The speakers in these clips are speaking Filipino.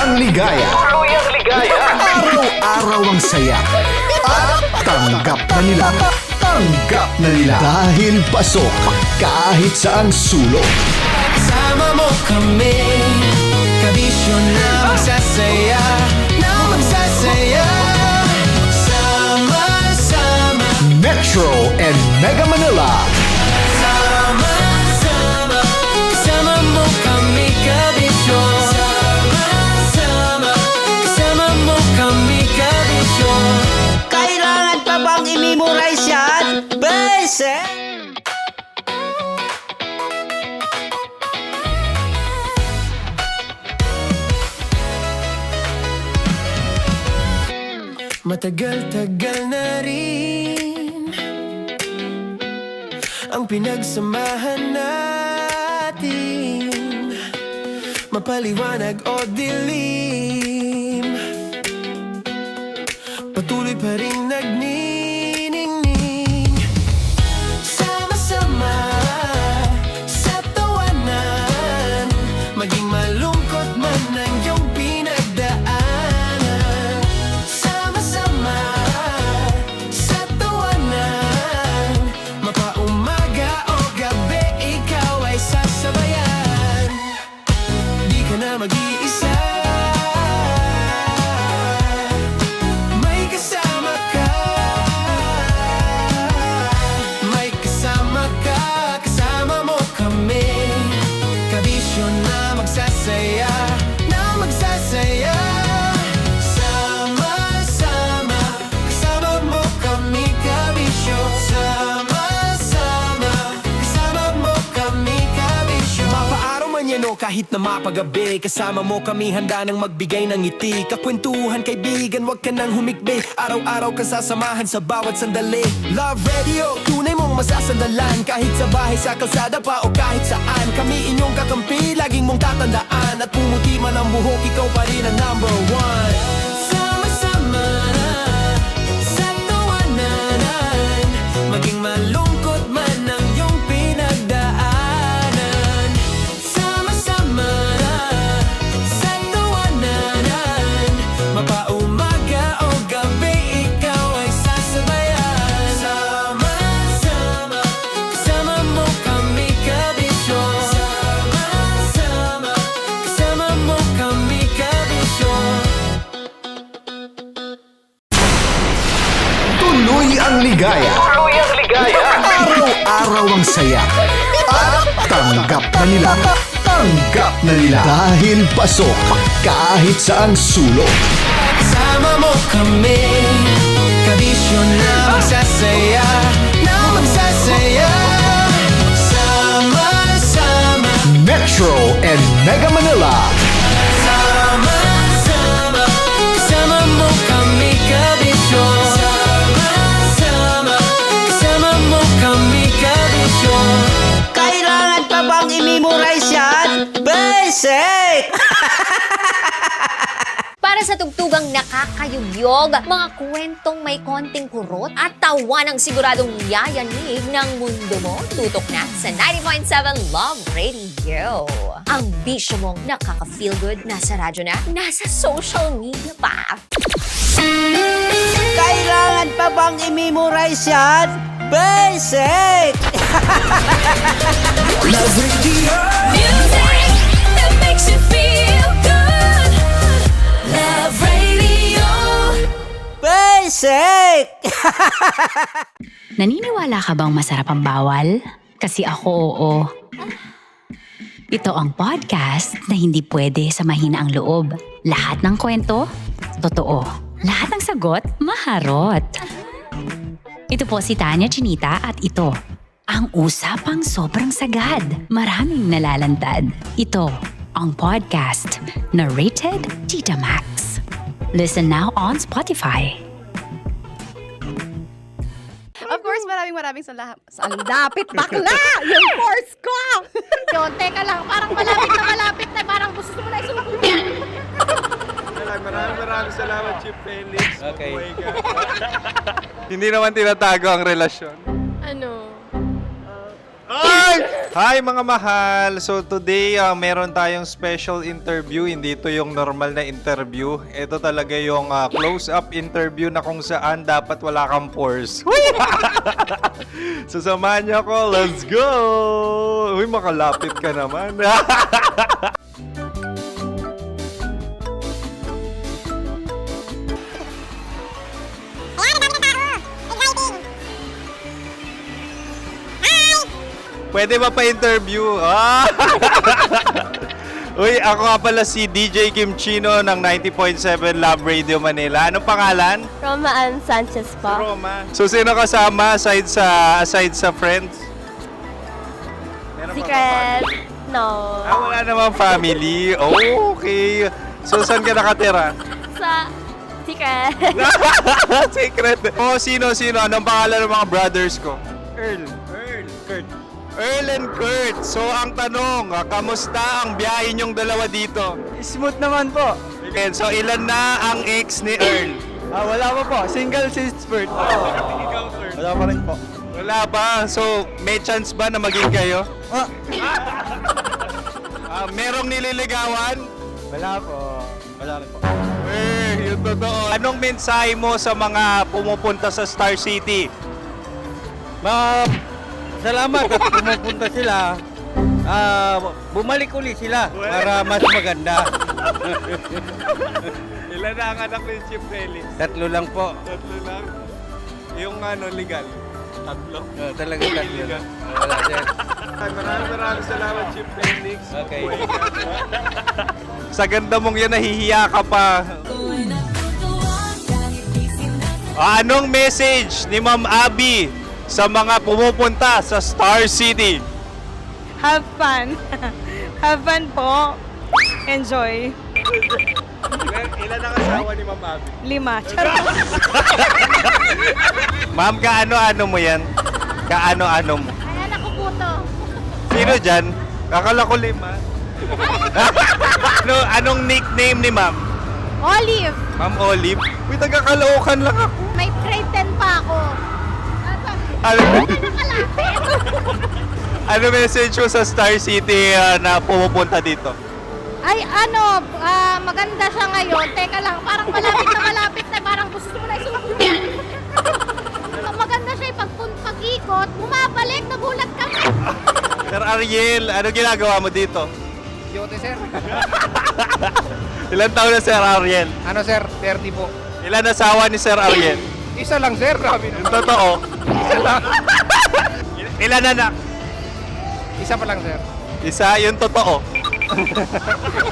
Tuluyang ligaya. Tuluyang ligaya. Araw-araw ang saya. At tanggap na nila. Tanggap na nila. Dahil pasok kahit saang sulok. Kasama mo kami, kabisyo na magsasaya, na magsasaya. Sama-sama, Metro and Mega Manila. sama-sama, kasama mo kami, kabisyo. Sama-sama, kasama mo kami, kabisyo. Kailangan pa bang i-memorize yan? Bese! Matagal-tagal na rin ang pinagsamahan natin, mapaliwanag o dilim, patuloy pa rin nagniningning. Sama-sama sa tawanan, maging malungkot man ang iyong pinagdaanan. Sama-sama sa tawanan, mapaumaga o gabi, ikaw ay sasabayan. Di ka na mag-iisa, may kasama ka. May kasama ka, kasama mo kami, kabisyo na magsasaya, na magsasaya. Sama-sama, kasama mo kami, kabisyo. Sama-sama, kasama mo kami, kabisyo. Mapaaraw man yan o kahit na mapagabi, kasama mo kami, handa nang magbigay ng ngiti. Kakwentuhan, kaibigan, wag ka nang humikbi. Araw-araw kang sasamahan sa bawat sandali. Love Radio, tunay mong masasandalan. Kahit sa bahay, sa kalsada pa o kahit saan, kami inyong kakampi, laging mong tatandaan. At pumuti man ang buhok, ikaw pa rin ang number one. Sama-sama sa tawanan, maging malungkot man ang iyong pinagdaanan. Sama-sama sa tawanan, mapaumaga o gabi, ikaw ay sasabayan. Sama-sama, kasama mo kami, kabisyo. Sama-sama, kasama mo kami, kabisyo. Tuloy ang ligaya. Tuluyang ligaya. Araw-araw ang saya. At tanggap na nila. Tanggap na nila. Dahil pasok kahit saang sulok. Kasama mo kami, kabisyo na magsasaya, na magsasaya. Sama-sama, Metro and Mega Manila. sama-sama, kasama mo kami, kabisyo. Sama-sama, kasama mo kami, kabisyo. Kailangan pa bang i-memorize yan? Basic! Para sa tugtugang nakakayugyog, mga kwentong may konting kurot at tawa ng siguradong yayanig ng mundo mo, tutok na sa 90.7 Love Radio. Ang bisyo mong nakaka-feel good, nasa radyo na, nasa social media pa. Kailangan pa bang i-memorize yan? Basic! Love Radio. Music that makes you feel good. Love Radio. Basic! Naniniwala ka bang masarap ang bawal? Kasi ako oo. Ito ang podcast na hindi pwede sa mahina ang loob. Lahat ng kwento, totoo. Lahat ng sagot, maharot. Ito po si Tanya Chinita at ito, ang usapang sobrang sagad. Maraming nalalantad. Ito, ang podcast na rated Tita Max. Listen now on Spotify. Of course, maraming salamat. Ang lapit bakla! Yung course ko! Yun, teka lang, parang malapit na, parang gusto mo na isumpong. Maraming salamat, Chief Felix. Okay. Hindi naman tinatago ang relasyon. Ano? Ay! Hi mga mahal! So today, meron tayong special interview. Hindi ito yung normal na interview. Ito talaga yung close-up interview na kung saan dapat wala kang pores. So samahan niyo ako. Let's go! Uy, makalapit ka naman. Pwede ba pa-interview? Ah! Uy, ako nga pala si DJ Kim Chino ng 90.7 Love Radio Manila. Anong pangalan? Roma Ann Sanchez po. Roma. So, sino kasama aside sa friends? Meron ba Secret. No. wala namang family. Oh, okay. So, saan ka nakatira? Sa Secret. Secret. Oh, sino? Anong pangalan ng mga brothers ko? Earl, Kurt. Earl and Kurt. So, ang tanong, kamusta ang biyahe niyong dalawa dito? Smooth naman po. Okay, so, ilan na ang ex ni Earl? Wala pa po. Single since birth. Wala pa rin po. Wala pa. So, may chance ba na maging kayo? Merong nililigawan? Wala po. Wala rin po. Yung totoo. Anong mensahe mo sa mga pumupunta sa Star City? Salamat at pumupunta sila. Bumalik uli sila para mas maganda. Ilan na ang anak ni Chief Felix? 3 lang po. 3 lang. Yung legal? 3? Talaga 3 lang. Wala sir. Maraming salamat, Chief Felix. Okay. Sa ganda mong yan, nahihiya ka pa. Anong message ni Ma'am Abby sa mga pumupunta sa Star City? Have fun. Have fun po. Enjoy. Ilan ang asawa ni Ma'am Abby? 5. Charot. Ma'am, kaano-ano mo yan? Kaano-ano mo? Ay, anak ko po to. Sino dyan? Kakala ko 5. Anong nickname ni Ma'am? Olive. Ma'am Olive? Uy, taga-Caloocan lang ako. May grade 10 pa ako. Ano, Nakalapit. ano message mo sa Star City na pumupunta dito? Ay, maganda siya ngayon. Teka lang, parang malapit na, parang gusto mo na isusunod. Maganda siya pag-ikot, bumabalik, nagulat kami. Sir Ariel, ano ginagawa mo dito? Yote sir. Ilan taon na Sir Ariel? Ano sir? 30 po. Ilan asawa ni Sir Ariel? Isa lang sir. Grabe Yung totoo. Ilan anak? Isa pa lang sir. Isa, yung totoo.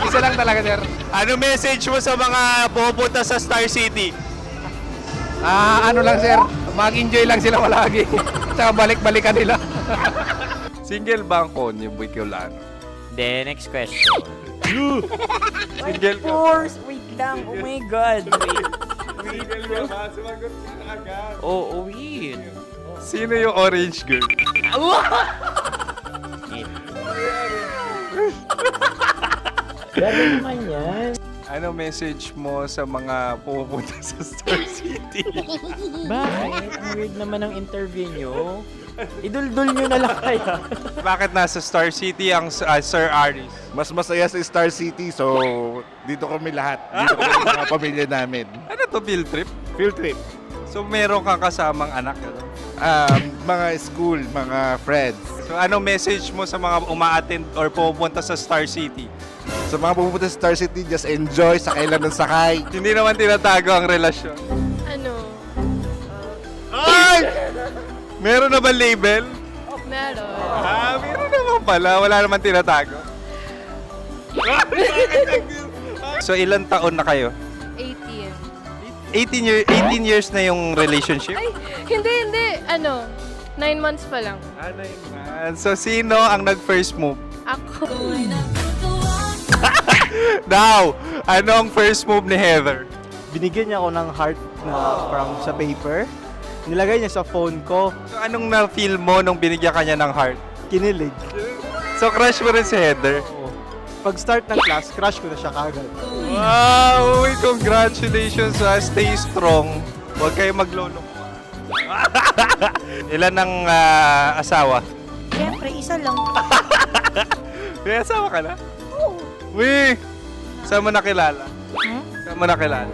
Isa lang talaga sir. Ano message mo sa mga pumupunta sa Star City? Ano lang sir. Mag-enjoy lang sila palagi. Tsaka balik-balikan nila. Single ba ang konyo, Boy Kiolano? Then, next question. Single ka? Wait lang. Oh my God. Single ka ba? Sumagot ka na agad. Oh, wait. Sino yung orange girl? Grabe naman yan. Ano message mo sa mga pumupunta sa Star City? Bakit? Ang weird naman ang interview nyo. Idul-dul nyo na lang kaya. Bakit nasa Star City ang Sir Aris? Mas masaya sa Star City, so dito kami lahat. Dito kami mga pamilya namin. Ano to, field trip? Field trip. So meron kang kasamang anak? Ano? Mga school, mga friends. So ano message mo sa mga uma-attend or pupunta sa Star City? Sa mga pupunta sa Star City, just enjoy, sakay lang ng sakay. Hindi naman tinatago ang relasyon. Ano? Ay! Meron na ba label? Meron. Meron naman pala. Wala naman tinatago. So ilan taon na kayo? 18. 18 years na yung relationship? Ay, hindi. 9 months pa lang. Ano yun? So sino ang nag-first move? Ako. Now, anong first move ni Heather? Binigyan niya ako ng heart na from sa paper. Nilagay niya sa phone ko. So anong na-feel mo nung binigyan ka niya ng heart? Kinilig. So crush mo rin si Heather? Pag start ng class, crush ko na siya kagad. Wow! Uy, congratulations! Stay strong. Huwag kayo maglolo. Ilan ang asawa? Siyempre, Siyempre, isa lang. May asawa ka na? Oo. Uy! Saan mo nakilala? Hmm? Saan mo nakilala?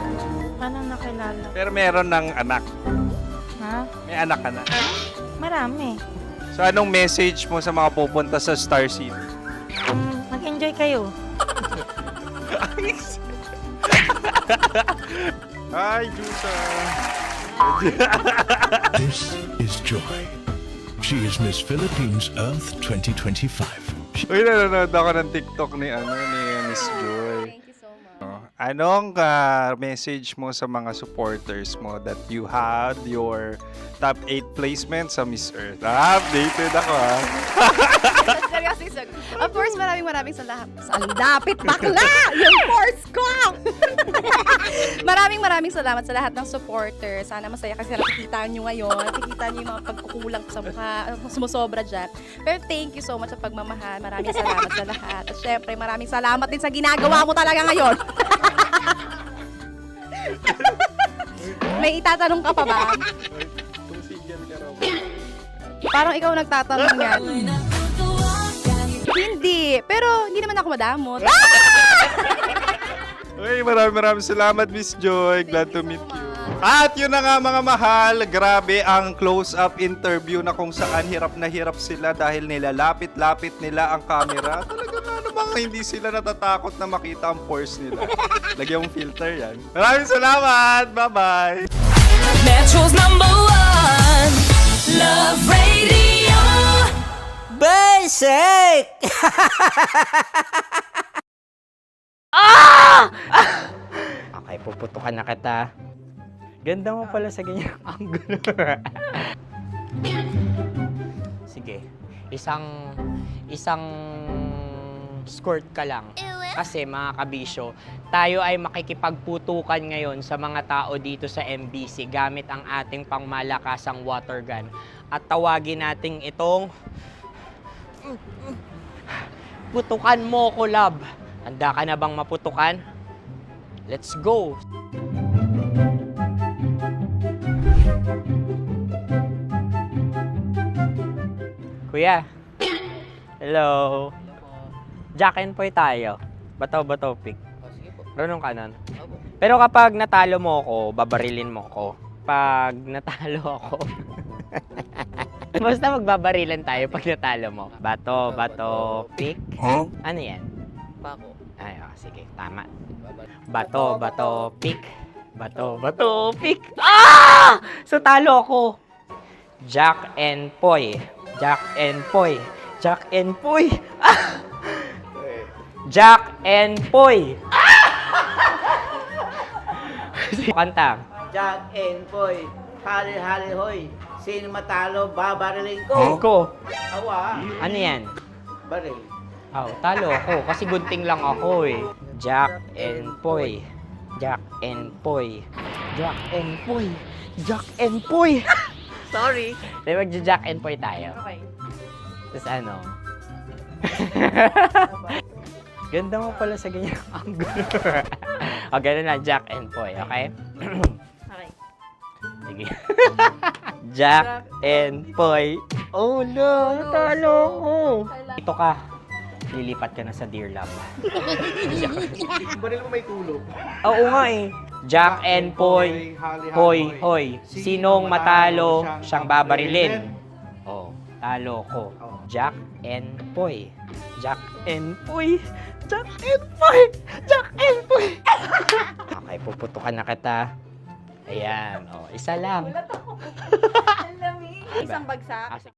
Paano nakilala? Pero meron ng anak. Ha? May anak ka na. Marami. So anong message mo sa mga pupunta sa Star City? Mag-enjoy kayo. Hi, Jusa! This is Joy. She is Miss Philippines Earth 2025. Uy, nanonood ako ng TikTok ni Miss Joy. Thank you so much. Anong message mo sa mga supporters mo that you had your top 8 placement sa Miss Earth? Updated ako Seriously, sir. Of course, maraming salamat. Ang dapit bakla! Yung course ko! maraming salamat sa lahat ng supporter. Sana masaya kasi nakikita nyo ngayon. Nakikita nyo yung mga pagkukulang ko sa mukha. Sumusobra dyan. Pero thank you so much sa pagmamahal. Maraming salamat sa lahat. At syempre, maraming salamat din sa ginagawa mo talaga ngayon. May itatanong ka pa ba? Parang ikaw nagtatanong yan. Hindi. Pero hindi naman ako madamot. Uy, maraming salamat, Miss Joy. Glad to meet you. At yun na nga mga mahal, grabe ang close-up interview na kung saan hirap na hirap sila dahil nilalapit-lapit nila ang camera. Talaga nga namang hindi sila natatakot na makita ang pores nila. Lagyan mong filter yan. Maraming salamat! Bye-bye! Metro's #1 Love Radio. Basic! Okay, puputukan na kita. Ganda mo pala sa ganyang angulo. Sige, isang skirt ka lang. Kasi mga kabisyo, tayo ay makikipagputukan ngayon sa mga tao dito sa MBC gamit ang ating pangmalakasang water gun. At tawagin natin itong putukan mo ko, love. Handa ka na bang maputukan? Let's go! Kuya. Hello. Jack and Poy tayo. Bato-bato pick. Runong kanan. Pero kapag natalo mo ako, babarilin mo ako. Pag natalo ako, basta magbabarilan tayo pag natalo mo. Bato, pick. Huh? Ano yan? Pako. Ay, sige, tama. Bato, pick. Bato, pick. Ah! So talo ako. Jack and Poy. Jack and Poy. Jack and Poy. Ah! Jack and Poy. Kanta. Jack and Poy, hali hoy. Sino matalo, babariling ko. Ko. Awa, Ano yan? baril. Oh, talo ako kasi gunting lang ako eh. Jack and Poy. Jack and Poy. Jack and Poy. Jack and Poy. Sorry. Di ba Jack and Poy tayo? Okay. Tapos ano? Ganda mo pala sa ganyang angulo. O, ganun lang, Jack and Poy, okay? Okay. Sige. Jack and Poy. Oh no, natalo ko. Ito ka. Lilipat ka na sa Dear Love. Baril mo may tulog. Oo nga eh. Jack and Poy. Hoy, hoy. Sinong matalo, siyang babarilin. Oh, talo ko. Jack and Poy. Jack and Poy. Jack and Poy. Jack and Poy. Okay, puputukan na kita. Ayan. Oh, isa lang. Isang bagsak. Ah, sige.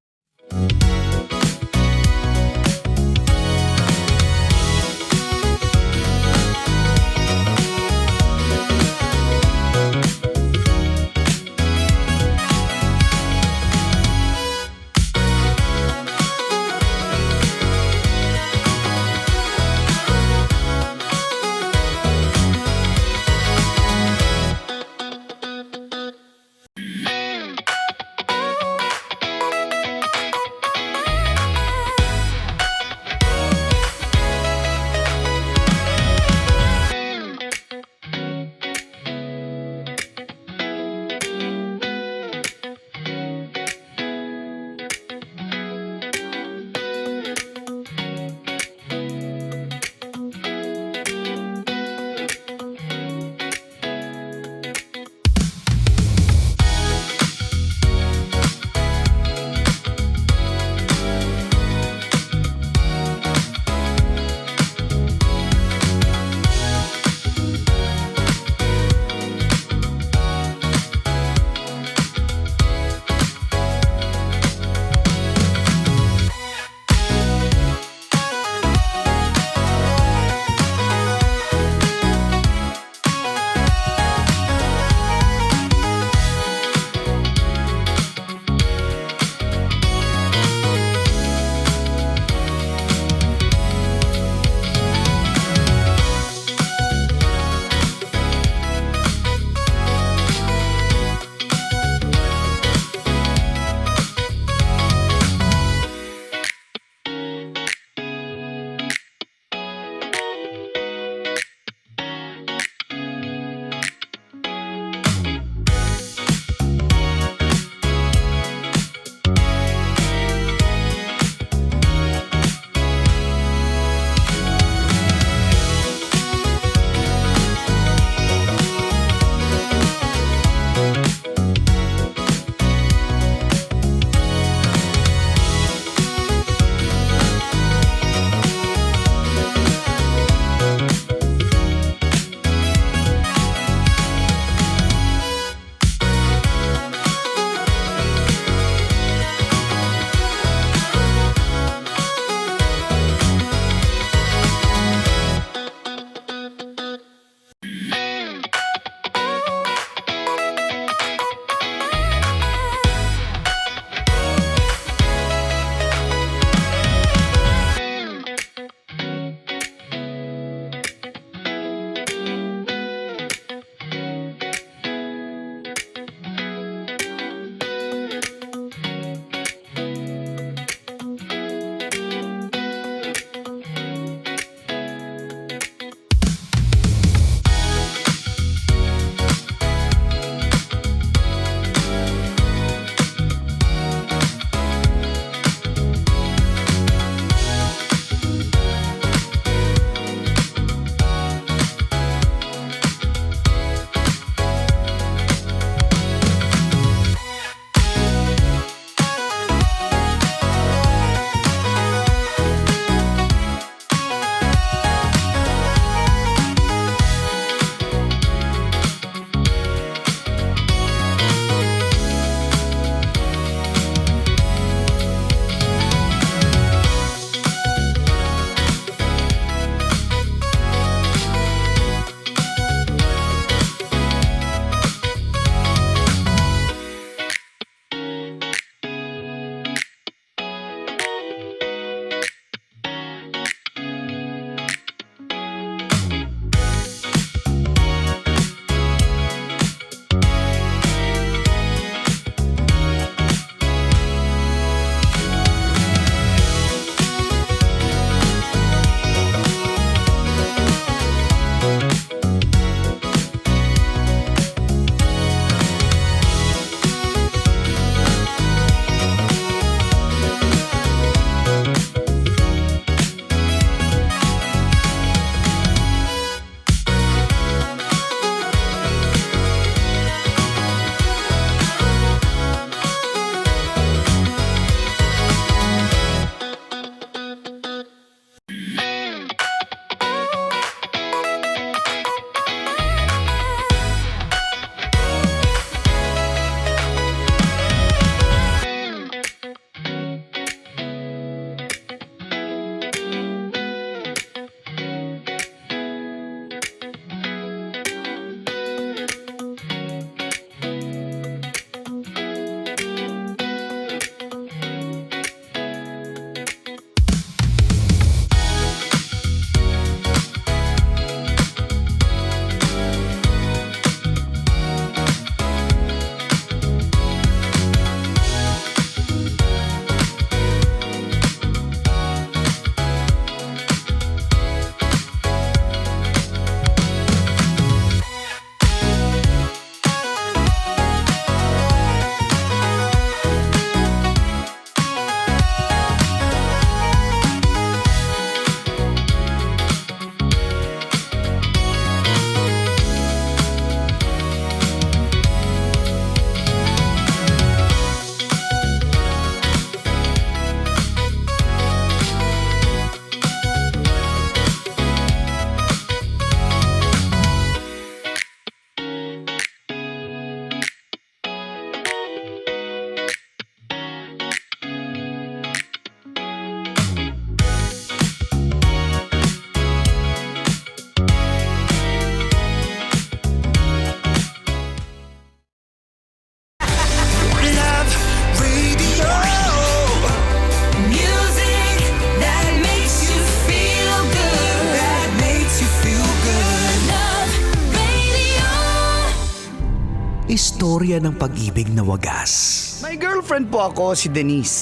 Istorya ng pag-ibig na wagas. May girlfriend po ako, si Denise.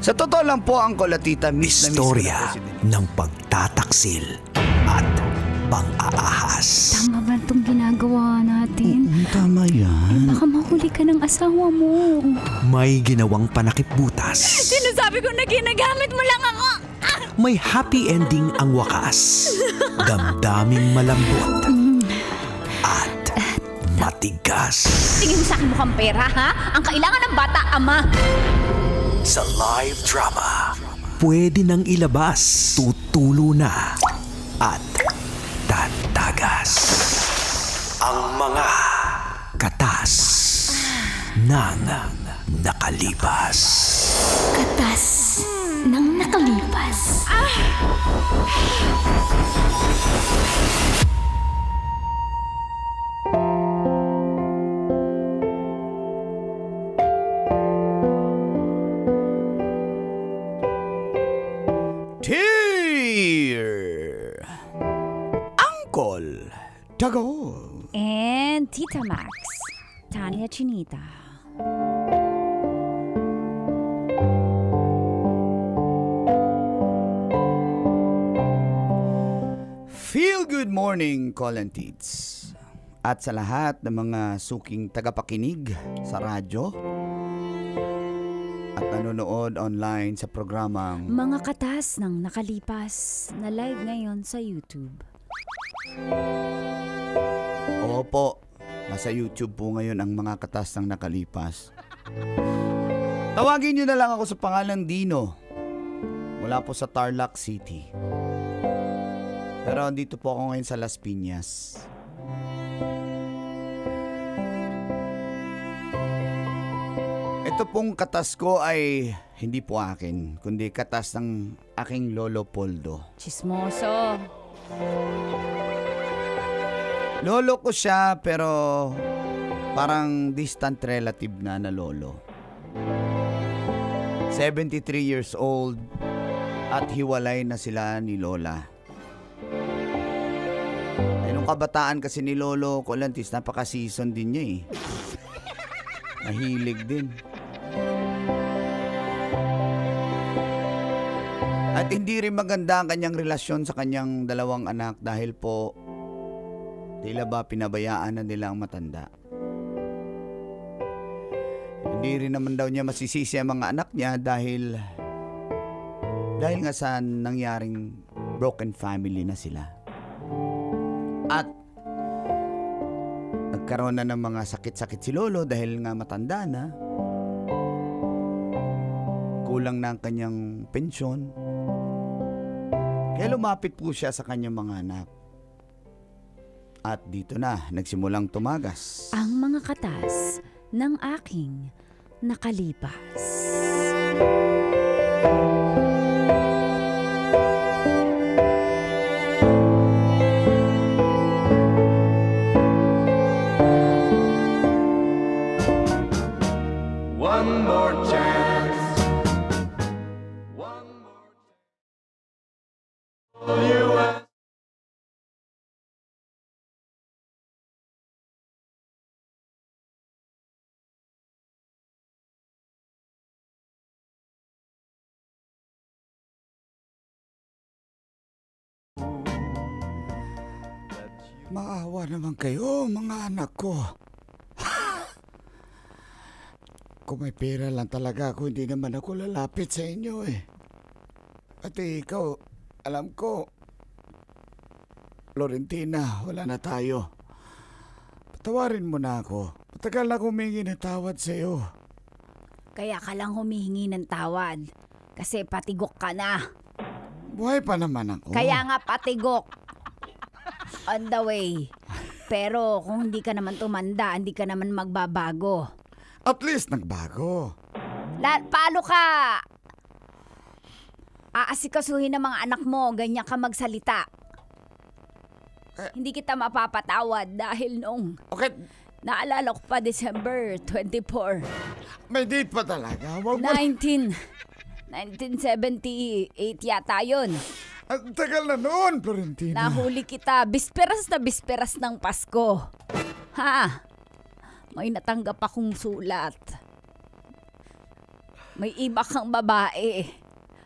Sa totoo lang po, Uncle at Tita, miss na miss ko na Istorya po si Denise. ng pagtataksil at pang-aahas. Tama ba itong ginagawa natin? Tama yan. Baka mahuli ka ng asawa mo. May ginawang panakip butas. Sinasabi ko na ginagamit mo lang ako. May happy ending ang wakas. Damdaming malambot. At matigas. Tingin mo sa akin mukhang pera, ha? Ang kailangan ng bata, ama. Sa live drama, pwede nang ilabas, tutulo na, at tatagas. Ang mga katas ng nakalipas. Katas ng nakalipas. Dear Uncle Dagol. And Tita Max, Tanya Chinita. Feel good morning, Colentids. At sa lahat ng mga suking tagapakinig sa radyo at nanonood online sa programang Mga katas ng nakalipas na live ngayon sa YouTube. Opo, nasa YouTube po ngayon ang mga katas ng nakalipas. Tawagin niyo na lang ako sa pangalan Dino. Mula po sa Tarlac City. Pero dito po ako ngayon sa Las Piñas. Ito pong katas ko ay hindi po akin, kundi katas ng aking lolo Poldo. Chismoso. Lolo ko siya pero parang distant relative na lolo. 73 years old at hiwalay na sila ni Lola. Nung kabataan kasi ni Lolo Colantis, napaka-season din niya eh. Nahilig din. At hindi rin maganda ang kanyang relasyon sa kanyang dalawang anak dahil po tila ba pinabayaan na nila ang matanda. Hindi rin naman daw niya masisisi ang mga anak niya dahil nga sa nangyaring broken family na sila. At nagkaroon na ng mga sakit-sakit si Lolo dahil nga matanda na. Kulang na ang kanyang pensyon. Kaya lumapit po siya sa kanyang mga anak. At dito na, nagsimulang tumagas Ang mga katas ng aking nakalipas. One more chance. Maawa naman kayo, mga anak ko. Kung may pera lang talaga ako, hindi naman ako lalapit sa inyo eh. Pati ikaw, alam ko, Florentina, wala na tayo. Patawarin mo na ako. Matagal na humingi ng tawad sa iyo. Kaya ka lang humihingi ng tawad. Kasi patigok ka na. Buhay pa naman ako. Kaya nga patigok. On the way. Pero kung hindi ka naman tumanda, hindi ka naman magbabago. At least nagbago. Paano ka? Aasikasuhin ng mga anak mo, ganyan ka magsalita. Hindi kita mapapatawad dahil noong naalala ko pa December 24. May date pa talaga? 1978 yata yun. Ang tagal na noon, Florentina. Nahuli kita, bisperas na bisperas ng Pasko. Ha? May natanggap akong sulat. May iba kang babae.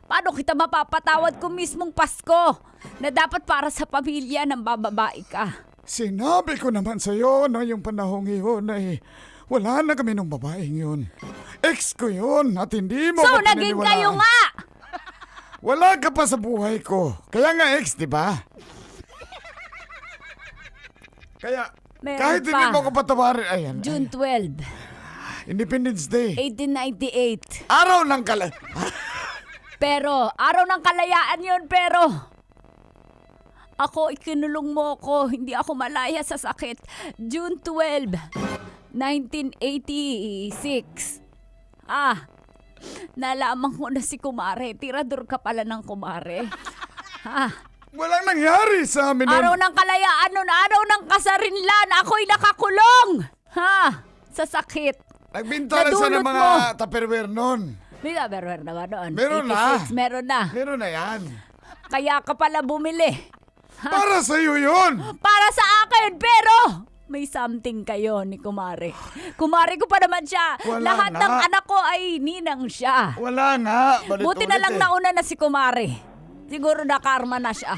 Paano kita mapapatawad kung mismong Pasko na dapat para sa pamilya ng bababae ka? Sinabi ko naman sa'yo na yung panahong iyon ay wala na kami ng babaeng yun. Ex ko yun at hindi mo So, ko naging pinaniwalaan. kayo nga! Wala ka pa sa buhay ko. Kaya nga ex, di ba? Kaya Meron kahit pa. hindi mo ko patawarin, ayan. June 12, Independence Day. 1898. Araw ng kala... Pero, araw ng kalayaan yun, pero... Ako, ikinulong mo ko. Hindi ako malaya sa sakit. June 12, 1986. Nalaman ko na si Kumare. Tirador ka pala ng Kumare. Walang nangyari sa amin nun. Araw ng kalayaan nun. Araw ng kasarinlan. Ako'y nakakulong. Sa sakit. Nagbinta na siya ng Nadulot mga mo. tupperware nun. Meron na ba doon? Meron na. 86, meron na. Meron na yan. Kaya ka pala bumili. Para sa'yo yun. Para sa akin, pero may something kayo ni Kumare. Kumare ko pa naman siya. Wala Lahat nga. ng anak ko ay ninang siya. Wala nga. Buti na lang nauna na si Kumare. Siguro nakarma na siya.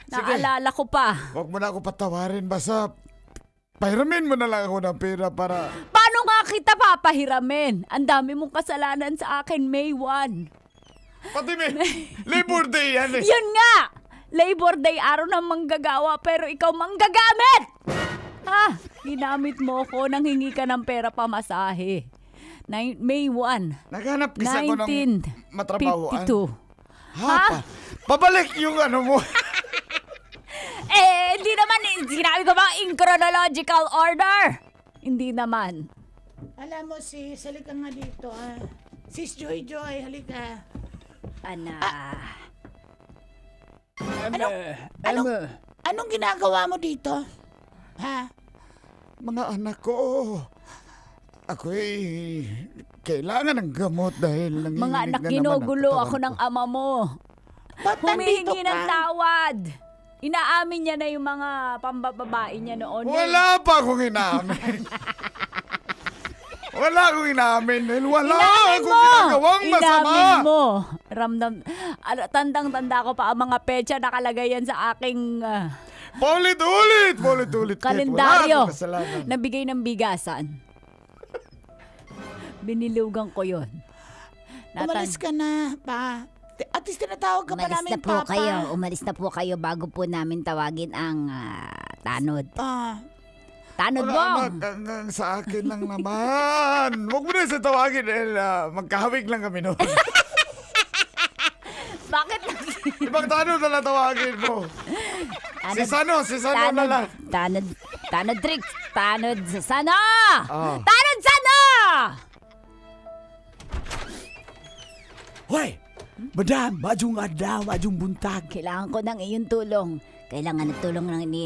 Naalala ko pa. Huwag mo na ako patawarin. Basta pahiramin mo na lang ako ng pera para... Paano nga kita papahiramin? Ang dami mong kasalanan sa akin, May 1. Pati may Labor Day yan eh. Yun nga! Labor Day, araw ng manggagawa, pero ikaw manggagamit! Ginamit mo ko nang hingi ka ng pera pamasahe. May 1. Naghanap kasi ako ng matrabahoan. 1952. Pabalik yung ano mo. Hindi naman, sinabi ko ba in chronological order? Hindi naman. Alam mo sis, halika nga dito Sis Joy, halika. Anong ginagawa mo dito? Mga anak ko, ako'y kailangan ng gamot dahil nanginginig Mga anak, na naman ginugulo ang ako katawan ng ko. ama mo. Ba't nandito Humihingi ng ka? tawad. Inaamin niya na yung mga pambababae niya noon. Wala pa akong inamin. Wala akong inamin dahil wala Inamin akong mo! ginagawang masama. Inamin mo! Tandang-tanda ko pa ang mga petsa nakalagay yan sa aking Paulit-ulit! Paulit-ulit! kalendaryo Wala akong kasalanan. na bigay ng bigasan. Binilugan ko yun. Umalis ka na, pa. At least tinatawag ka pa Umalis namin, na po Papa. kayo. Umalis na po kayo bago po namin tawagin ang tanod. Tanod Wala, bong! anak, hanggang sa akin lang naman. Huwag mo na sa tawagin dahil magkahawig lang kami noon. Bakit? Ibang tanong na lang tawagin mo. Si Sano na lang. Tanod tricks! Tanod sa sana! Tanod sana! Hoy! Madam, majong adlaw, majong buntag. Kailangan ko ng iyong tulong. Kailangan ng tulong ng ni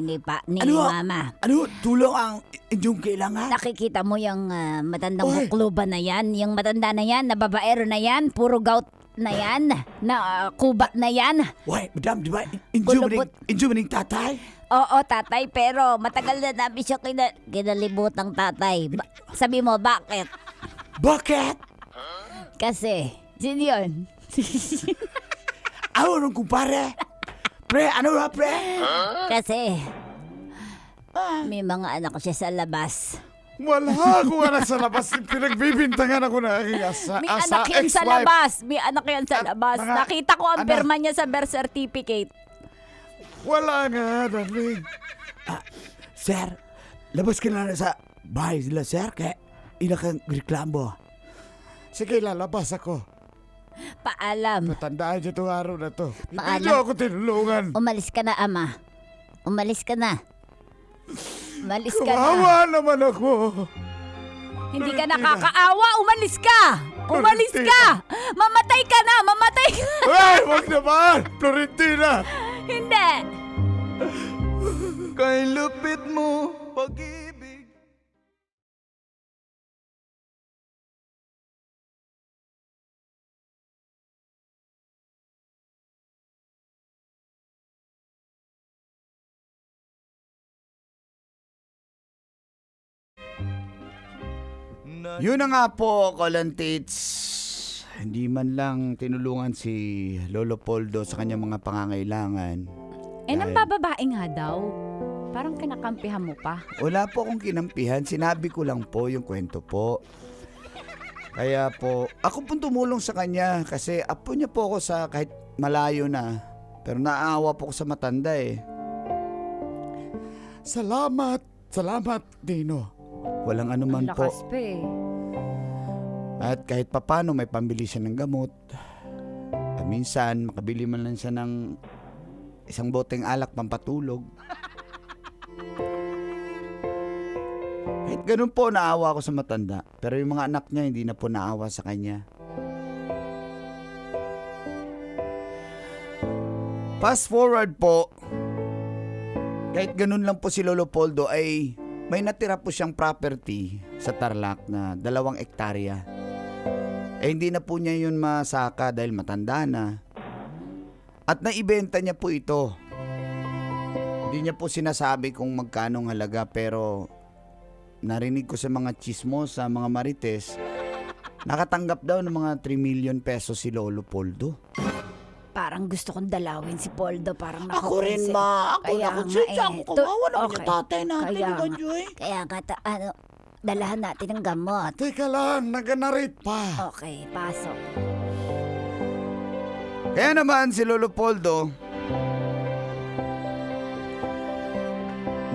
Mama. Ano? Tulong ang inyong kailangan? Nakikita mo yung matandang bukluba na yan? Yung matanda na yan, na babaero na yan, puro gout na yan, na kubat na yan. Hoy, madam, di ba? Kulubot. Injo maning tatay? Oo, tatay, pero matagal na namin siya kinalibutang tatay. Sabi mo, bakit? Bakit? Kasi, sino yun? Ano nung kumpare? Pre, ano na pre? Kasi, may mga anak siya sa labas. Wala akong anak sa labas. Pinagbibintangan ako na aking May anak yan sa ex-wife. labas. May anak yan sa labas. mga Nakita ko ang anak. pirma niya sa birth certificate. Wala nga, darling. Sir, labas ka na sa bahay nila, sir. Kaya ina kang reklamo. Sige, lalabas ako. Paalam. Matandaan niyo itong araw na to. Hindi Paalam. niyo ako tinulungan. Umalis ka na, ama. Umalis ka na. Umalis ka na. Kawawa naman ako. Hindi ka nakakaawa. Umalis ka. Umalis ka. Mamatay ka na. Mamatay ka. Ay, wag naman! Florentina! Hindi. Kay lupit mo, pag-ibig. Yun na nga po, Colantits. Hindi man lang tinulungan si Lolo Poldo sa kanyang mga pangangailangan. Nang bababae nga daw. Parang kinakampihan mo pa. Wala po akong kinampihan. Sinabi ko lang po yung kwento po. Kaya po, ako po tumulong sa kanya kasi apo niya po ako sa kahit malayo na. Pero naaawa po ako sa matanda eh. Salamat, Dino. Walang anuman Ang po. lakas pa eh. At kahit papano may pambili siya ng gamot. At minsan, makabili man lang siya ng isang boteng alak pampatulog. Kahit ganun po, naawa ako sa matanda. Pero yung mga anak niya, hindi na po naawa sa kanya. Fast forward po, kahit ganun lang po si Lolo Poldo ay may natira po siyang property sa Tarlac na 2 hektarya. Eh hindi na po niya yun masaka dahil matanda na. At naibenta niya po ito. Hindi niya po sinasabi kung magkano ang halaga pero narinig ko sa mga chismosa, mga marites, nakatanggap daw ng mga 3 million pesos si Lolo Poldo. Parang gusto kong dalawin si Poldo. Parang Ako rin, ma. Ako na kung siya ako kawawa naman yung tatay natin, diba, Joy? Kaya nga, dalahan natin ng gamot. Teka lang, nag-narrate pa. Okay, pasok. Kaya naman si Lolo Poldo,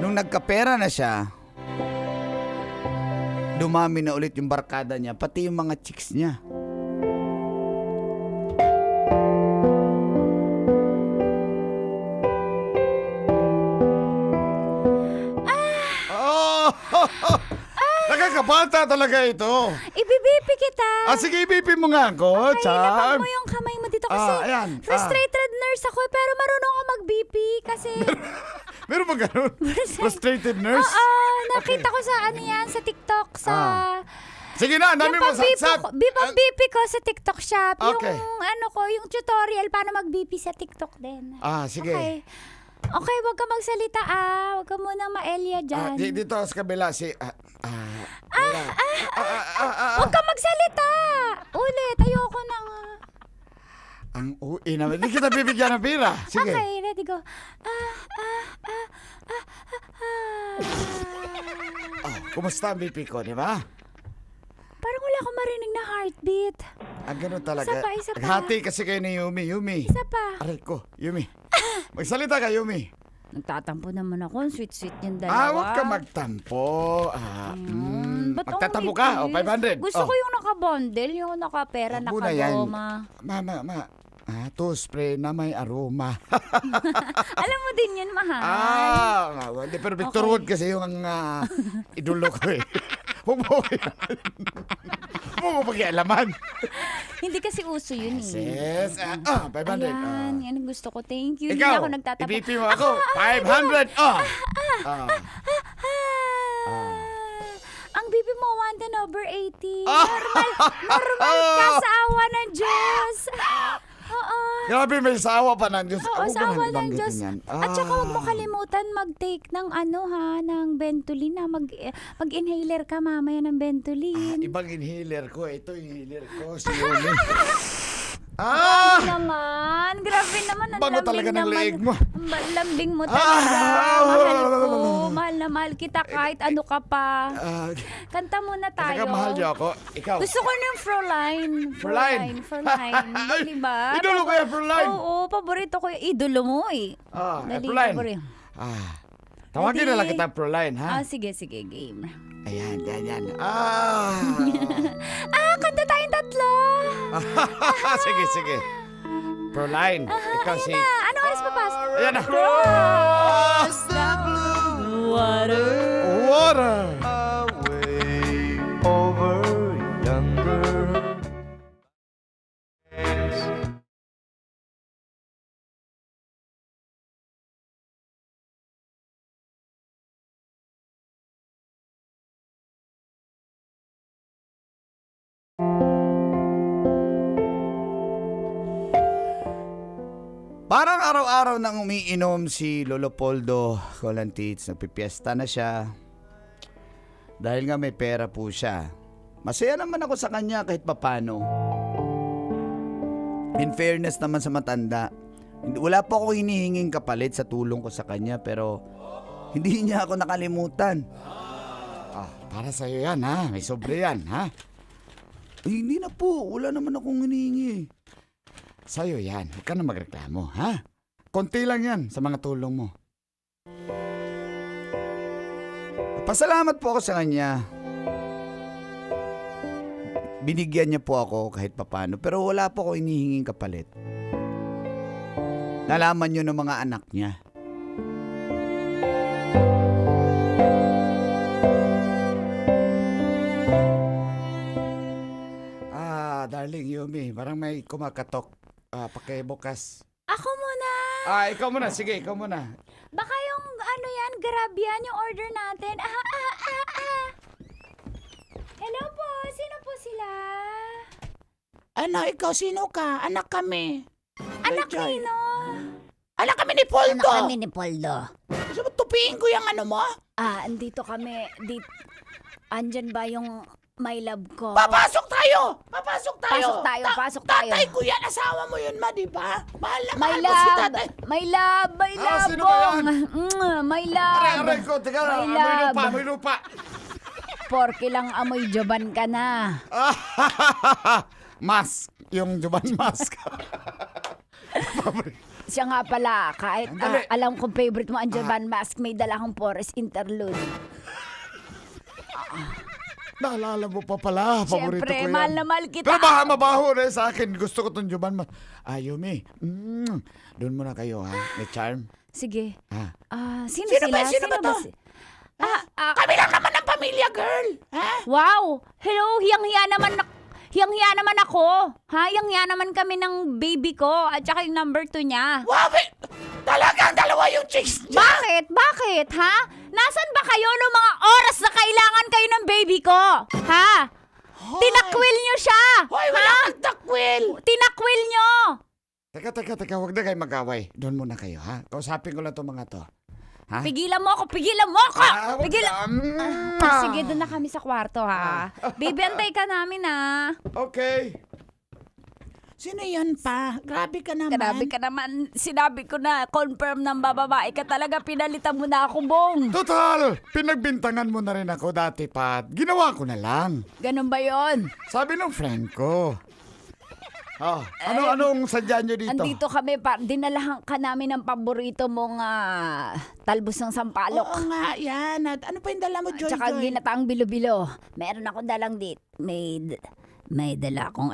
nung nagkapera na siya, dumami na ulit yung barkada niya, pati yung mga chicks niya. Nakakabata talaga ito. Ibibipi kita. Sige, ibipi mo nga ako, Okay, Cham. labag mo yung kamay mo dito kasi Ayan. frustrated nurse ako pero marunong ako mag-BP kasi... Meron ba ganun? Frustrated nurse? Oo, nakita ko sa ano yan, sa TikTok, sa... Sige na, dami mo satsat. BP ko sa TikTok shop. Okay. Yung ano ko, yung tutorial paano mag-BP sa TikTok din. Sige. Okay, wag ka magsalita Wag ka munang ma-Elia dyan. Dito sa kabila si... Wag ka magsalita! Ulit, ayoko na nga. Ang ui naman. Hindi kita bibigyan ng pira. Sige. Okay, ready, go. Kumusta ang BP ko, di ba? Parang wala akong marinig na heartbeat. Ganun talaga. Isa pa. Naghati kasi kayo ni Yumi. Yumi. Isa pa. Aray ko, Yumi. Magsalita ka, Yumi. Nagtatampo naman ako. Sweet-sweet yung dalawa. Huwag ka magtampo. Ba't Magtatampo ang ka? nipis? 500. Gusto ko yung nakabundle, yung nakapera, Huwag mo na yan. nakagoma. To spray na may aroma. Alam mo din yun, mahal. Pero Victor Wood kasi yung idolo ko eh. Huwag mo pakialaman. Hindi kasi uso yun eh. Yes. 500. Ayan, yan ang gusto ko. Thank you. Hindi Ikaw, ako nagtatampo. ibipi mo ako. 500. Ang bibi mo, 1/80. Normal ka sa awa ng Diyos. Oo. Grabe, may sawa pa ng Diyos. Oo, sa awa ng banggitin Diyos. yan. At saka huwag mo kalimutan mag-take ng ng Ventolin na mag-inhaler ka mamaya ng Ventolin. Ibang inhaler ko. Ito inhaler ko. Si Yumi. Naman. Grabe naman. Ang Bango lambing talaga ng naman. leeg mo. Ang lambing mo talaga. Mahal ko. Mahal na mahal kita kahit ano ka pa. Kanta muna tayo. Saka mahal niyo ako. Ikaw. Gusto ko na yung Fräulein. Fräulein. Dali ba? Idolo ko yung Fräulein. Oo, paborito ko yung idolo mo eh. Dali, Fräulein. paborito. Tawagin na lang Ready? kita Fräulein, ha? Sige, game. Ayan, yan. Kanta tayong tatlo. Sige. Fräulein, ikaw si... Ano oras papasok? Ayan na. Cross the blue water. Water. Away over yonder. Parang araw-araw nang umiinom si Lolo Poldo Colantits. Nagpipiesta na siya. Dahil nga may pera po siya. Masaya naman ako sa kanya kahit papano. In fairness naman sa matanda, wala po ako hinihinging kapalit sa tulong ko sa kanya pero hindi niya ako nakalimutan. Para sa'yo yan, ha? May sobre yan, ha? Hindi na po, wala naman akong hinihingi. Sa'yo yan. Huwag ka na magreklamo, ha? Konti lang yan sa mga tulong mo. Pasalamat po ako sa kanya. Binigyan niya po ako kahit papano pero wala po ako hinihinging kapalit. Nalaman niyo ng mga anak niya. Darling Yumi, parang may kumakatok. Pakibukas. Ako muna. Ikaw muna. Sige, ikaw muna. Baka yung ano yan, grab yan, yung order natin. Hello po, sino po sila? Ano, ikaw sino ka? Anak kami. Anak nino? Anak kami ni Poldo. Anak kami ni Poldo. Gusto mo tupiin ko yung ano mo? Andito kami. Andyan ba yung my love ko? Papasok tayo! Pasok tayo! Pasok tayo. Tatay ko yan, asawa mo yun, di ba? Mahal na My mahal ko si love! tatay. My love! My love! sino ba yan? My love! Aray ko, teka, My amoy lupa. Porke lang amoy joban ka na. Mask. Yung Juban mask. Siya nga pala, kahit Andali. alam kong favorite mo ang joban mask, may dala kang forest interlude. Naalala mo pa pala. Paborito ko Siyempre, yan. mahal na mahal kita. Pero baka mabaho na sa akin. Gusto ko itong Juban mask. Yumi. Doon muna kayo, ha? May charm. Sige. Sino Sino sila? ba? Sino ba to? Kami lang naman ng pamilya, girl. Ha? Wow! Hello, hiyang-hiya naman ako. Hiyang-hiya naman kami ng baby ko at saka yung number 2 niya. Wow, talagang dalawa yung chicks niya. Bakit? Bakit, ha? Nasaan ba kayo noong mga oras na kailangan kayo ng baby ko? Ha? Tinakwil niyo siya! Hoy, wala kang takwil. Tinakwil niyo! Teka. Huwag na kayo mag-away. Doon muna kayo, ha? Kausapin ko lang itong mga to. Ha? Pigilan mo ako! Wag ka. Sige, doon na kami sa kwarto, ha? Baby, antay ka namin, ha? Okay. Sino yan pa? Grabe ka naman. Grabe ka naman. Sinabi ko na, confirm ng bababae ka talaga. Pinalitan mo na ako, Bong. Total, pinagbintangan mo na rin ako dati, Pat. Ginawa ko na lang. Ganun ba yon? Sabi ng friend ko. Anong sadya nyo dito? Andito kami, dinalahan ka namin ng paborito mong talbos ng sampalok. Oo nga, yan. At ano pa yung dala mo, Joy? At saka ginataang bilo-bilo. Meron akong dalang may dala akong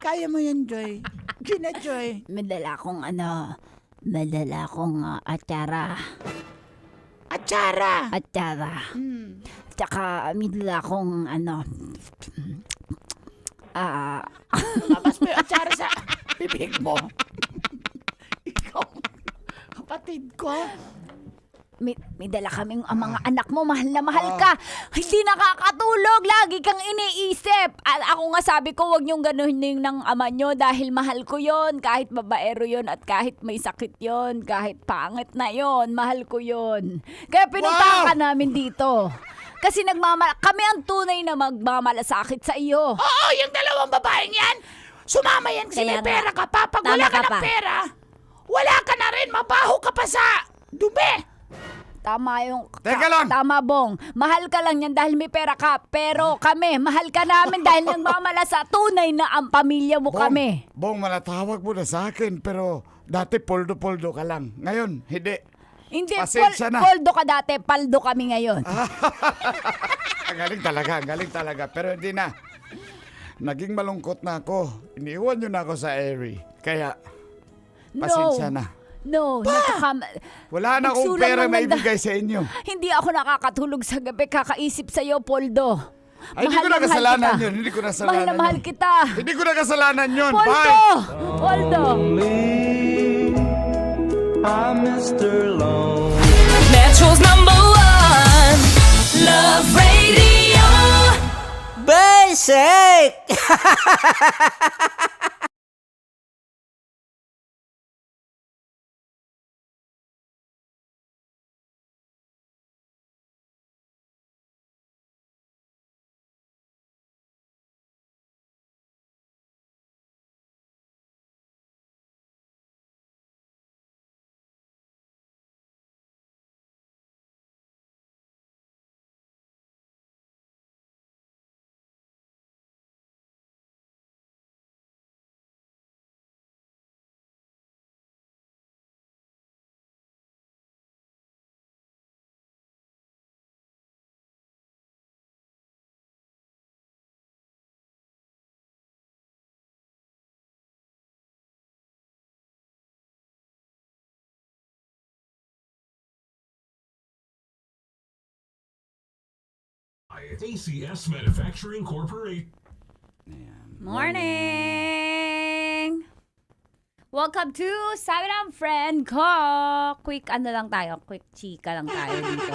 Kaya mo yan, Joy. Gina, Joy. may dala akong atsara. Atsara. Tsaka may dala akong Lumabas mo yung atsara sa bibig mo. Ikaw, kapatid ko. May dala kaming mga anak mo, mahal na mahal ka. Hindi nakakatulog, lagi kang iniisip. Ako nga sabi ko, wag niyong ganuhin ng ama niyo dahil mahal ko yon. Kahit babaero yon at kahit may sakit yon, kahit pangit na yon, mahal ko yon. Kaya pinunta ka namin dito. Kasi kami ang tunay na magmamalasakit sa iyo. Oo, yung dalawang babaeng yan. Sumama yan kasi may pera ka pa. Pag wala ka ng pera, wala ka na rin. Mabaho ka pa sa dumi. Tama yung... Teka lang! Tama, Bong. Mahal ka lang yan dahil may pera ka. Pero kami, mahal ka namin dahil nagmamalasa. Tunay na ang pamilya mo kami. Bong, manatawag mo na sa akin. Pero dati poldo-poldo ka lang. Ngayon, hindi. Hindi, Pasensya na. poldo ka dati, paldo kami ngayon. Ang galing talaga. Pero hindi na. Naging malungkot na ako. Iniwan nyo na ako sa Airy. Kaya, pasensya na. No, wala na akong pera maibigay sa inyo. Hindi ako nakakatulog sa gabi kakaisip sa iyo, Poldo. Ay, hindi ko na kasalanan yun. Mahal na mahal kita. Hindi ko na kasalanan yun. Poldo! Bye! Poldo! Metro's #1 Love Radio. Basic! by ACS Manufacturing Corporation. Morning! Welcome to Sabi ng Friend ko! Quick ano lang tayo, quick chika lang tayo dito.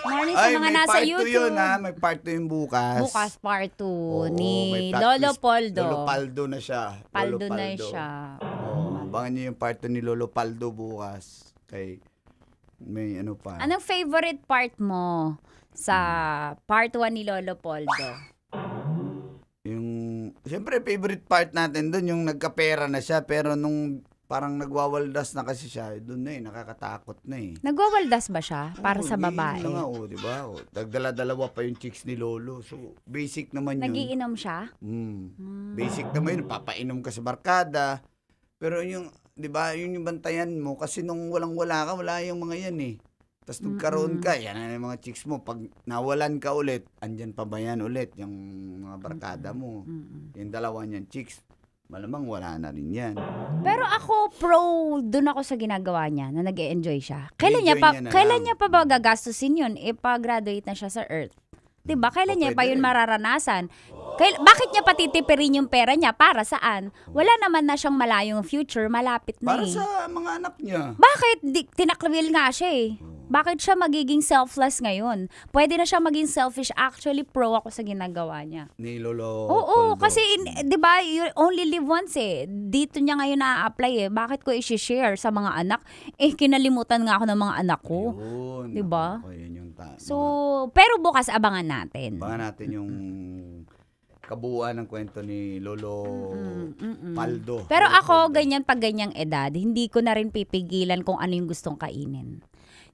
Morning sa mga nasa YouTube. Yun, ha? May part 2 yun bukas. Bukas part 2 ni may plot Lolo twist. Poldo. Lolo Paldo na siya. Paldo na siya. Abangan niyo yung part 2 ni Lolo Paldo bukas. Kay may ano pa. Anong favorite part mo sa part 1 ni Lolo Poldo? Siyempre, favorite part natin doon, yung nagkapera na siya, pero nung parang nagwawaldas na kasi siya, doon na nakakatakot na Nagwawaldas ba siya para sa babae? Oo, di ba? Dagdala-dalawa pa yung chicks ni Lolo. So, basic naman yun. Nagiinom siya? Basic naman yun, papainom ka sa barkada. Pero yung, di ba, yun yung bantayan mo, kasi nung walang-wala ka, wala yung mga yan Tapos nagkaroon ka, yan na yung mga chicks mo. Pag nawalan ka ulit, andyan pa ba yan ulit, yung mga barkada mo. Yung dalawa niyan chicks, malamang wala na rin yan. Pero ako, doon ako sa ginagawa niya, na nag-e-enjoy siya. Kailan niya pa ba gagastusin yun? Pa-graduate na siya sa Earth. Diba? Kailan niya pa yun mararanasan? Bakit niya patitipirin yung pera niya? Para saan? Wala naman na siyang malayong future, malapit na Para sa mga anak niya. Bakit? Tinaklawil nga siya Bakit siya magiging selfless ngayon? Pwede na siya maging selfish. Actually, pro ako sa ginagawa niya. Ni Lolo Oo, Poldo. kasi, di ba, you only live once Dito niya ngayon na-apply Bakit ko i-share sa mga anak? Kinalimutan nga ako ng mga anak ko. Yun. Di ba? Yun yung So, pero bukas abangan natin. Abangan natin yung kabuuan ng kwento ni Lolo Paldo. Pero ako, pag ganyang edad, hindi ko na rin pipigilan kung ano yung gustong kainin.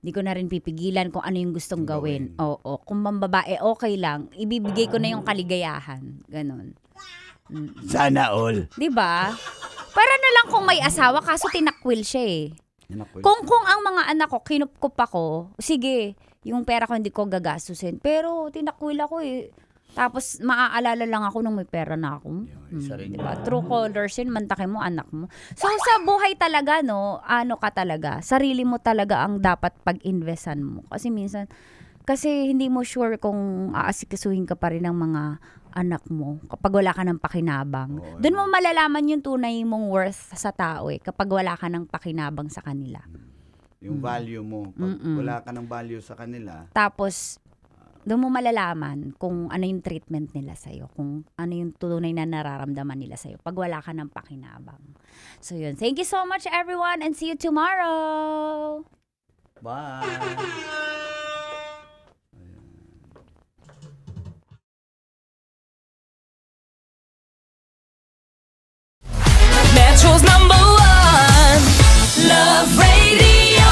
Hindi ko na rin pipigilan kung ano yung gustong gawin. Oo. Kung mambabae, okay lang. Ibibigay ko na yung kaligayahan. Ganon. Sana all. Diba? Para na lang kung may asawa, kaso tinakwil siya Kung ang mga anak ko, kinupkup ako, sige, yung pera ko hindi ko gagastusin. Pero tinakwil ako Tapos, maaalala lang ako nung may pera na ako. Diba? True colors yun, mantakin mo, anak mo. So, sa buhay talaga, ano ka talaga, sarili mo talaga ang dapat pag-investan mo. Kasi minsan, hindi mo sure kung aasikasuhin ka pa rin ng mga anak mo kapag wala ka ng pakinabang. Doon mo malalaman yung tunay mong worth sa tao kapag wala ka ng pakinabang sa kanila. Yung value mo. Pag wala ka ng value sa kanila. Tapos, doon mo malalaman kung ano yung treatment nila sa'yo, kung ano yung tunay na nararamdaman nila sa'yo pag wala ka ng pakinabang. So yun. Thank you so much everyone and see you tomorrow! Bye! Metro's #1 Love Radio.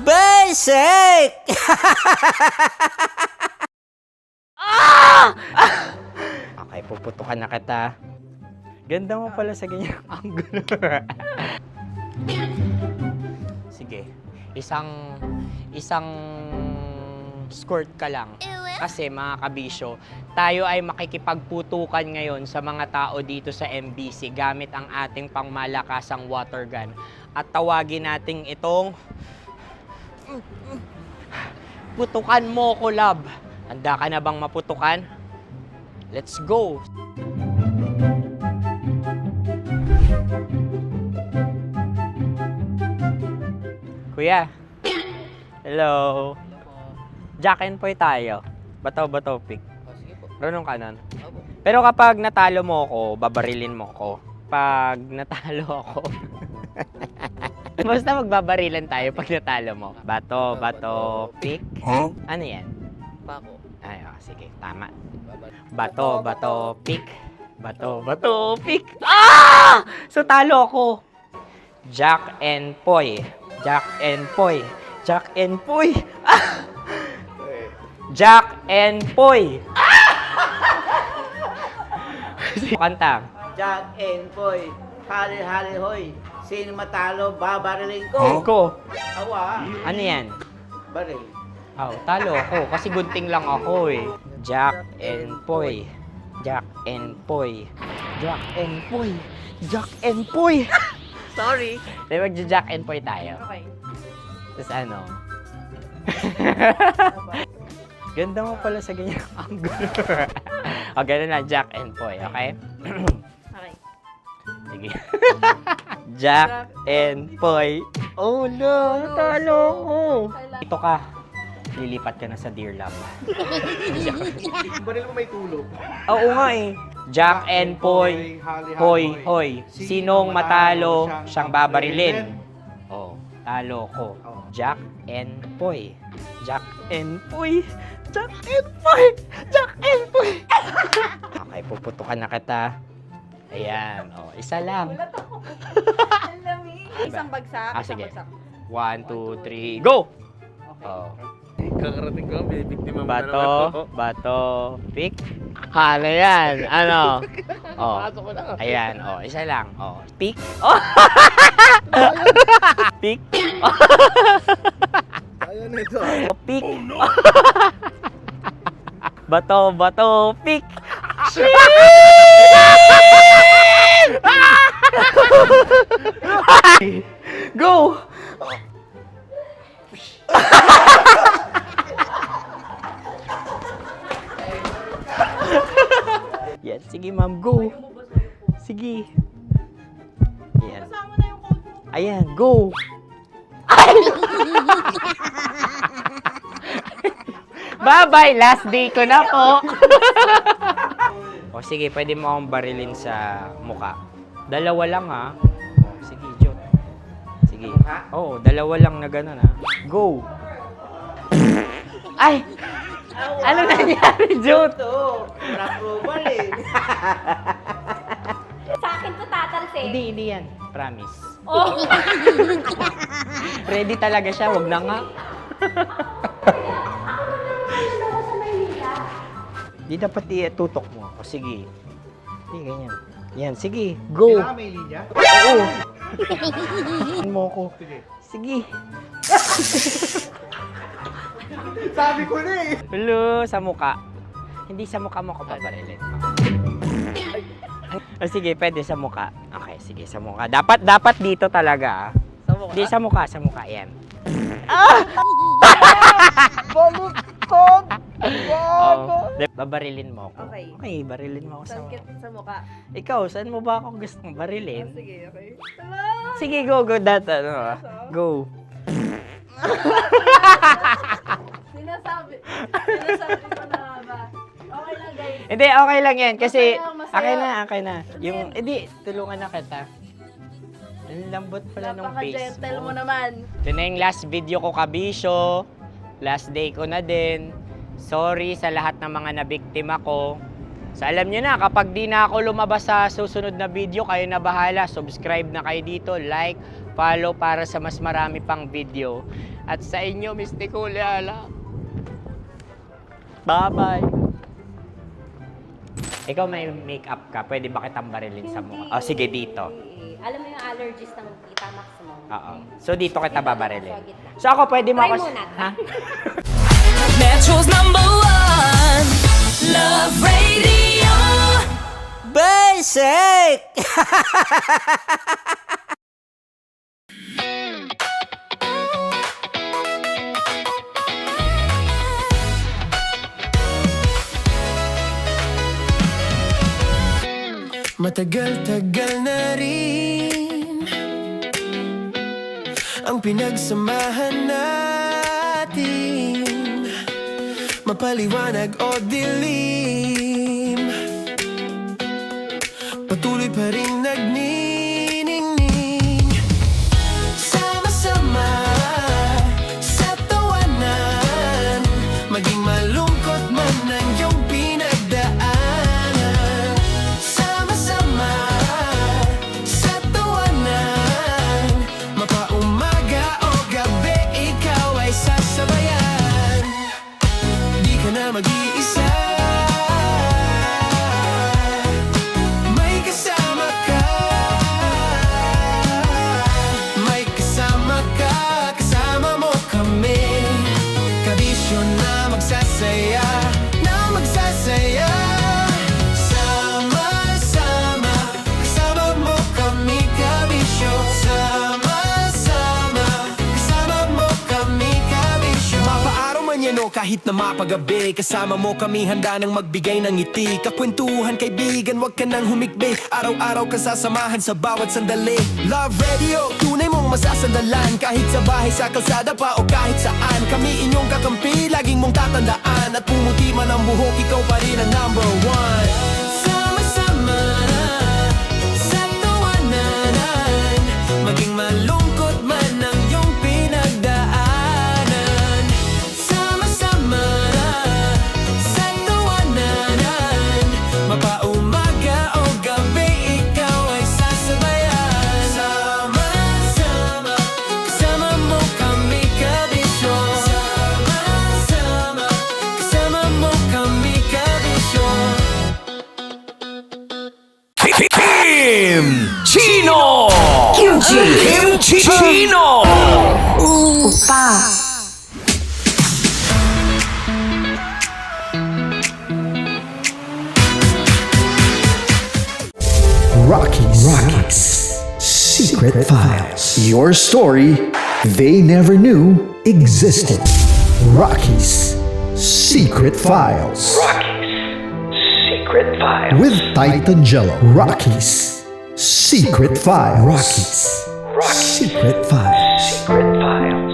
Basic! Okay, puputukan na kita. Ganda mo pala sa ganyang angulo. Sige, isang skirt ka lang. Kasi mga kabisyo, tayo ay makikipagputukan ngayon sa mga tao dito sa MBC gamit ang ating pangmalakasang water gun. At tawagin natin itong putukan mo ko, love. Handa ka na bang maputukan? Let's go! Kuya. Hello. Jack and Poy tayo. Bato-bato pick. Runong kanan. Pero kapag natalo mo ako, babarilin mo ako. Pag natalo ako, basta magbabarilan tayo pag natalo mo. Bato, pick. Huh? Ano yan? Pako. Ay, sige, tama. Bato, pick. Bato, pick. Ah! So, talo ako. Jack and Poy. Jack and Poy. Jack and Poy. Ah! Jack and Poy. Kanta. Jack and Poy, hali-hali hoy. Sino matalo, babariling ko. Ko. Awa. Ano yan? Baril. Oh, talo ako kasi gunting lang ako Jack and Poy. Jack and Poy. Jack and Poy. Jack and Poy. Sorry. Di magja-Jack and Poy tayo. Okay. Tapos ano? Ganda mo pala sa ganyan angle. O, ganun lang, Jack and Poy, okay? Okay. Sige. Jack and Poy. Oh no, natalo ko. Ito ka. Lilipat ka na sa Dear Love. Baril mo may tulog. Oo nga eh. Jack and Poy. Hoy, hoy. Sinong matalo, siyang babarilin. Oh, talo ko. Jack and Poy. Jack and Poy. Jack and Poy. Jack and Poy. Okay, puputukan na kita. Ayan. Oh, isa lang. Isang bagsak. Ah, sige. 1, 2, 3, go! Oh. Kakarating ko, may biktima mo na Bato, naman. bato, pick. Ano yan? Ano? Oh. Pasok ko na. Ayan, oh, isa lang. Oh, pick. Oh. Pick. Ayan ito. Oh, pick. Bato, bato, pick. Go! Yan, sige ma'am, go. Sige. Yan. Ayan, go. Bye-bye, last day ko na po. O sige, pwede mo akong barilin sa muka. Dalawa lang ha. O, sige, Jot. Sige. Oo, dalawa lang na gano'n ha. Go. Ay! Ano nangyari, Jot? Approval eh. Sa akin to tatalsik. Hindi yan. Promise. Oh. Ready talaga siya, wag na nga. Di dapat itutok mo. O sige. Hindi, ganyan. Yan, sige. Go. Kailangan may linya? Oo. Mo ko. Sige. Sabi ko na eh. Hello, sa muka. Hindi sa muka mo ko babarilin. O sige, pwede sa muka. Okay, sige, sa muka. Dapat dito talaga. Sa mukha? Hindi, sa muka. Yan. Baluktot! Oh, babarilin mo ako. Okay. Okay, barilin mo ako sa muka. Sa mukha. Ikaw, saan mo ba ako gustong barilin? Sige, okay. Sige, go. Go. Sinasabi ko na ba? Okay lang, guys. Hindi, okay lang yan. Kasi, Masaya. okay na. Yung, hindi, tulungan na kita. Ang lambot pala ng face Napaka-gentle mo mo. naman. Ito na yung last video ko, kabisyo. Last day ko na din. Sorry sa lahat ng mga nabiktima ko. So alam nyo na, kapag di na ako lumabas sa susunod na video, kayo na bahala. Subscribe na kayo dito, like, follow para sa mas marami pang video. At sa inyo, Mistiko Leala. Bye-bye. Ikaw may makeup ka, pwede ba kitang barilin sa mukha? Oh, sige, dito. Alam mo yung allergies ng Tita Max mo? Oo. So dito kita babarilin. So ako pwede mo Try ako... muna. Ha? Metro's #1 Love Radio. Basic! Matagal-tagal na rin ang pinagsamahan natin, mapaliwanag o dilim, patuloy pa rin nagniningning, sama-sama sa tawanan, maging malungkot man ang iyong pinagdaanan. Sama-sama sa tawanan, mapaumaga o gabi, ikaw ay sasabayan. Di ka na mag-iisa, may kasama ka. kahit na mapagabi. Kasama mo kami handa nang magbigay ng ngiti. Kakwentuhan kaibigan, wag ka nang humikbi. Araw-araw kasasamahan sa bawat sandali. Love Radio, tunay mong masasandalan. Kahit sa bahay, sa kalsada pa o kahit saan. Kami inyong kakampi, laging mong tatandaan. At pumuti man ang buhok, ikaw pa rin ang number one. Sama-sama sa tawanan, maging malungkot man ang iyong pinagdaanan. Sama-sama sa tawanan, mapaumaga o gabi, ikaw ay sasabayan. Sama-sama, kasama mo kami kabisyo. Sama-sama, kasama mo kami kabisyo. Kim Chino! Kim Chino! Rockies Secret Files. Your story they never knew existed. Rockies Secret Files. Secret Files. With Titan Jello. Rockies Secret Files. Rockies Secret Files. Secret Files.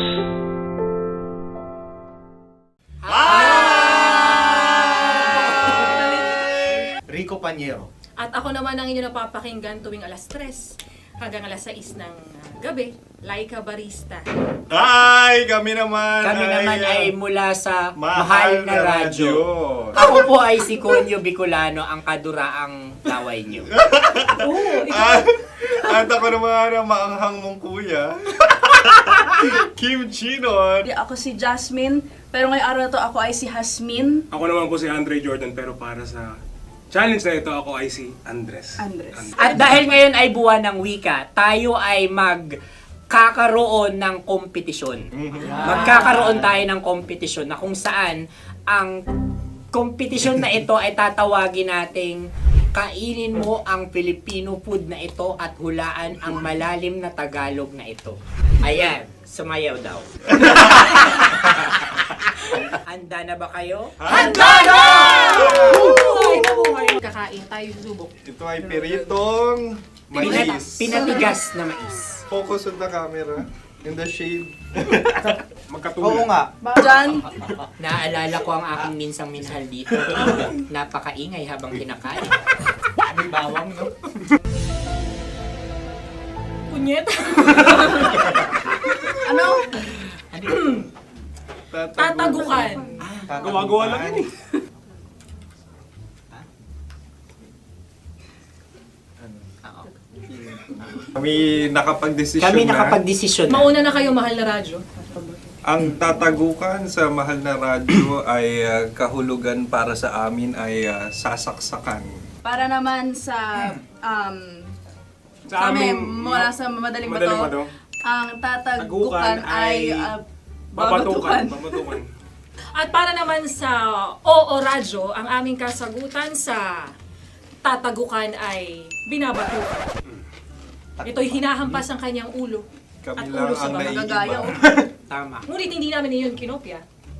Rico Panyero. At ako naman ang inyo napapakinggan tuwing alas 3 hanggang alas 6 ng gabi, Laika Barista. Ay, kami naman. Kami naman ay mula sa Mahal Mahal na na Radyo. Radyo. Ako po ay si Conyo Bicolano, ang kaduraang laway niyo. At ako naman ang maanghang mong kuya. Kim Chino. Ako si Jasmine, pero ngayong araw na to ako ay si Hasmin. Ako naman po si Andre Jordan, pero para sa challenge na ito, ako ay si Andres. At dahil ngayon ay buwan ng wika, tayo ay magkakaroon ng kompetisyon. Magkakaroon tayo ng kompetisyon na kung saan ang kompetisyon na ito ay tatawagin nating kainin mo ang Filipino food na ito at hulaan ang malalim na Tagalog na ito. Ayan, sumayaw daw. Handa na ba kayo? Handa na! Buhay na buhay! Kakain tayo subok. Ito ay piritong mais. Pinatigas na mais. Focus on the camera. In the shade. Magkatulad. Oo nga. Diyan. Naalala ko ang aking minsang minahal dito. Napakaingay habang kinakain. May bawang, no? Punyet! Ano? Tatagukan. Gawa-gawa lang yun eh. Kami nakapag-desisyon Kami na. nakapag-desisyon na. Mauna na kayo, Mahal na Radyo. Ang tatagukan sa Mahal na Radyo ay kahulugan para sa amin ay sasaksakan. Para naman sa Sa amin, mula sa madaling Madaling bato, Bato. ang tatagukan ay babatukan. At para naman sa Oo Radyo, ang aming kasagutan sa tatagukan ay binabatukan. Ito'y hinahampas ang kanyang ulo. Kami At lang ulo sa ang bagagaya. Tama. Ngunit hindi namin iyon kinopya.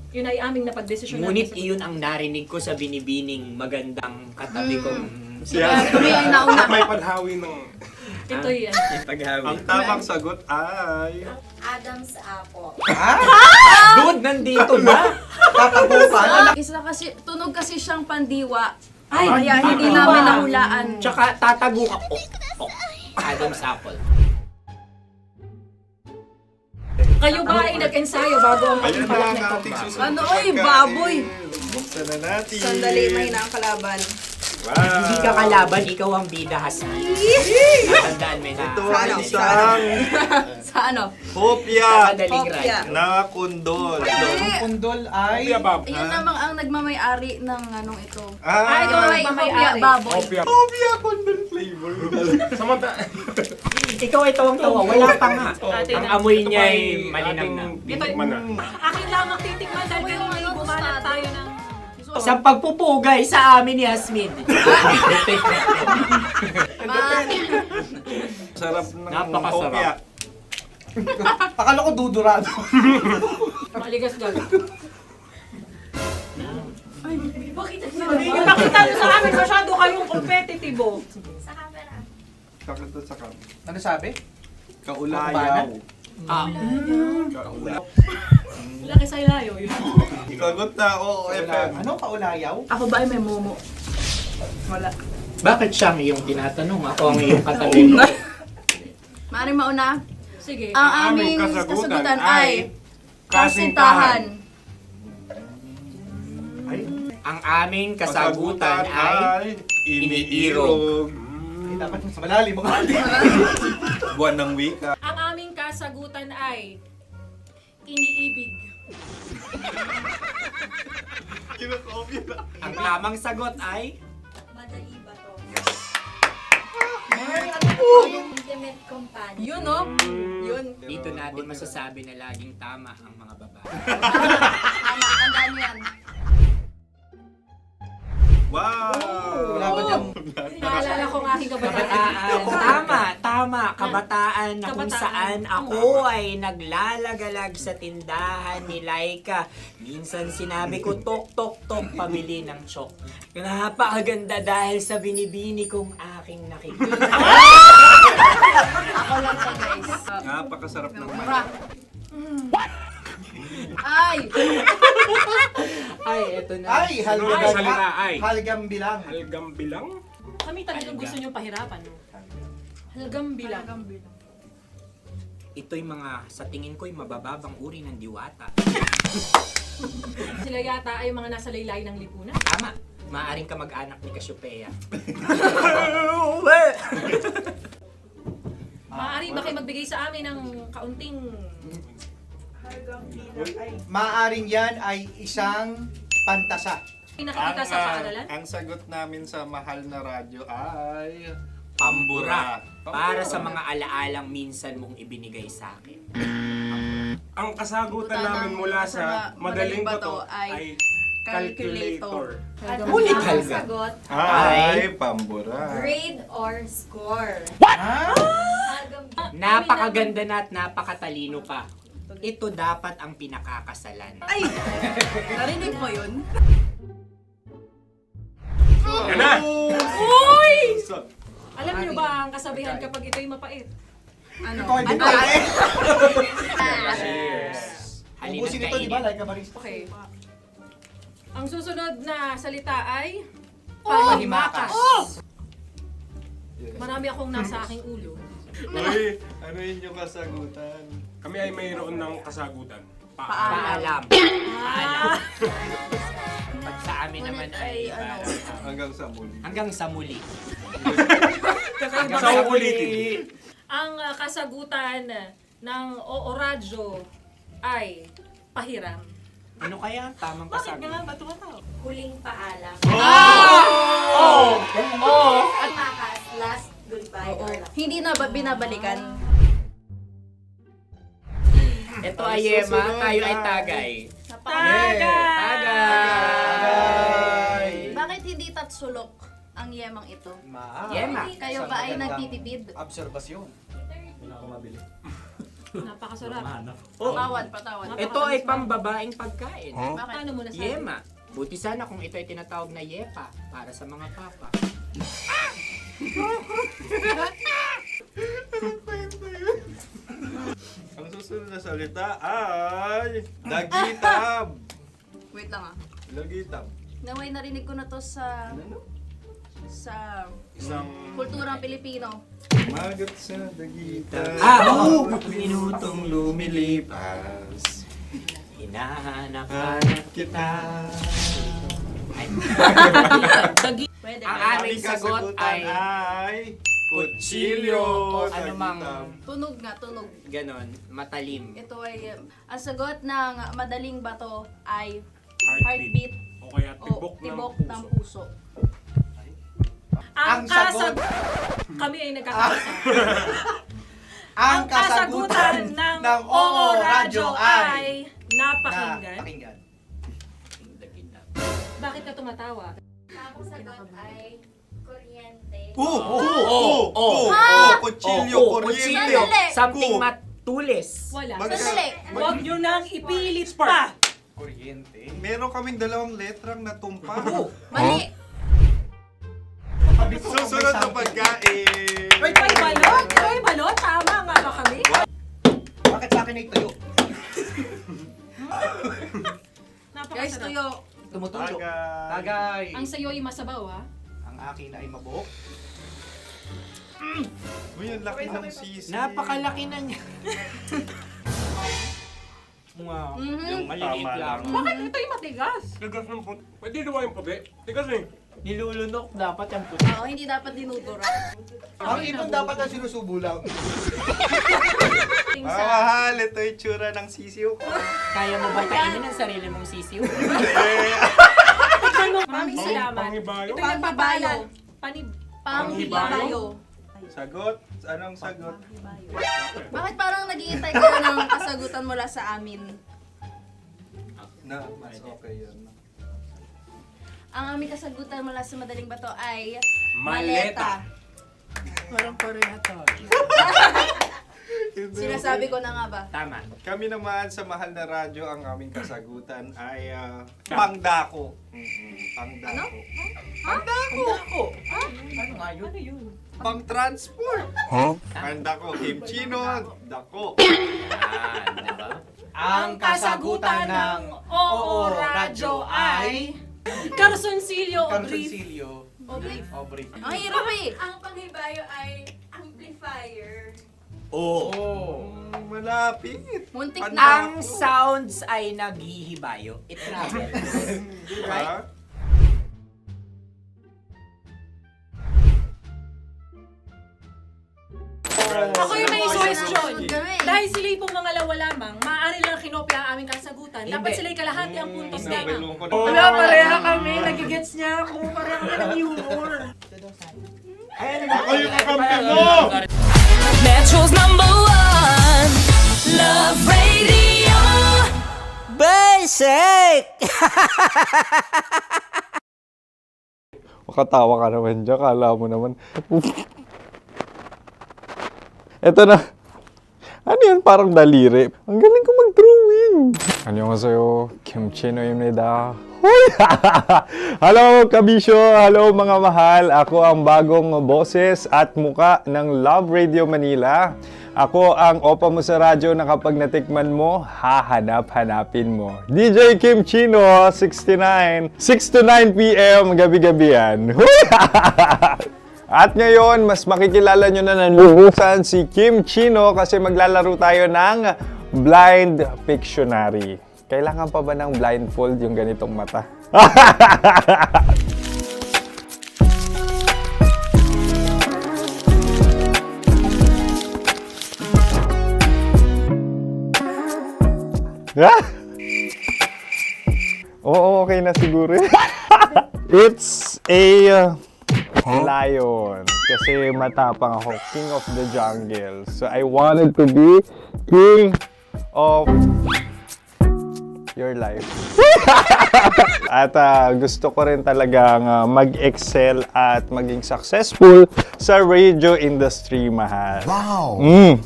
Yun ay aming napagdesisyon Ngunit namin. iyon ang narinig ko sa binibining magandang katabi kong kami ang nauna. May padhawi ng... Ito'y Ang tamang sagot ay... Adam's apple. Dude, nandito ba? Tatagukan? Isa kasi, tunog kasi siyang pandiwa. Ay, Kaya hindi pandiwa. namin nahulaan. Tsaka tatagukan. Adam's apple. Kayo ba ay nag-ensayo bago ang Ayan pagpalak na nito? ang ating susunod Ano, na oy, pagkain. baboy. Buksan na natin. Sandali, may na ang kalaban. Wow. Hindi ka kalaban, ikaw ang bida, Hasmin. Natandaan mo na. Ito ang isang Sa ano? hopya Madaling Hopya. right. na kundol. Hindi. Pundol ay... Yun namang ang nagmamay-ari ng anong ito. Ah, Ito ay hopya baboy. hopya kundol flavor. Ikaw ay tawang-tawa, wala pa nga. Ang amoy niya ay malinang na. Titikman na. Akin lamang titikman dahil pero may bumanat tayo ng... Sa pagpupugay sa amin ni Hasmin. Sarap ng Napakasarap. hopya. Akala ko dudurado. Maligas gala. Ipakita nyo sa amin, masyado kayong competitive. Kakanta sa kami. Ano sabi? Kaulayaw. Laki sa ilayo yun. Sagot na, oo, FM. Ano kaulayaw? Ako ba ay may momo? Wala. Bakit siya ang iyong tinatanong? Ako ang iyong katabi. Maaaring mauna. Sige. Ang aming kasagutan ay kasintahan. Ang aming kasagutan ay iniirog. Dapat mas malalim mga Buwan ng wika. Ang aming kasagutan ay iniibig. Ang tamang sagot ay Intimate companion. Yun, no? Yun. dito natin masasabi na laging tama ang mga babae. Tama, tandaan mo yan. Wow! Wala ba dyan? Naalala ko ang aking kabataan. Tama. Kabataan na kung Kabataan. saan ako ay naglalagalag sa tindahan ni Laika. Minsan sinabi ko, tok, pamili ng chok. Napakaganda dahil sa binibini kong aking nakikita. Ako lang siya, guys. Napakasarap ng Mura. Ay! Ay, eto na. Ay, salita ay. halgam bilang. Halgam bilang? Kami talagang gusto nyo pahirapan. No? Halagang bilang. Ito'y mga, sa tingin ko'y mabababang uri ng diwata. Sila yata ay mga nasa laylay ng lipunan. Tama. Maaring ka mag-anak ni Cassiopeia. Maaari ba kayo magbigay sa amin ng kaunting... Maaring yan ay isang pantasa. Nakikita sa paaralan? Ang sagot namin sa mahal na radyo ay... Pambura. Para sa mga alaalang minsan mong ibinigay sa akin. Ang kasagutan namin mula sa madaling bato ay calculator. Ulit halga. Sagot, Ay, pambura. grade or score. Napakaganda na at napakatalino pa. Ito dapat ang pinakakasalan. Ay! Narinig mo yun? Yan na! Uy! Alam niyo ba ang kasabihan kapag ito'y mapait? Ano? Cheers! Ubusin ito, di ba? Like a barista. Okay. Ang susunod na salita ay... Panimakas. Marami akong nasa aking ulo. Uy, ano yun yung kasagutan? Kami ay mayroon ng kasagutan. Paalam. Pag sa amin naman ay Hanggang sa muli. hanggang sa muli. Sa ulitin. Ang kasagutan ng Oo Radyo ay pahiram. Ano kaya ang tamang Bakit kasagutan? nga ba tumatawa? Huling paalam. At Makas, last goodbye or last. hindi na ba binabalikan? Ito ay Yema, tayo ay Tagay. Tagay! Bakit hindi tatsulok ang yemang ito? Yema. Kayo ba ay nagtitipid? Obserbasyon. Napakasarap. Patawad. Ito ay pambabaeng pagkain. Bakit? Paano mo nasabi? Yema. Buti sana kung ito ay tinatawag na Yepa para sa mga papa. Ang susunod na salita ay... Dagitab! Wait lang ah. Dagitab. Naway narinig ko na to sa Isang kulturang Pilipino. magat sa dagitab. Oo! Minutong lumilipas. Hinahanap-hanap kita. Ay. Pwede. Ang ba? aming sagot ay kutsilyo o anumang Tunog nga, tunog. ganon, matalim. Ito ay, ang sagot ng madaling bato ay Heartbeat. heartbeat O kaya o tibok ng puso. Ang sagot- Kami ay nagkakaisa. Ang kasagutan ng Oo Radyo ay napakinggan. napakinggan. Bakit ka tumatawa? Ang sagot ay kuryente. Kutsilyo, kuryente. Sandali. Something matulis. Wala. Sandali. Huwag nyo nang ipilit pa. Kuryente. Meron kaming dalawang letrang natumpa. Mali. Susunod na pagkain. Uy, may balot! Uy, balot! Tama nga ba kami? Bakit sa akin ay tuyo? Guys, tuyo. Tumutulo. Tagay. Ang sayo ay masabaw, ha? Ang akin ay mabuhok. Uy, ang laki ng sisi. Napakalaki na niya. Wow. Yung maliliit Tama lang. lang. Bakit ito yung matigas? Tigas ng puti. Pwede nawa yung puti. Tigas eh. Nilulunok dapat yung puti. Oo, hindi dapat dinudura. Ang ibon dapat ang sinusubo lang. Mahal, ito yung tsura ng sisiw ko. Kaya mo ba kainin ang sarili mong sisiw? Maraming salamat. Panghibayo? Ito yung pabayo. Panghibayo. Sagot? Anong sagot? Bakit parang naghihintay ka na ng kasagutan mula sa amin? Na, mas okay yun. Ang aming kasagutan mula sa Madaling Bato ay Maleta. Parang pareha to. Sinasabi ko na nga ba? Tama. Kami naman sa mahal na radyo, ang aming kasagutan ay pangdako. Pangdako. Pangdako. Ano nga yun? Ano yun? Pang-transport. Pangdako, kimchino, dako. Yan, diba? Ang kasagutan ng Oo Radyo ay Carsoncillo o brief. Carsoncillo. O brief. Ang hirap eh. Ang panghibayo ay amplifier. Malapit. Muntik Pangdako. na. Ang sounds ay naghihibayo. It travels. Diba? Ako yung may suggestion. Kami. Dahil sila yung mga lawa lamang, maaari lang kinopya ang aming kasagutan. Dapat sila yung kalahati ang puntos lamang. Wala, pareha kami. Nagigets niya ako. Pareha kami ng humor. Ako yung kakampi mo! Metro's #1 Love Radio. Basic! Makatawa ka naman dyan, kala mo naman. Eto na. Ano yan? Parang daliri. Ang galing ko mag-drawing. 안녕하세요. 김치노입니다. Hello, kabisyo! Hello, mga mahal! Ako ang bagong boses at muka ng Love Radio Manila. Ako ang opa mo sa radyo na kapag natikman mo, hahanap-hanapin mo. DJ Kim Chino, 69. 6 to 9 p.m. gabi-gabi yan. At ngayon, mas makikilala nyo na ng luhusan si Kim Chino kasi maglalaro tayo ng Blind Pictionary. Kailangan pa ba ng blindfold yung ganitong mata? Oo, okay na siguro. It's a lion. Kasi matapang ako. King of the jungle. So I wanted to be king of your life. At gusto ko rin talagang mag-excel at maging successful sa radio industry, mahal. Wow!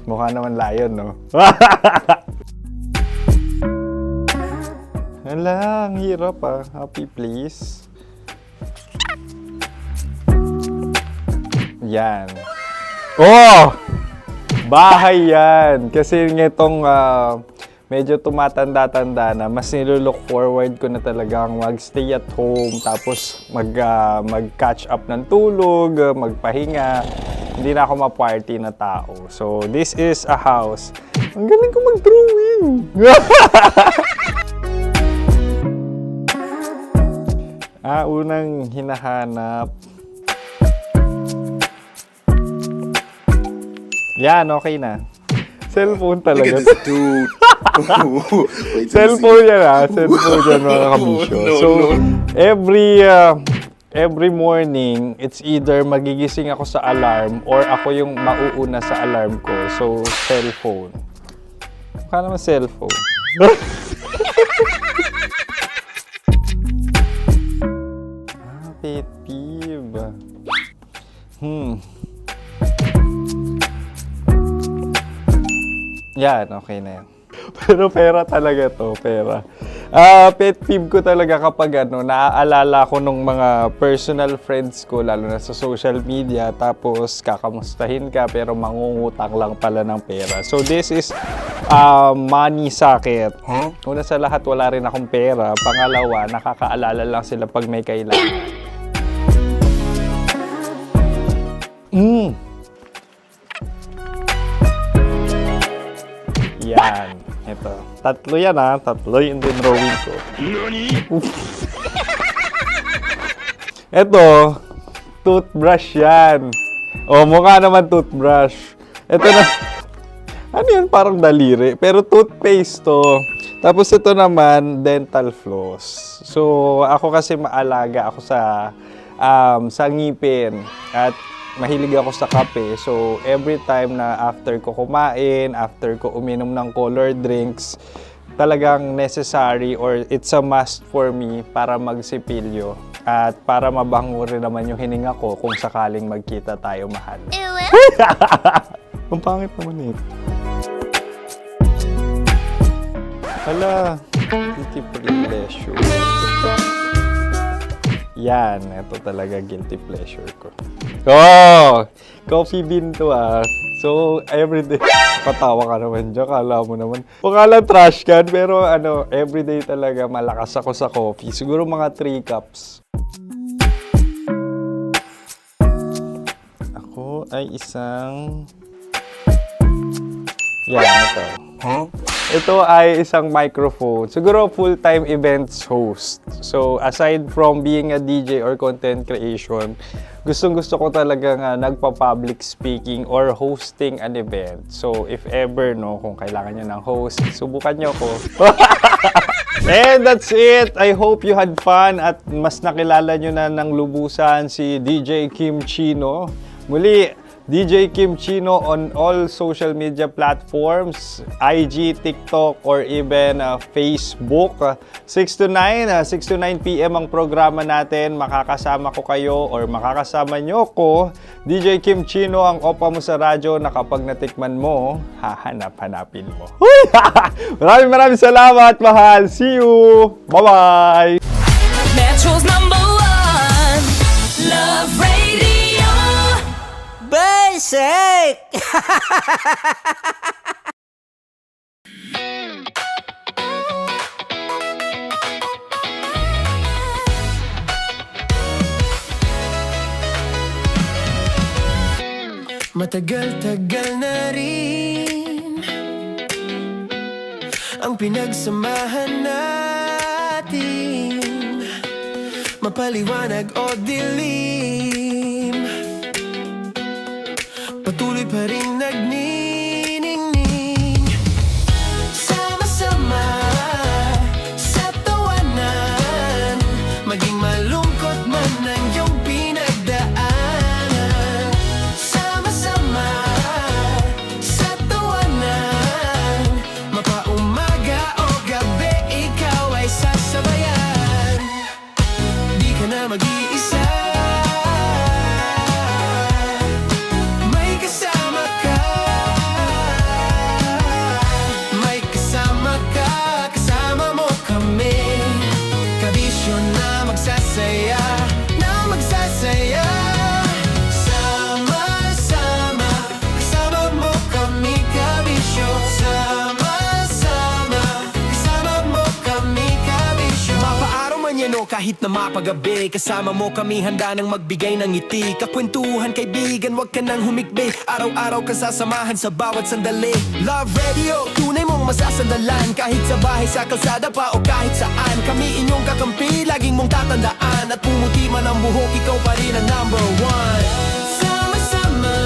Mukha naman lion, no? Hala, ang hirap ah. Happy, please. Yan. Oh! Bahay yan. Kasi nitong medyo tumatanda-tanda na, mas nilulook forward ko na talagang mag-stay at home, tapos mag-catch up ng tulog, magpahinga. Hindi na ako ma-party na tao. So, this is a house. Ang galing ko mag-drawing! Unang hinahanap. Yan, okay na. Cellphone talaga. Dude. Cellphone yan ha. Cellphone yan, mga kabisyo. So, every morning, it's either magigising ako sa alarm or ako yung mauuna sa alarm ko. So, cellphone. Mukha naman cellphone. Pet peeve. Yan, okay na yan. Pero pera talaga to, pera. Pet peeve ko talaga kapag naaalala ko nung mga personal friends ko, lalo na sa social media, tapos kakamustahin ka pero mangungutang lang pala ng pera. So this is money sakit. Una sa lahat, wala rin akong pera. Pangalawa, nakakaalala lang sila pag may kailangan. Yan. Ito. Tatlo yan Tatlo yung dinrawing ko. Ito. Toothbrush yan. O, mukha naman toothbrush. Ito na. Ano yan? Parang daliri. Pero toothpaste to. Tapos ito naman, dental floss. So, ako kasi maalaga ako sa ngipin. At mahilig ako sa kape. So, every time na after ko kumain, after ko uminom ng colored drinks, talagang necessary or it's a must for me para magsipilyo. At para mabango rin naman yung hininga ko kung sakaling magkita tayo, mahal. Ang pangit naman ito. Hala, guilty pleasure. Yan, ito talaga guilty pleasure ko. Oh! Coffee bean to So, everyday, patawa ka naman dyan, kala mo naman. Pakala trash can, pero everyday talaga malakas ako sa coffee. Siguro mga 3 cups. Ako ay isang... Yan, ito. Ito ay isang microphone. Siguro full-time events host. So, aside from being a DJ or content creation, gustong-gusto ko talaga nagpa-public speaking or hosting an event. So, if ever, kung kailangan nyo ng host, subukan nyo ko. And that's it. I hope you had fun at mas nakilala nyo na ng lubusan si DJ Kim Chino. Muli, DJ Kim Chino on all social media platforms, IG, TikTok, or even Facebook. 6 to 9 p.m. ang programa natin. Makakasama ko kayo or makakasama nyo ko. DJ Kim Chino, ang opa mo sa radyo na kapag natikman mo, hahanap-hanapin mo. Maraming salamat, mahal. See you! Bye-bye! Metro's #1 Love Radio Basic. Matagal-tagal na rin ang pinagsamahan natin, mapaliwanag o dilim, patuloy pa rin nagniningning. Sama-sama sa tawanan, maging malungkot man ang iyong pinagdaanan. Sama-sama sa tawanan, mapaumaga o gabi, ikaw ay sasabayan. Di ka na mag-iisa, may kasama ka. May kasama ka, kasama mo kami. Kabisyo na magsasaya, na magsasaya. Sama-sama, kasama mo kami, kabisyo. Sama-sama, kasama mo kami, kabisyo. Mapaaraw man yan o kahit na mapagabi, kasama mo kami, handa nang magbigay ng ngiti. Kakwentuhan, kaibigan, wag ka nang humikbi. Araw-araw ka sasamahan sa bawat sandali. Love Radio, tunay mong masasandalan. Kahit sa bahay, sa kalsada pa o kahit saan, kami inyong kakampi, laging mong tatandaan. At pumuti man ang buhok, ikaw pa rin ang #1. Sama-sama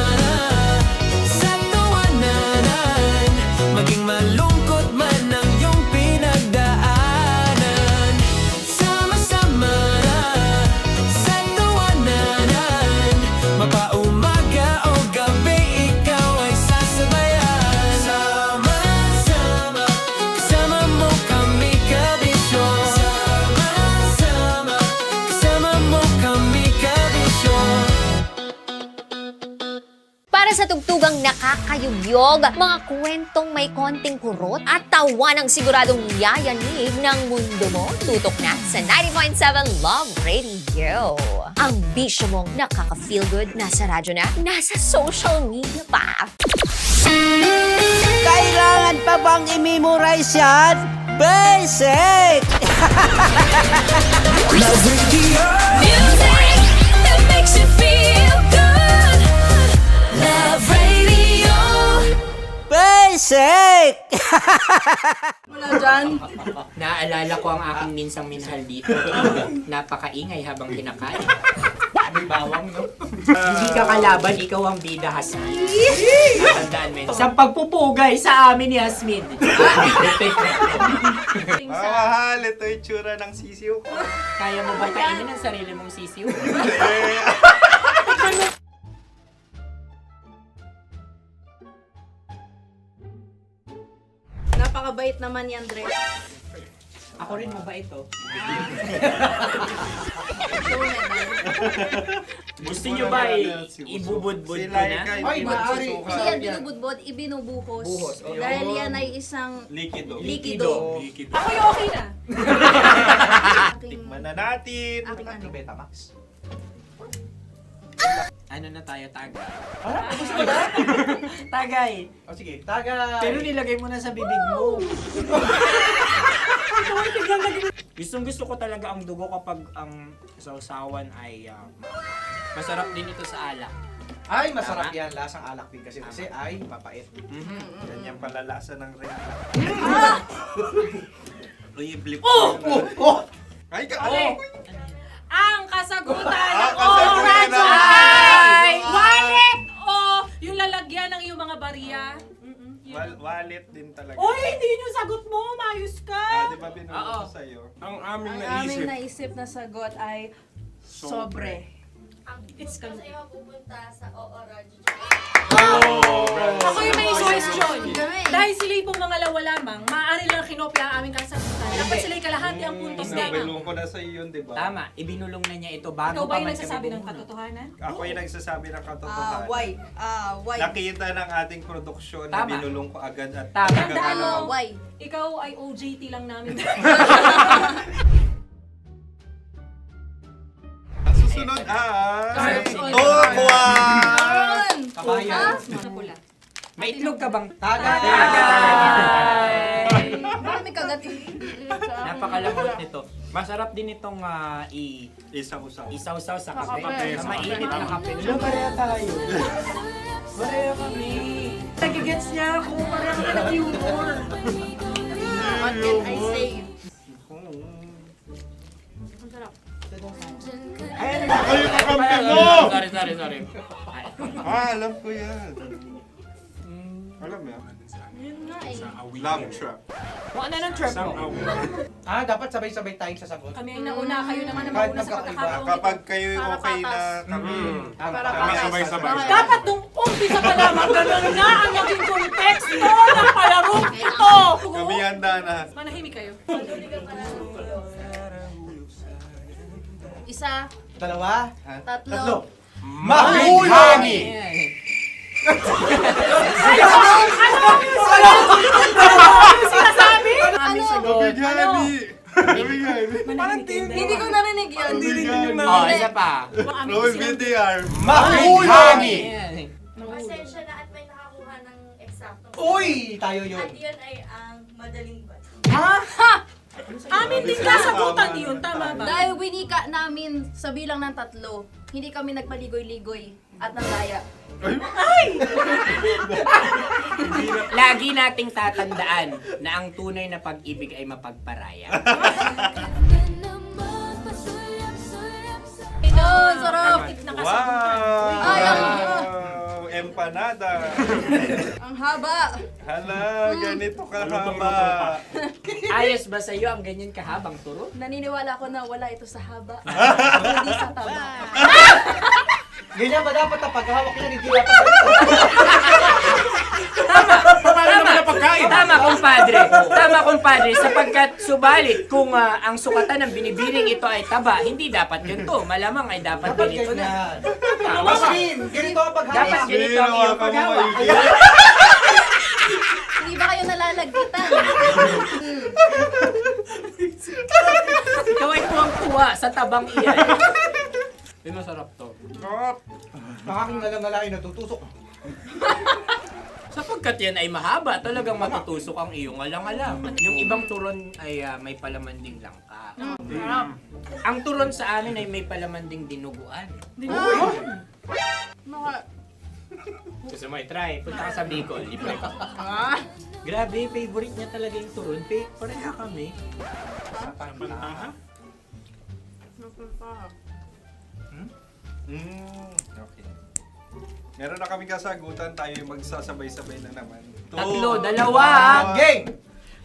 sa tawanan, maging malungkot man ang iyong pinagdaanan. Sama-sama sa tawanan, mapaumaga o gabi, ikaw ay sasabayan. Sama-sama, kasama mo kami, kabisyo. Sama-sama, kasama mo kami, kabisyo. Para sa tugtugang nakakayugyog, mga kwentong may konting kurot at tawa ng siguradong yayanig ng mundo mo, tutok na sa 90.7 Love Radio. Ang bisyo mong nakaka-feel good, nasa radyo na, nasa social media pa. Kailangan pa bang i-memorize yan? Basic! Love Radio. Music that makes you feel good. Love Radio. Basic! Wala dyan. Naaalala ko ang aking minsang minahal dito. Napakaingay habang kinakain. May bawang, no? Hindi ka kalaban, ikaw ang bida, Hasmin. Tandaan mo yun. Sa pagpupugay sa amin ni Hasmin. Mahal, ito yung tsura ng sisiw ko. Kaya mo ba kainin ang sarili mong sisiw? Napakabait naman yan, Dre. Ako rin mabait, oh. Gusto nyo ba ibubudbud ko na? Ay, maaari. Hindi yan binubudbod, ibinubuhos. Buhos, oh. Dahil yan ay isang Likido. likido. Ako yung okay na. Tikman na natin. Aking Betamax. Ano na tayo, tagay? Gusto mo na? Tagay. O sige, tagay. Pero nilagay mo na sa bibig mo. Gustong gusto ko talaga ang dugo kapag ang sausawan ay masarap din ito sa alak. Ay, masarap yan. Lasang alak din kasi ay papait. Ganyan pala lasa ng rin. Uy, blip. Ay, Ang kasagutan ng kasagutan oras ay wallet o yung lalagyan ng iyong mga barya. Wallet din talaga. Uy, hindi yun yung sagot mo. Mayos ka. Di ba binulong ko sa'yo? Ang aming Ang aming naisip na sagot ay sobre. It's Kasi mapupunta sa OORADIO. Ako yung may suggestion. Dahil sila yung mangalawa lamang, maaari lang kinopya ang aming kasagutan. Dapat sila yung kalahati ang puntos lamang. Binulong ko na sa'yo yun, di ba? Tama, ibinulong na niya ito bago Ikaw ba pa yung man nagsasabi kami ng katotohanan? Ako yung nagsasabi ng katotohanan. Why? Nakita ng ating produksyon na Tama. binulong ko agad at Tama. Tandaan mo, Why? ikaw ay OJT lang namin. Ang susunod ay... Sorry. Tokwa! Kabayan. Pula. May itlog ka bang? Tagay! Tagay! Marami kagat. Napakalambot nito. Masarap din itong Isaw-saw. isaw-saw sa kape. kape. Sa mainit na kape. Wala, pareha tayo. Pareha kami. Nagigets niya ako. Pareha kami ng humor. What can I say? Ay, Ay, kakampi mo! Sorry. Alam ko yan. Alam mo yan? Yun nga eh. Love trap. Kung ano ng trap mo? Dapat sabay-sabay tayong sasagot. Kami ay nauna, kayo naman ang Kahit mauna sa magkakaiba. pagkakaulit. Kapag kayo okay na kami. Para Kami sabay-sabay. Dapat nung umpisa pa lamang, ganun na ang naging konteksto ng palarong ito. Kami handa na. Manahimik kayo. Isa, Dalawa. tatlo. Mahulani! Sinasabi? Mabigani! Hindi ko narinig yun. Oh, isa pa. Roll VTR. Mahulani! Pasensya na at may nakakuha ng eksakto. Uy! Tayo yun. At yun ay ang madaling ba? Amin din kasagutan yun, tama ba? Dahil winika namin sa bilang ng 3, hindi kami nagpaligoy-ligoy at nagaya. Lagi nating tatandaan na ang tunay na pag-ibig ay mapagparaya. Ito, sarap! Wow! Ay, Empanada! Ang haba! Hala, ganito kahaba. Ayos ba sa'yo ang ganyan kahabang turo? Naniniwala ko na wala ito sa haba. Hindi sa taba. Ganyan ba dapat ang paghawak niya? Hindi dapat ganito. Tama, kumpadre. Tama, kumpadre. Sapagkat subalit kung ang sukatan ng binibining ito ay taba, hindi dapat ganito. Malamang ay dapat ganito na. Mas ganito ang paghawak. Dapat Ganito ang iyong paghawak. Hindi ba kayo nalalagkitan? Ikaw ay tuwang-tuwa sa tabang iyan. Hindi masarap to. Nakakingalang lalaki natutusok. Sapagkat yan ay mahaba, talagang matutusok ang iyong alang-alang. Yung ibang turon ay may palaman ding langka. Ang turon sa amin ay may palaman ding dinuguan. Gusto mo i-try? Punta ka sa Bicol, libre ka. Grabe, favorite niya talaga yung turon. Pareha kami. Okay. Meron na kaming kasagutan, tayo yung magsasabay-sabay na naman. Tatlo, dalawa. Game!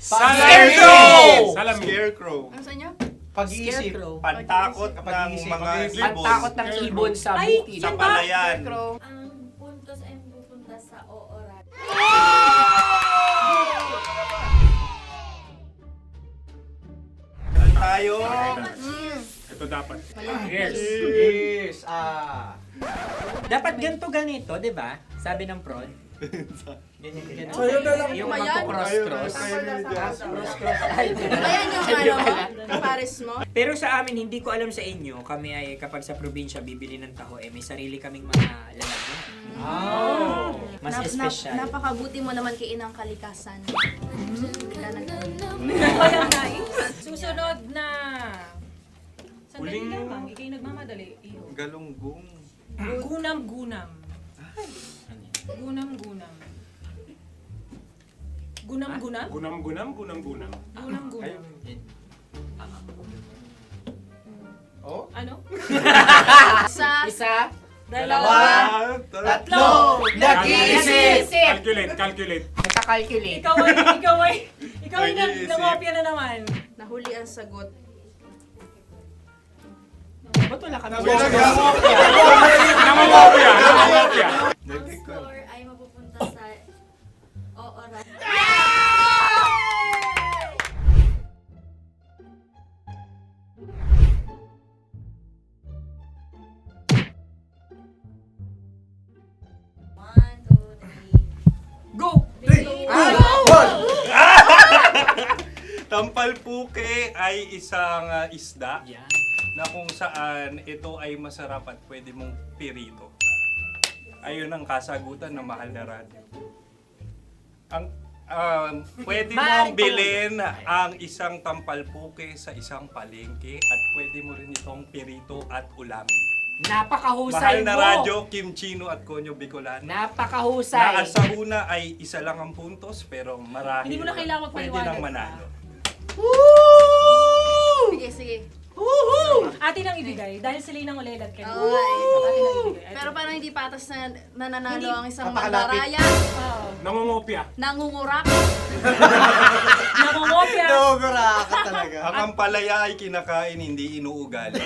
Scarecrow! Scarecrow. Ano sa inyo? Pag-iisip. Pantakot ng mga ibon. Pantakot ng ibon sa Ay, bukid. Sa palayan. Ang puntos ay pupunta sa ooran. Meron tayo. Ito dapat. Yes. Dapat ganito, di ba? Sabi ng prod. Ganyan. Yung Ayan. magpo-cross-cross. Ayan yung pares mo. Pero sa amin, hindi ko alam sa inyo, kami ay kapag sa probinsya bibili ng taho, may sarili kaming mga lalagyan. Mas espesyal. Napakabuti mo naman kay Inang Kalikasan. Ayan, nice. Susunod na. Sandali lamang, ikay nagmamadali. Iyo. Galunggong. Gunam-gunam. Gunam-gunam. Gunam-gunam? Gunam-gunam, gunam-gunam. Gunam-gunam. Oh? Ano? Isa, Dalawa. Tatlo. Nag-iisip! Calculate. nagka-calculate. Ikaw ay nangopya na naman. Nahuli ang sagot. Ba't wala kami? Nangungopia. Ang score ay mapupunta sa ooran. Go! Tampalpuke ay isang isda na kung saan ito ay masarap at pwede mong pirito. Ayun ang kasagutan ng Mahal na Radio. Ang pwede mong bilhin ang isang tampalpuke sa isang palengke at pwede mo rin itong pirito at ulamin. Napakahusay Mahal na mo! Radyo, Kim Chino at Konyo Bicolano. Napakahusay! Na sa una ay isa lang ang puntos pero marahil Hindi mo na kailangan pwede magpaliwanag nang manalo. Sige. Atin ang ibigay dahil sila yung ulelat kayo. Okay. Atin ang ibigay. Pero parang hindi patas na nananalo Hindi. ang isang Napakalapit. mandaraya. Nangungopia. Nangungurak. Nangungopia. Nogura ka talaga. Ang ampalaya ay kinakain, hindi inuugali.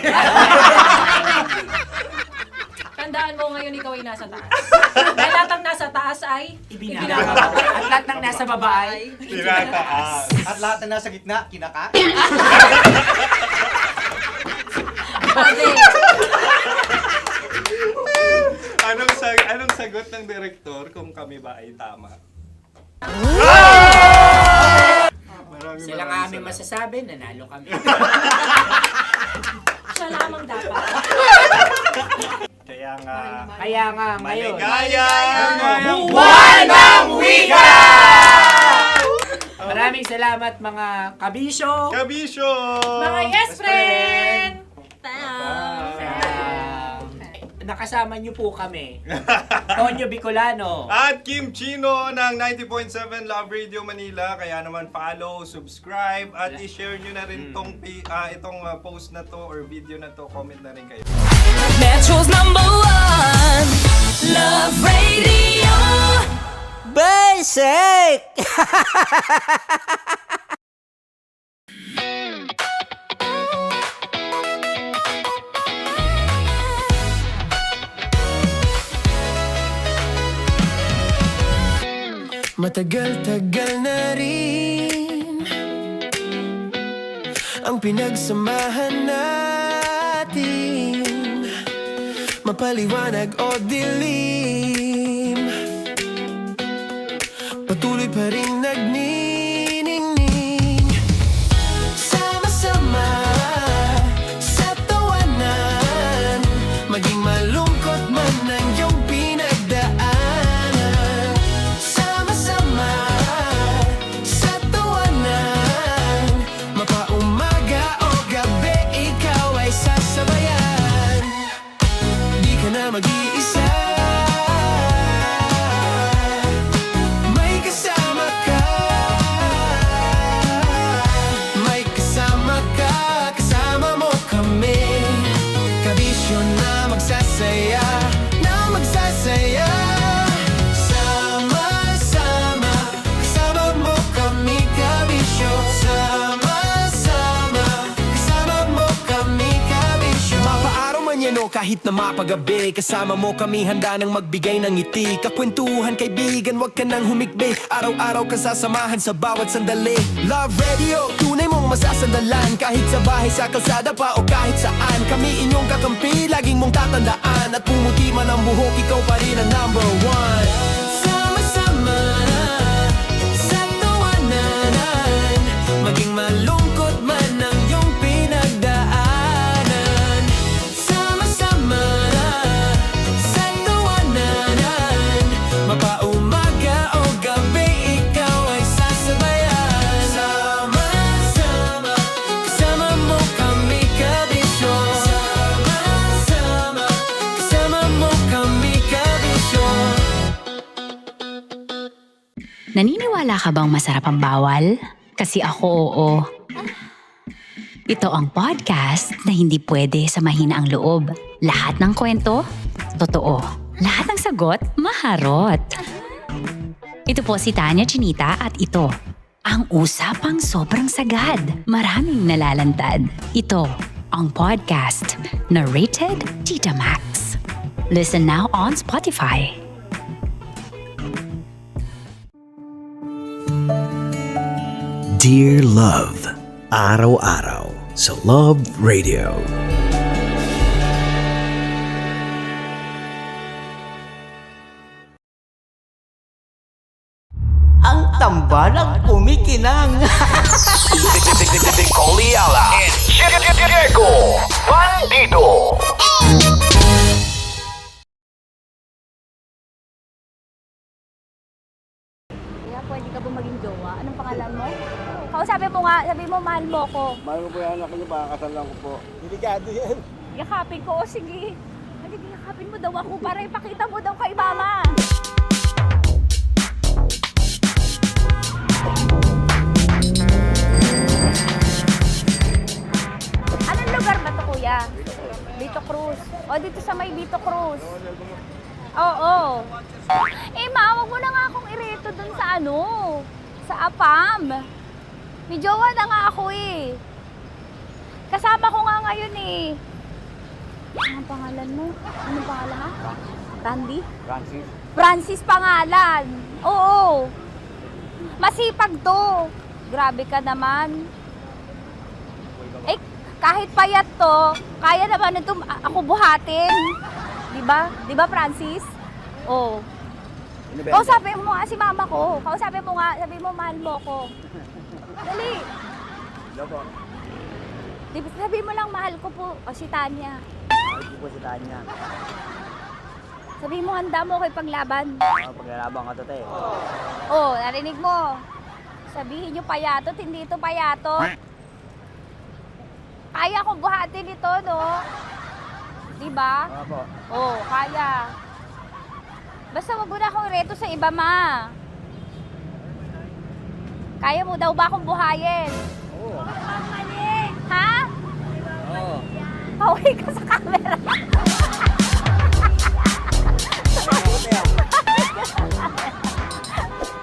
Tandaan mo ngayon ikaw ay nasa taas. Dahil lahat ng nasa taas ay Ibinababa. At lahat ng nasa baba ay Tinataas. At lahat na nasa gitna, kinaka. Anong sagot ng direktor kung kami ba ay tama? Sila nga aming masasabi, nanalo kami. siya lamang dapat. Kaya nga, Ngayon. maligayang Buwan ng Wika! Maraming salamat mga kabisyo. Kabisyo! Mga yes friend! Nakasama niyo po kami. Konyo Bicolano. At Kim Chino ng 90.7 Love Radio Manila. Kaya naman follow, subscribe, at i-share nyo na rin itong post na to or video na to. Comment na rin kayo. Metro's #1 Love Radio. Basic! Matagal-tagal na rin ang pinagsamahan natin, mapaliwanag o dilim. pa rin nagniningning. Sama-sama sa tawanan, maging malungkot man ang iyong pinagdaanan. Sama-sama sa tawanan, mapaumaga o gabi, ikaw ay sasabayan. Di ka na mag-iisa, may kasama ka. May kasama ka, kasama mo kami. Kabisyo na magsasaya, na magsasaya. Sama-sama, kasama mo kami, kabisyo. Sama-sama, kasama mo kami, kabisyo. Mapaaraw man yan o kahit na mapagabi, kasama mo kami handa nang magbigay ng ngiti. Kakwentuhan kaibigan, wag ka nang humikbi. Araw-araw ka sasamahan sa bawat sandali. Love Radio, tunay mong masasandalan. Kahit sa bahay, sa kalsada pa o kahit saan, kami inyong kakampi, laging mong tatandaan. At pumuti man ang buhok, ikaw pa rin ang number one. Sama-sama sa tawanan, maging malungkot man ang iyong pinagdaanan. Sama-sama sa tawanan, mapaumaga o gabi, ikaw ay sasabayan. Sama-sama, kasama mo kami, kabisyo. Sama-sama, kasama mo kami, kabisyo. Naniniwala ka bang masarap ang bawal? Kasi ako oo. Ito ang podcast na hindi pwede samahin ang loob. Lahat ng kwento, totoo. Lahat ng sagot, maharot. Ito po si Tanya Chinita at ito, ang usapang sobrang sagad. Maraming nalalantad. Ito, ang podcast na rated Tita Max. Listen now on Spotify. Dear Love, araw-araw sa Love Radio. Ang tambalang kumikinang. Coliala and Diego Bandido. Kaya pwede ka ba maging jowa? Anong pangalan mo? Kausapin mo nga, sabi mo mahal mo ko. Mahal ko po yung anak niyo, baka kasal lang ko po. Delikado yan. Yakapin ko, o sige. Hindi, yakapin mo daw ako para ipakita mo daw kay mama. Anong lugar ba to, kuya? Vito Cruz. O, dito sa may Vito Cruz. Oo. Eh, ma, wag mo na nga akong ireto dun sa ano, sa APAM. May jowa na nga ako eh. Kasama ko nga ngayon eh. Anong pangalan mo? Anong pangalan ha? Randy? Francis. Francis pangalan. Oo. Masipag to. Grabe ka naman. Eh, kahit payat to, kaya naman ito ako buhatin. Diba? Diba, Francis? Oo. Kausapin mo nga si mama ko. Kausapin mo nga, sabi mo mahal mo ko. Dali. Hello po. Sabi mo lang mahal ko po. O si Tanya. Mahal ko po si Tanya. Sabi mo handa mo ko ipaglaban. Paglalabang ka to, te. Oh, narinig mo. Sabihin nyo payatot, hindi ito payatot. Kaya kong buhatin ito, no? Diba? Opo. Oh, kaya. Basta wag mo na akong reto sa iba, ma. Kaya mo daw ba akong buhayin? Oo. Ha? Oo. Pauwi ka sa camera.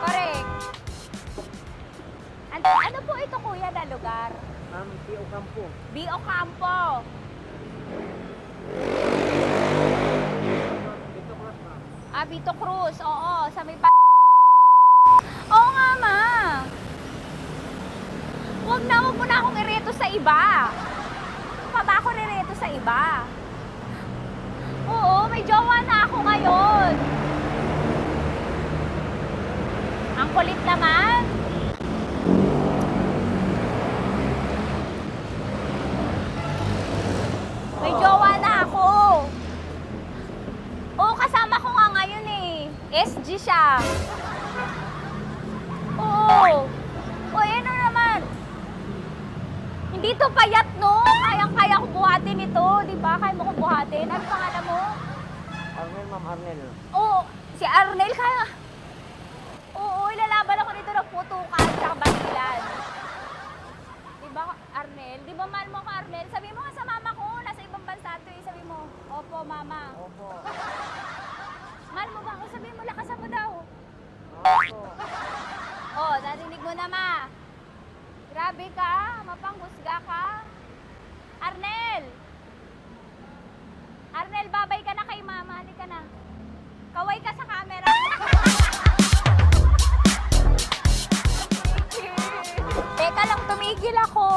Correct. Ano po ito, kuya, na lugar? B.O. Campo. B.O. Campo. Vito Cruz. Oo, sa may Oo nga, ma. Wag mo na akong ireto sa iba. Pa ba ako rireto sa iba? Oo, may jowa na ako ngayon. Ang kulit naman. SG siya. Oo. O, ano naman? Hindi to payat, no? Kayang-kaya ko buhatin ito, di ba? Kaya mo kong buhatin. Ano pangalan mo? Arnel, Ma'am Arnel. Oo, si Arnel kaya. Oo, ilalaban ako dito ng putukan sa basilan. Di ba, Arnel? Di ba mahal mo ko, Arnel? Sabi mo nga sa mama ko, nasa ibang bansa to eh. Sabi mo, opo, mama. Opo. Mahal mo ba ako? Sabi mo, lakasan mo daw. Opo. Oh, narinig mo na, ma. Grabe ka, mapanghusga ka. Arnel! Arnel, babay ka na kay mama. Halika na. Kaway ka sa camera. Teka lang, tumigil ako.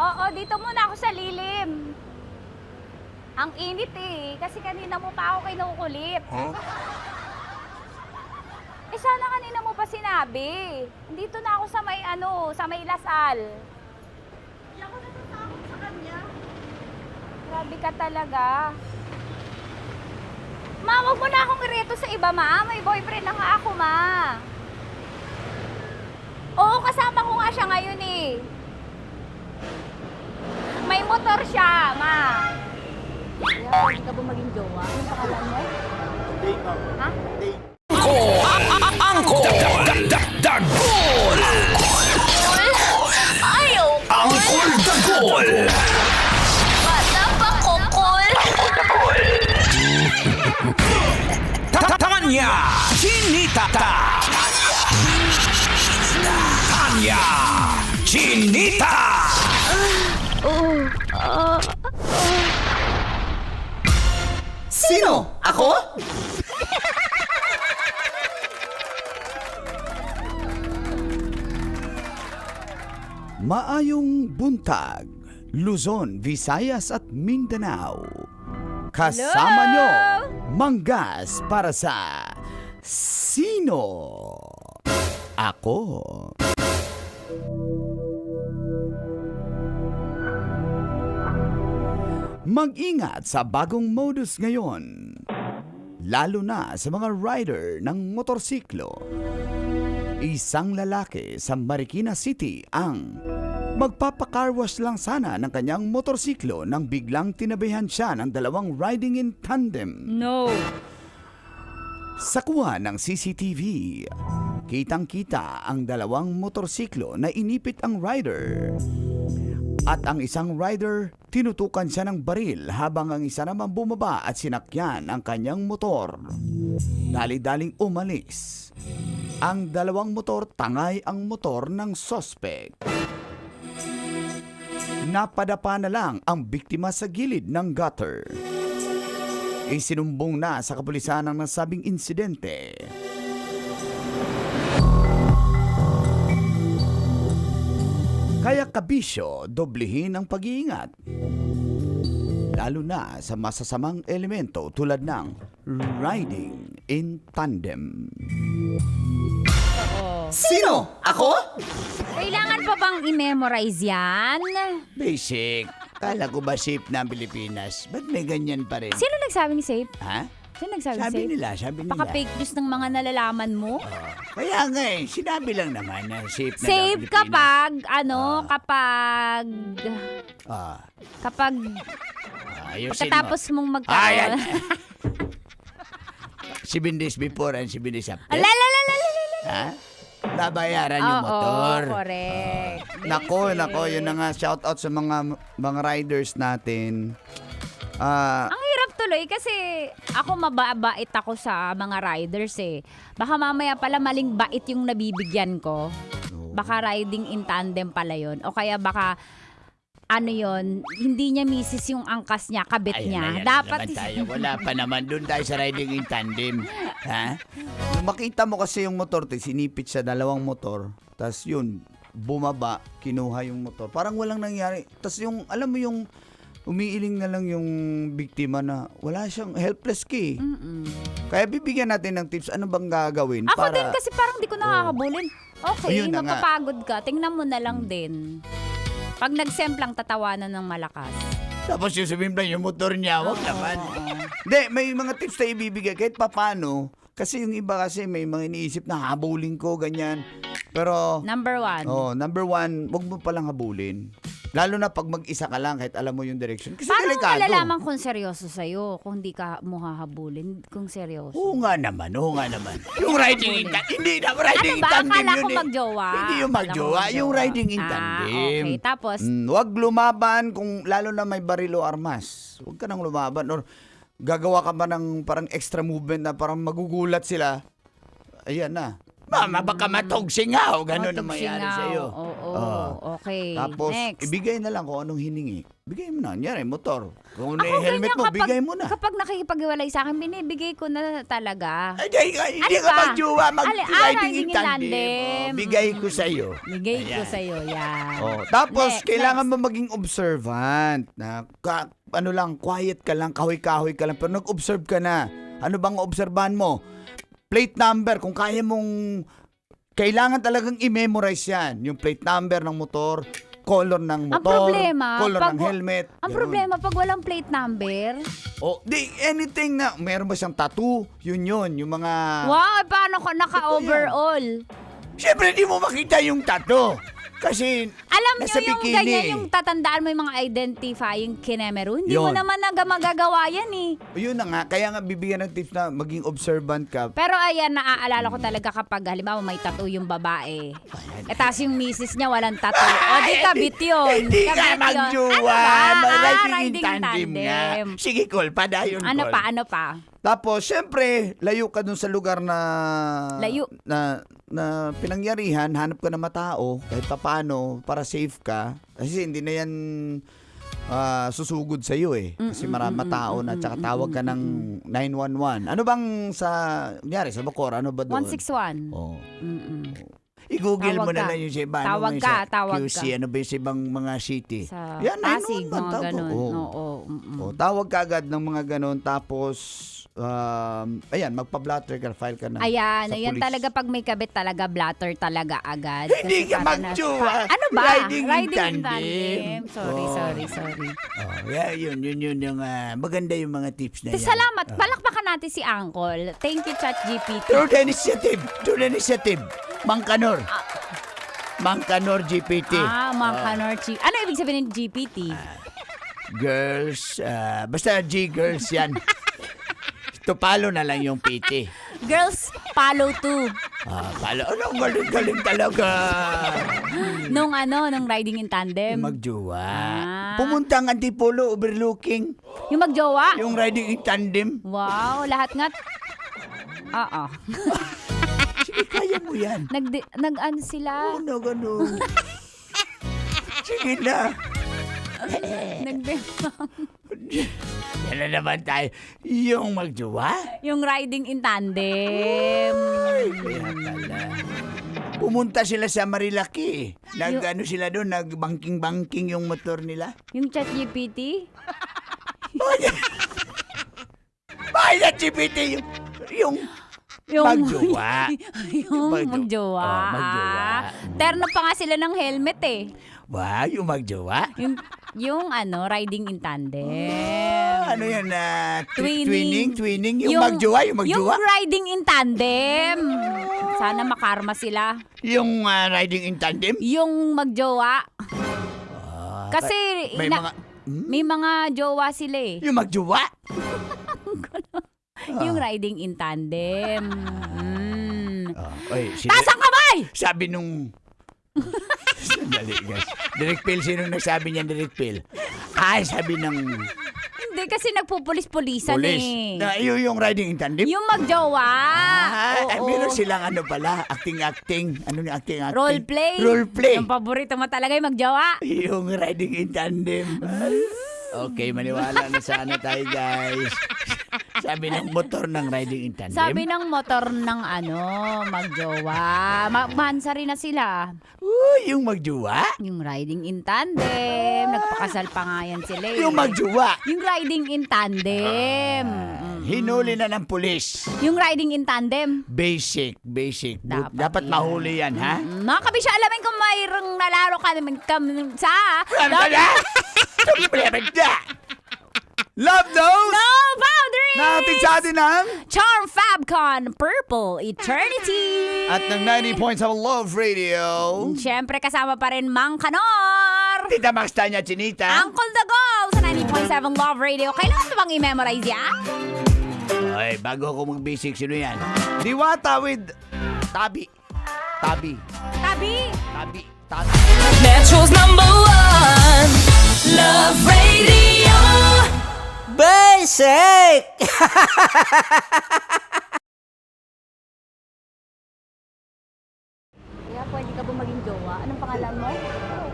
Oo, dito muna ako sa lilim. Ang init eh, kasi kanina mo pa ako kinukulit. Eh sana kanina mo pa sinabi. Dito na ako sa may sa may Lasal. Hindi ako natatakot sa kanya. Grabe ka talaga. Ma, wag mo na akong ireto sa iba, ma. May boyfriend na nga ako, ma. Oo, kasama ko nga siya ngayon eh. May motor siya, ma. Kaya, pwede ka ba maging jowa? Anong pangalan mo? Ha? Angkol! Dagol! Ayaw! Angkol Dagol! Bata pa, kokol! Tanya Chinita! Tanya Chinita! Sino? Ako? Maayong buntag, Luzon, Visayas at Mindanao. Kasama nyo, Manggas para sa Sino? Ako. Mag-ingat sa bagong modus ngayon, lalo na sa mga rider ng motorsiklo. Isang lalaki sa Marikina City ang magpapakarwash lang sana ng kanyang motorsiklo nang biglang tinabihan siya ng dalawang riding in tandem. No. Sa kuha ng CCTV, kitang-kita ang dalawang motorsiklo na inipit ang rider. At ang isang rider, tinutukan siya ng baril habang ang isa naman bumaba at sinakyan ang kanyang motor. Dali-daling umalis. Ang dalawang motor, tangay ang motor ng sospek. Napadapa na lang ang biktima sa gilid ng gutter. Isinumbong na sa kapulisan ang nasabing insidente. Kaya kabisyo, doblehin ang pag-iingat. Lalo na sa masasamang elemento tulad ng riding in tandem. Sino? Ako? Kailangan pa bang i-memorize yan? Basic. Kala ko ba safe na ang Pilipinas? Ba't may ganyan pa rin? Sino nagsabing safe? Ha? Sino nagsabing Sabi safe? nila. Baka fake news ng mga nalalaman mo? Kaya nga eh, sinabi lang naman na safe na Safe daw Pilipinas. kapag Ayusin pagkatapos mo. mong magkaroon. 7 days before and 7 days after. Alalalalalalala. Ha? Nabayaran yung motor. Oo, correct. Nako, yun na nga. Shout out sa mga riders natin. Ang hirap tuloy kasi ako mababait ako sa mga riders eh. Baka mamaya pala maling bait yung nabibigyan ko. Baka riding in tandem pala yun. O kaya baka hindi niya misis yung angkas niya, kabit niya. Dapat tayo. Wala pa naman. Doon tayo sa riding in tandem. Ha? Makita mo kasi yung motor, sinipit sa dalawang motor. Tapos yun, bumaba, kinuha yung motor. Parang walang nangyari. Tapos yung, alam mo yung, umiiling na lang yung biktima na wala siyang helpless key. Kaya bibigyan natin ng tips. Ano bang gagawin? Ako din kasi parang di ko nakakabulin. Okay, Ayun na mapapagod ka. Tingnan mo na lang din. Pag nag-semplang tatawanan ng malakas. Tapos yung sumimpla yung motor niya, wag naman. Hindi, may mga tips na ibibigay kahit papano. Kasi yung iba kasi may mga iniisip na habulin ko, ganyan. Pero... Number 1. Number 1, wag mo palang habulin. Lalo na pag mag-isa ka lang kahit alam mo yung direction. Kasi Paano mo delikado. malalaman kung seryoso sa'yo kung hindi ka mo hahabulin kung seryoso? Oo nga naman. Yung riding in tandem, hindi na riding in tandem Akala ko yun eh. magjowa. Hindi yung magjowa, yung riding in tandem. Okay, tapos? Wag lumaban kung lalo na may baril o armas. Huwag ka nang lumaban or gagawa ka ba ng parang extra movement na parang magugulat sila. Ayan na. Mama, baka matugsingaw. Ganun na mangyari sa'yo. Oo, okay. Tapos, next. ibigay na lang kung anong hiningi. Bigay mo na. Nyari, motor. Kung ano yung helmet mo, bigay mo na. Kapag nakikipag-iwalay sa akin, binibigay ko na talaga. Hindi ka magjowa, mag-riding in tandem. Bigay ko sa'yo. Bigay ko sa'yo, yan. Tapos, kailangan mo maging observant. Na, quiet ka lang, kahoy-kahoy ka lang, pero nag-observe ka na. Ano bang obserbahan mo? Plate number, kung kaya mong, kailangan talagang i-memorize yan. Yung plate number ng motor, color ng motor, color ng helmet. Ang problema, pag walang plate number. Anything na, meron ba siyang tattoo? Yun, yung mga... Wow, paano ko naka-overall? Siyempre, di mo makita yung tattoo. Kasi, alam nyo nasa yung bikini. ganyan, yung tatandaan mo yung mga identifying kinemero. Hindi mo naman magagawa yan eh. Yun na nga, kaya nga bibigyan ng tips na maging observant ka. Pero ayan, naaalala ko talaga kapag halimbawa may tattoo yung babae. Tapos yung misis niya walang tattoo. O di kabit yun. Hindi ka magjowa. Riding in tandem nga. tandem. Sige, call. Padayon, Ano call. Ano pa? Tapos, syempre, layo ka dun sa lugar na... Layo. Na pinangyarihan, hanap ka ng matao, kahit paano, para safe ka. Kasi hindi na yan susugod sa'yo eh. Kasi marami tao na, tsaka tawag ka ng 911. Ano bang kunyari, sa Bacoor, ano ba doon? 161. I-google Tawag mo na ka. lang yung sa iba. Tawag ka. QC, ano ba yung sa ibang mga city? Sa Yan, Pasig, 911, mga tawag. ganun. Tawag ka agad ng mga ganun, tapos, ayan, magpa-blotter ka, file ka na. Ayan, sa ayan police. talaga pag may kabit talaga, blatter talaga agad. Hindi Kasi ka para magjowa. Ano ba? Riding in tandem. Sorry. Yun yung maganda yung mga tips na yan. Salamat. Palakpakan natin si Uncle. Thank you, ChatGPT. Through the initiative. Mangkanor. Mangkanor GPT. Mangkanor GPT. Ano ibig sabihin ng GPT? Girls, basta G-girls yan. Tupalo na lang yung PT. Girls, follow too. Galing talaga. Nung riding in tandem. Magjowa. Pumunta ang Antipolo overlooking. Yung magjowa? Yung riding in tandem. Wow, lahat nga. Oo. Sige, kaya mo yan. Nag-ano sila? Ganun. Sige na. Yan na naman tayo. Yung magjowa? Yung riding in tandem. Pumunta sila sa Marilaki. Nag-ano sila doon, nag-banking-banking yung motor nila. Yung ChatGPT? Bakit na GPT? Yung magjowa. Yung magjowa. Terno pa nga sila ng helmet eh. Wow, yung magjowa? Yung riding in tandem. Ano yan? Twinning? Yung magjowa? Yung riding in tandem. Sana makarma sila. Yung riding in tandem? Yung magjowa. Kasi may mga jowa sila eh. Yung magjowa? Yung riding in tandem. Taas ang kamay! Sabi nung... Sandali, guys. Direct Phil, sino nagsabi niyan, Direct Phil? Sabi ng... Hindi, kasi nagpupulis-pulisan eh. Yung riding in tandem? Yung magjowa. Meron silang acting-acting. Ano yung acting? Roleplay. Yung paborito mo talaga yung magjowa. Yung riding in tandem. Okay, maniwala na sana tayo, guys. Sabi ng motor ng riding in tandem. Sabi ng motor ng magjowa. Mansari na sila. Yung magjowa? Yung riding in tandem. Nagpakasal pa nga yan sila eh. Yung magjowa? Yung riding in tandem. Hinuli na ng pulis. Yung riding in tandem. Basic. Dapat mahuli yan, ha? Mga kabisya, alamin kung mayroong nalaro ka naman sa... Love those! No boundaries! Natin sa atin ang Charm Fabcon Purple Eternity! At ng 90.7 Love Radio. Siyempre kasama pa rin Mang Kanor! Tita Max Tanya Chinita. Uncle Dagol sa 90.7 Love Radio. Kailangan mo bang i-memorize yan? Ay, bago ako mag-basic, sino yan? Diwata with Tabi. Tabi! Metro's #1 Love Radio. Basic! Kaya pwede ka ba maging jowa? Anong pangalan mo?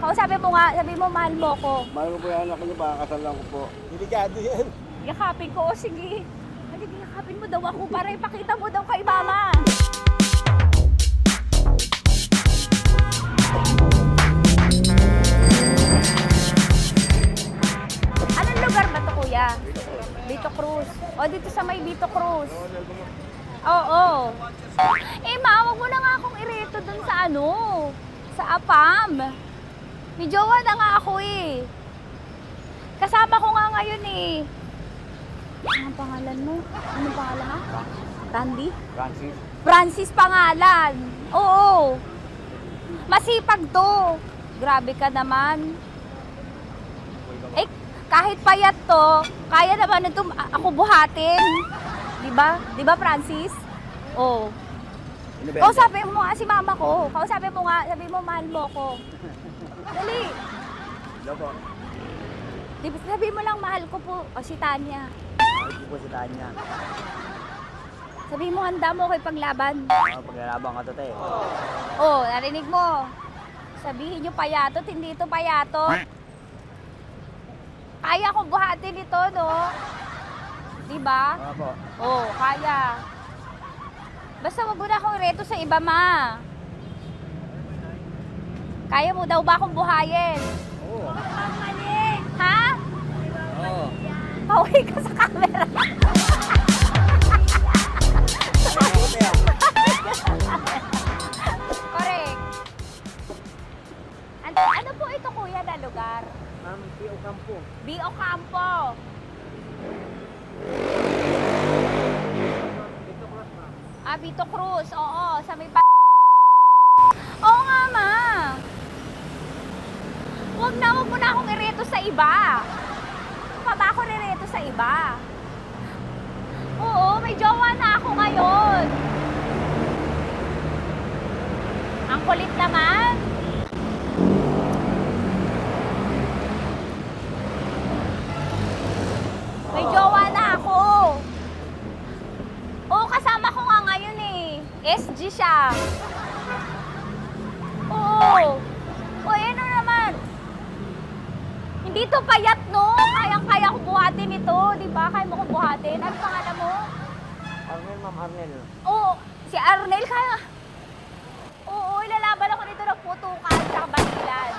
Kausapin mo nga, sabi mo mahal mo ko. Mahal ko po yung anak niyo, baka kasal lang ko po. Delikado yan. Yakapin ko, o sige. Halika, yakapin mo daw ako para ipakita mo daw kay mama. Anong lugar ba to, kuya? Vito Cruz. O, dito sa may Vito Cruz. Oo. Ma, wag mo na nga akong ireto dun sa sa APAM. May jowa na nga ako eh. Kasama ko nga ngayon eh. Anong pangalan mo? Anong pangalan ha? Randy? Francis pangalan. Oo. Masipag to. Grabe ka naman. Kahit payat to, kaya naman ito ako buhatin. Diba Francis? Oo. Kausapin mo nga si mama ko. Kausapin mo nga, sabi mo mahal mo ko. Dali. Sabi mo lang mahal ko po. O si Tanya. Mahal ko po si Tanya. Sabi mo handa mo kay paglaban. Paglalaban ka to, te. Oh, narinig mo. Sabihin nyo payatot, hindi ito payatot. Kaya kong buhatin ito, no? Diba? Opo. Oh, kaya. Basta wag mo na akong reto sa iba, ma. Kaya mo daw ba akong buhayin? Oo. Ha? Oo. Pauwi ka sa camera. Correct. Ano po ito, kuya, na lugar? B.O. Campo. B.O. Campo. Vito Cruz. Oo, sa may Oo nga, ma. Wag mo na akong ireto sa iba. Pa ba ako nireto sa iba? Oo, may jowa na ako ngayon. Ang kulit naman. May jowa na ako. Oo, kasama ko nga ngayon eh. SG siya. Oo. O, ano naman? Hindi to payat, no? Kayang-kaya ko buhatin ito. Di ba? Kaya mo kong buhatin. Ano pangalan mo? Arnel, ma'am, Arnel. Oo, si Arnel kaya. Oo, ilalaban ako dito ng putukan sa basilan.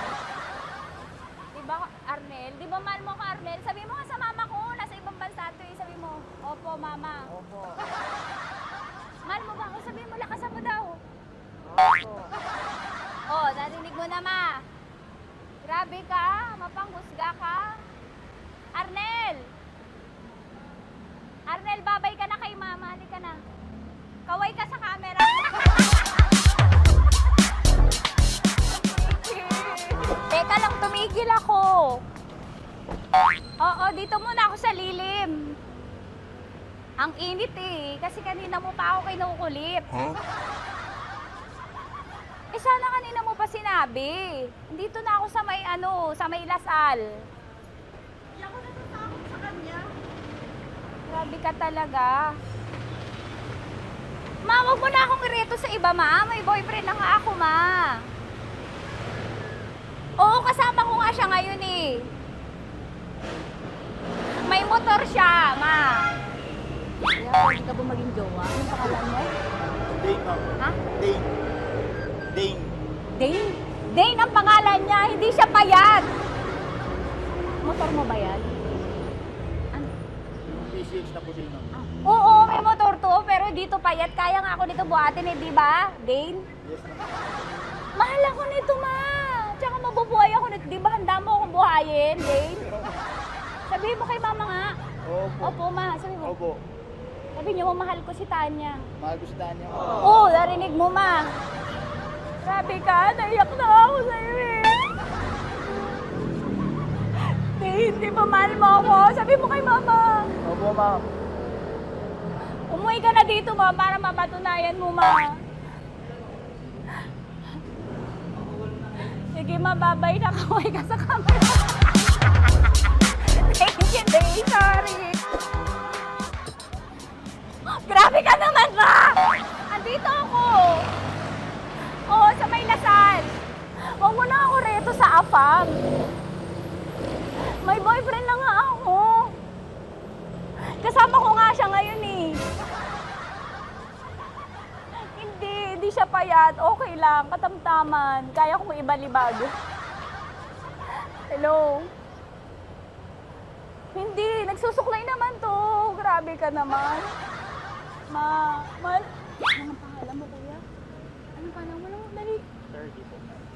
Di ba, Arnel? Di ba mahal mo ko, Arnel? Sabi mo nga sa mama ko, nasa ibang bansa ito eh. Sabi mo, opo, mama. Opo. Mahal mo ba ako? Sabi mo, lakasan mo daw. Opo. Oh, narinig mo na, ma. Grabe ka, mapanghusga ka. Arnel! Arnel, babay ka na kay mama. Halika na. Kaway ka sa camera. Teka lang, tumigil ako. Oo, dito muna ako sa lilim. Ang init eh, kasi kanina mo pa ako kinukulit. Huh? Eh sana kanina mo pa sinabi. Dito na ako sa may sa may Lasal. Hindi ako natatakot sa kanya. Grabe ka talaga. Ma, wag mo na akong ireto sa iba, ma. May boyfriend na nga ako, ma. Oo, kasama ko nga siya ngayon eh. May motor siya, ma. Kuya, pwede ka ba maging jowa? Anong pangalan mo? Dane, ma'am. Ha? Dane. Dane. Dane? Dane ang pangalan niya, hindi siya payat. Motor mo ba yan? PCH na po sila, ma'am. Oo, may motor to, pero dito payat. Kaya nga ako nito buhatin eh, di ba? Dane? Yes, ma'am. Mahal ako nito, ma. Tsaka mabubuhay ako nito. Di ba handa mo akong buhayin, Dane? Sabihin mo kay mama nga. Opo. Opo, ma. Sabihin mo. Opo. Sabihin niyo mo, mahal ko si Tanya. Mahal ko si Tanya. Oo, narinig mo, ma. Grabe ka, naiyak na ako sa'yo eh. Hindi ba mahal mo ako? Sabihin mo kay mama. Opo, ma'am. Umuwi ka na dito, ma, para mapatunayan mo, ma. Sige, ma, babay na. Kaway ka sa camera. Thank you, Day. Sorry. Grabe ka naman, ma! Andito ako. Oo, sa may Lasal. Huwag mo na ako reto sa AFAM. May boyfriend na nga ako. Kasama ko nga siya ngayon eh. Hindi siya payat. Okay lang, katamtaman. Kaya kong ibalibag. Hello? Hindi, nagsusuklay naman to. Grabe ka naman. Anong pangalan mo, kuya? Anong pangalan mo naman? Dali.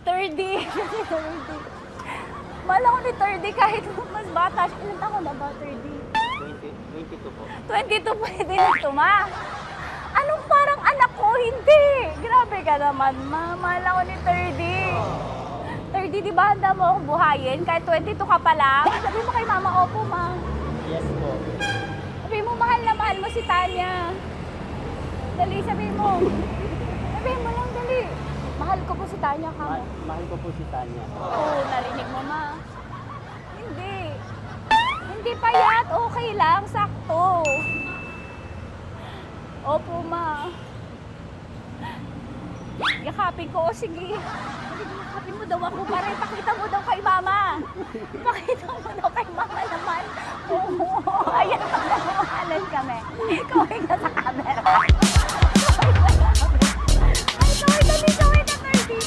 30. 30. Mahal ako ni 30 kahit mas bata. Ilan taon na ba, 30? 22 po. 22 pwede na ito, ma. Anong parang anak ko? Hindi. Grabe ka naman, ma. Mahal ako ni 30. 30, di ba handa mo akong buhayin? Kahit 22 ka pa lang. Sabi mo kay mama, opo, ma. Yes po. Sabi mo, mahal na mahal mo si Tanya. Dali, sabi mo. Sabi mo lang, dali. Mahal ko po si Tanya ka mo. Mahal ko po si Tanya. Oo, narinig mo, ma. Hindi. Hindi payat. Okay lang. Sakto. Opo, ma. Yakapin ko. O, sige. Yakapin mo daw ako para ipakita mo daw kay mama. Ipakita mo daw kay mama naman. Oo. Ayan, magmamahalan kami. Kaway ka sa camera. Kaway na 30.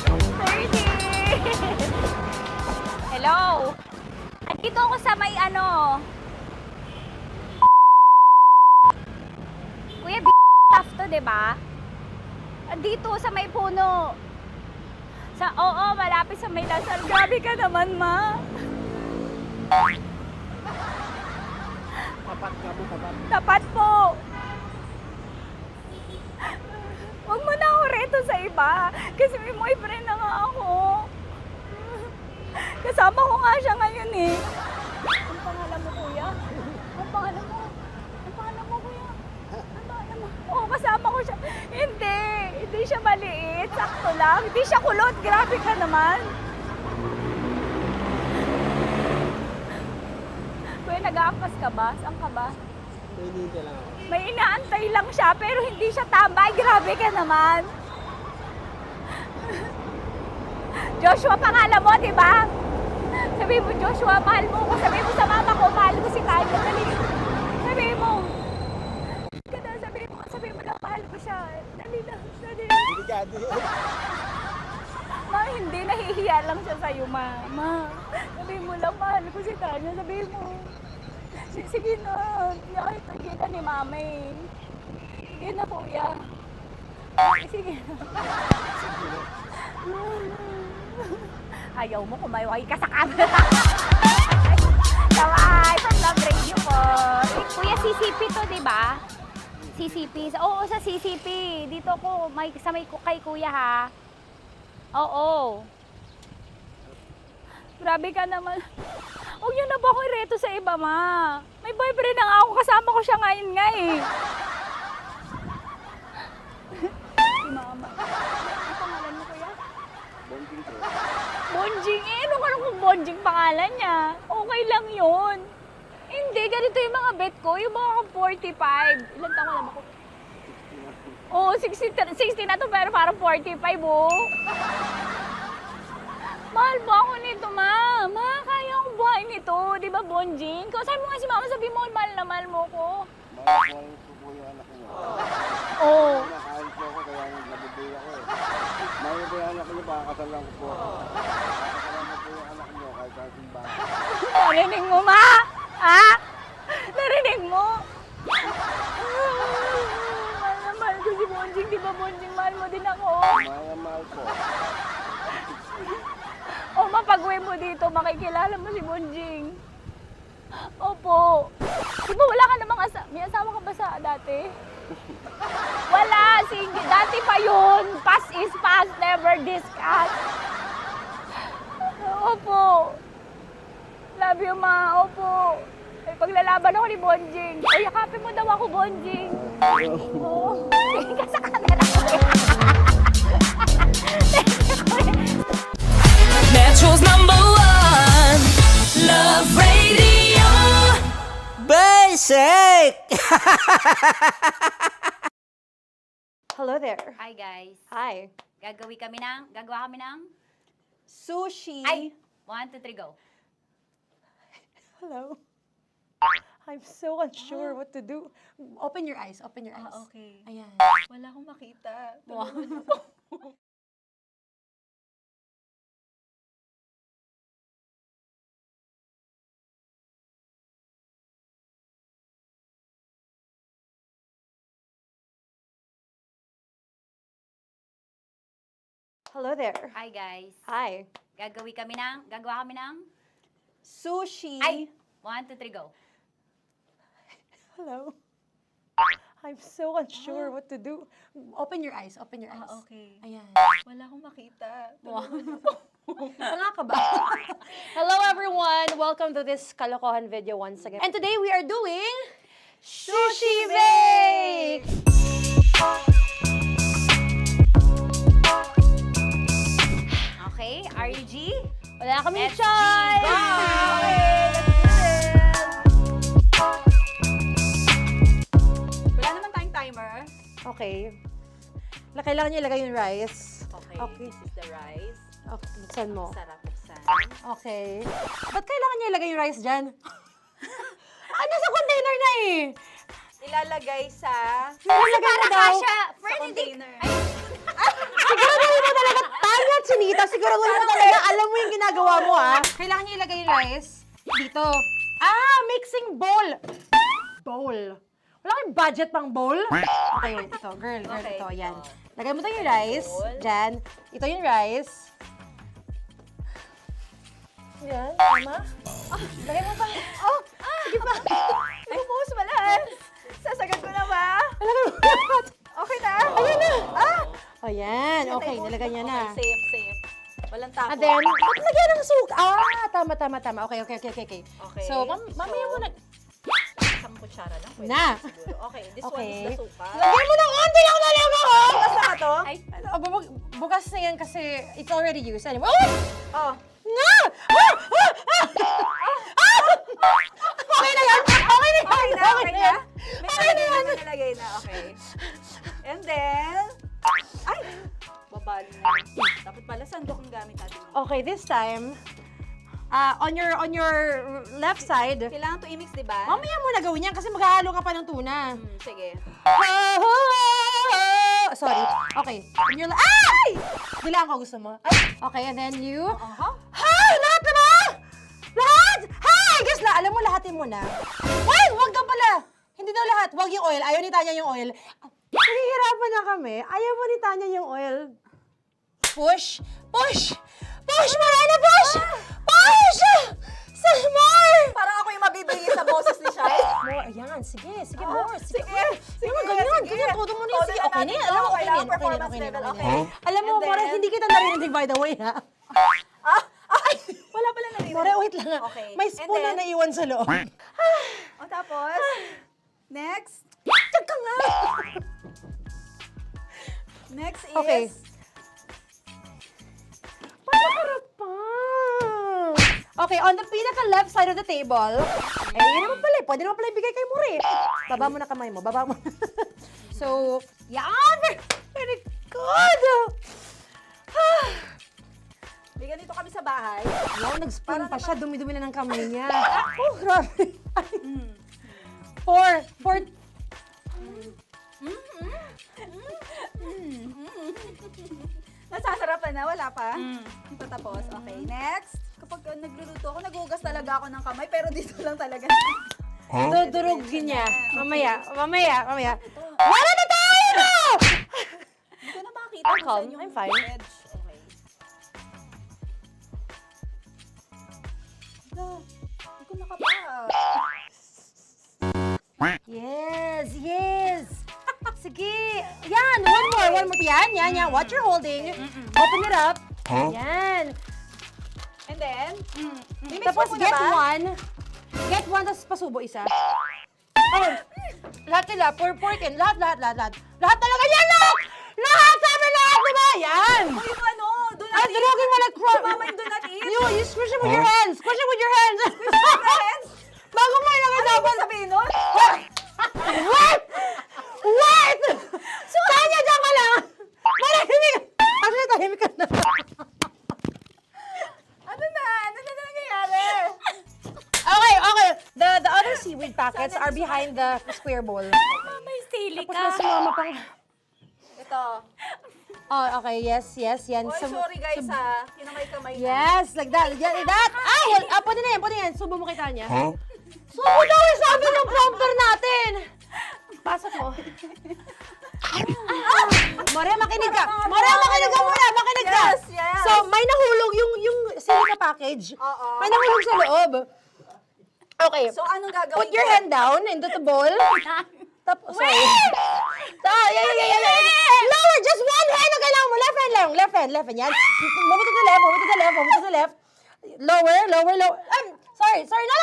Hello? Andito ako sa may Kuya, tough to, diba? Andito sa may puno. Oo, malapit sa may Lasal. Grabe ka naman, ma. Tapat ka po, tapat. Tapat po. Huwag mo na ako reto sa iba. Kasi may boyfriend na nga ako. Kasama ko nga siya ngayon eh. Ang pangalan mo, kuya? Ang pangalan mo? Ang pangalan mo, kuya? Ang pangalan mo? Oo, kasama ko siya. Hindi siya maliit. Sakto lang. Hindi siya kulot. Grabe ka naman. Kuya, nag-aangkas ka ba? Saan ka ba? Dito lang ako. May inaantay lang siya, pero hindi siya tambay. Grabe ka naman. Joshua, pangalan mo, di ba? Sabi mo, Joshua, mahal mo ko. Sabi mo sa mama ko, mahal ko si Tanya. Dali. Sabi mo. Sabi mo lang, mahal ko siya. Dali lang. Delikado. Ma, hindi. Nahihiya lang siya sa'yo, ma. Sabi mo lang, mahal ko si Tanya. Sabi mo. Sige na. Nakita kita ni mama eh. Sige na, kuya. Sige na. Ayaw mo, kumayaway ka sa camera. Kaway, from Love Radio po. Kuya, CCP to, di ba? CCP. Oo, sa CCP. Dito ko, kay kuya ha. Oo. Grabe ka naman. Huwag niyo na ba ako ireto sa iba, ma? May boyfriend na nga ako. Kasama ko siya ngayon nga eh. Si mama. Ang pangalan mo, kuya? Bonjing po. Bonjing? Ano ka kung Bonjing pangalan niya? Okay lang yun. Hindi, ganito yung mga bet ko. Yung mga 45. Ilan taon alam ako? Oo, 60 na to, pero parang 45, oh. Mahal ba ako nito, ma? Ma, kaya akong buhay nito. Di ba, Bonjing? Sabi mo nga si mama, sabi mo, mahal na mahal mo ko. Mahal ko Oo. Nakain po ako, kaya nabubuhay ako eh. Mayroon po yung anak niyo, pakakasalan ko po. Pakakasalan mo po yung anak niyo kahit sa simbahan. Narinig mo, ma? Ha? Narinig mo? Mahal na mahal ko si Bonjing. Di ba, Bonjing, mahal mo din ako? Mahal po. O, mapag-uwi mo dito, makikilala mo si Bonjing. Opo. Di ba wala ka namang may asawa ka ba sa dati? Wala, sige. Dati pa yun. Past is past, never discuss. Opo. Love you, ma. Opo. May paglalaban ako ni Bonjing. O, yakapin mo daw ako, Bonjing. Oo. Sige ka sa camera. Metro's #1 Love Radio. Basic! Hello there. Hi, guys. Hi. Gagawa kami ng Sushi. Ay! 1, 2, 3, go. Hello. I'm so unsure what to do. Open your eyes. Open your eyes. Okay. Ayan. Wala akong makita. Wow. Hello there. Hi, guys. Hi. Gagawa kami ng Sushi. Ay! 1, 2, 3, go. Hello. I'm so unsure what to do. Open your eyes. Open your eyes. Okay. Ayan. Wala akong makita. Wow. Tanga ka ba? Hello everyone! Welcome to this kalokohan video once again. And today we are doing Sushi Bake! Okay, RG? Wala kaming Let's choice! go! Okay, let's do this! Wala naman tayong timer. Okay. Kailangan niyo ilagay yung rice. Okay, Okay. this is the rice. Okay, buksan mo. Sarap buksan. Okay. Ba't kailangan niya ilagay yung rice dyan? Nasa container na eh! Ilalagay sa... Nilalagay mo daw. Friend, container. Siguraduhin mo talaga, Tanya at Chinita, siguraduhin mo talaga, alam mo yung ginagawa mo ah. Kailangan niya ilagay yung rice dito. Mixing bowl. Bowl. Wala kayong budget pang bowl? Okay, wait, ito. Girl, Okay. ito, yan. Lagay mo tayo yung rice. Dyan. Ito yung rice. Yan, tama? Lagay mo pa. Sige pa. Bumuhos mo lahat. Sasagad ko na ba? Lagay mo lahat. Okay na? Ayan na. Ayan, okay, nilagay niya na. Okay, safe. Walang tapo. And then, ba't lagyan ng suka? Tama. Okay. Okay. So, mamaya mo na. Isang kutsara lang. Pwede Na. siguro. Okay, this one Okay. is the suka. Lagyan mo ng onti lang talaga, oh! Bukas na to? Ay, Bukas na yan kasi it's already used. Anyway. Oh! oh. Nga! Okay na yan! Okay na yan! May Okay na yan! nalagay na. Okay. And then, ay! Babali na. Dapat pala sandok ang gamit natin. Okay, this time, on your left side, Kailangan to i-mix, di ba? mamaya mo na gawin yan kasi maghahalo ka pa ng tuna. Sige. Sorry. Okay. On your ay! Bilang ko gusto mo. Ay! Okay, and then you... Hi! Lahat na ba? Lahat! Hi! Guys, alam mo, lahatin mo na. Wait! Wag daw pala! Hindi daw lahat. Wag yung oil. Ayaw ni Tanya yung oil. Nahihirapan na kami. Ayaw mo ni Tanya yung oil. Push! Push! Push! Marana! Push! Push! Some more! Parang ako yung mabibigay sa boses ni Shai. More. Ayan. Sige. More. Sige. Sige, Ganyan. sige. Todo mo na yung Todo sige. na Okay na natin yan. to. Alam mo, okay na Kailangan yan. performance Okay na level, yan. okay. Alam mo, And More, then- hindi kita narinig by the way, ha? Wala pala na More, wait lang. Okay. May And spoon na then- naiwan sa loob. O tapos, next. Tiyag ka nga! Next is... Okay. Panakarap pa! Okay, on the pinaka-left side of the table, yun naman pala, pwede naman pala ibigay kay More. Baba mo na kamay mo, baba mo. So, yan! Very good! May ganito kami sa bahay. Wow, nag-spoon pa siya, dumi-dumi na ng kamay niya. Oh, grabe. Four. na, wala pa? Hindi pa tapos. Okay, next. Kapag nagluluto ako, naghugas talaga ako ng kamay, pero dito lang talaga. Dudurugin niya. Mamaya. Wala na tayo! Hindi ko na makita. I'm calm. I'm fine. Edge. Okay. Hindi ko nakapa. Yes. Sige. Yan, one more. Yan. What you're holding. Open it up. Yan. And then, Tapos get one, tapos pasubo isa. Oh, lahat nila, porkin, lahat. Lahat talaga yan, lahat, sabi lahat, diba? Yan. yung ano, do not Ay, durugin mo like Mama yung do not eat. You squish it with your hands. Squish it with your hands. Bago mo ilagay Ano dapat. yung sabihin nun? Wait! Tanya, dyan ka lang. Marahimik. Actually, tahimik ka na. Ano na nangyayari? Okay. The other seaweed packets are behind the square bowl. May sili Tapos ka. na sumama pang... Ito. Oh, okay. Yes. Yan. Oy, sorry guys ha. Kinamay-kamay na. Yes, like that. Ay, pwede na yan. Subo mo kay Tanya. Subo daw yung sabi ng prompter natin. Pasok mo. Mare, makinig ka. Makinig ka. Yes. So, may nahulog yung silica package. Oo. May nahulog sa loob. Okay. So, anong gagawin Put your ko? hand down into the bowl. Tapos, sorry. Yeah. Lower, just one hand ang kailangan mo. Left hand. Yan. Move it to the left. Lower. Sorry. No.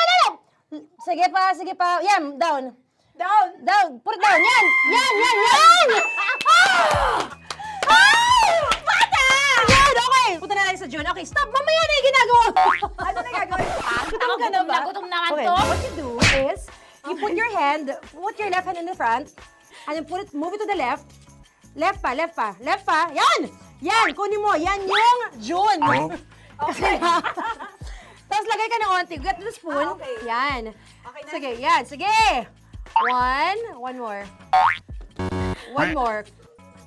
Sige pa. Yan, down. Put it down. Yan. Bata! Yan, okay. Punta na lang sa June. Okay, stop. Mamaya na yung ginagawa. Ano na gagawin? Gutom naman Okay, to. what you do is, you put your left hand in the front, and then move it to the left. Left pa. Yan, kunin mo. Yan yung June. Okay. Tapos lagay ka ng onti. Get the spoon. Okay. Yan. Okay na. Sige. One more.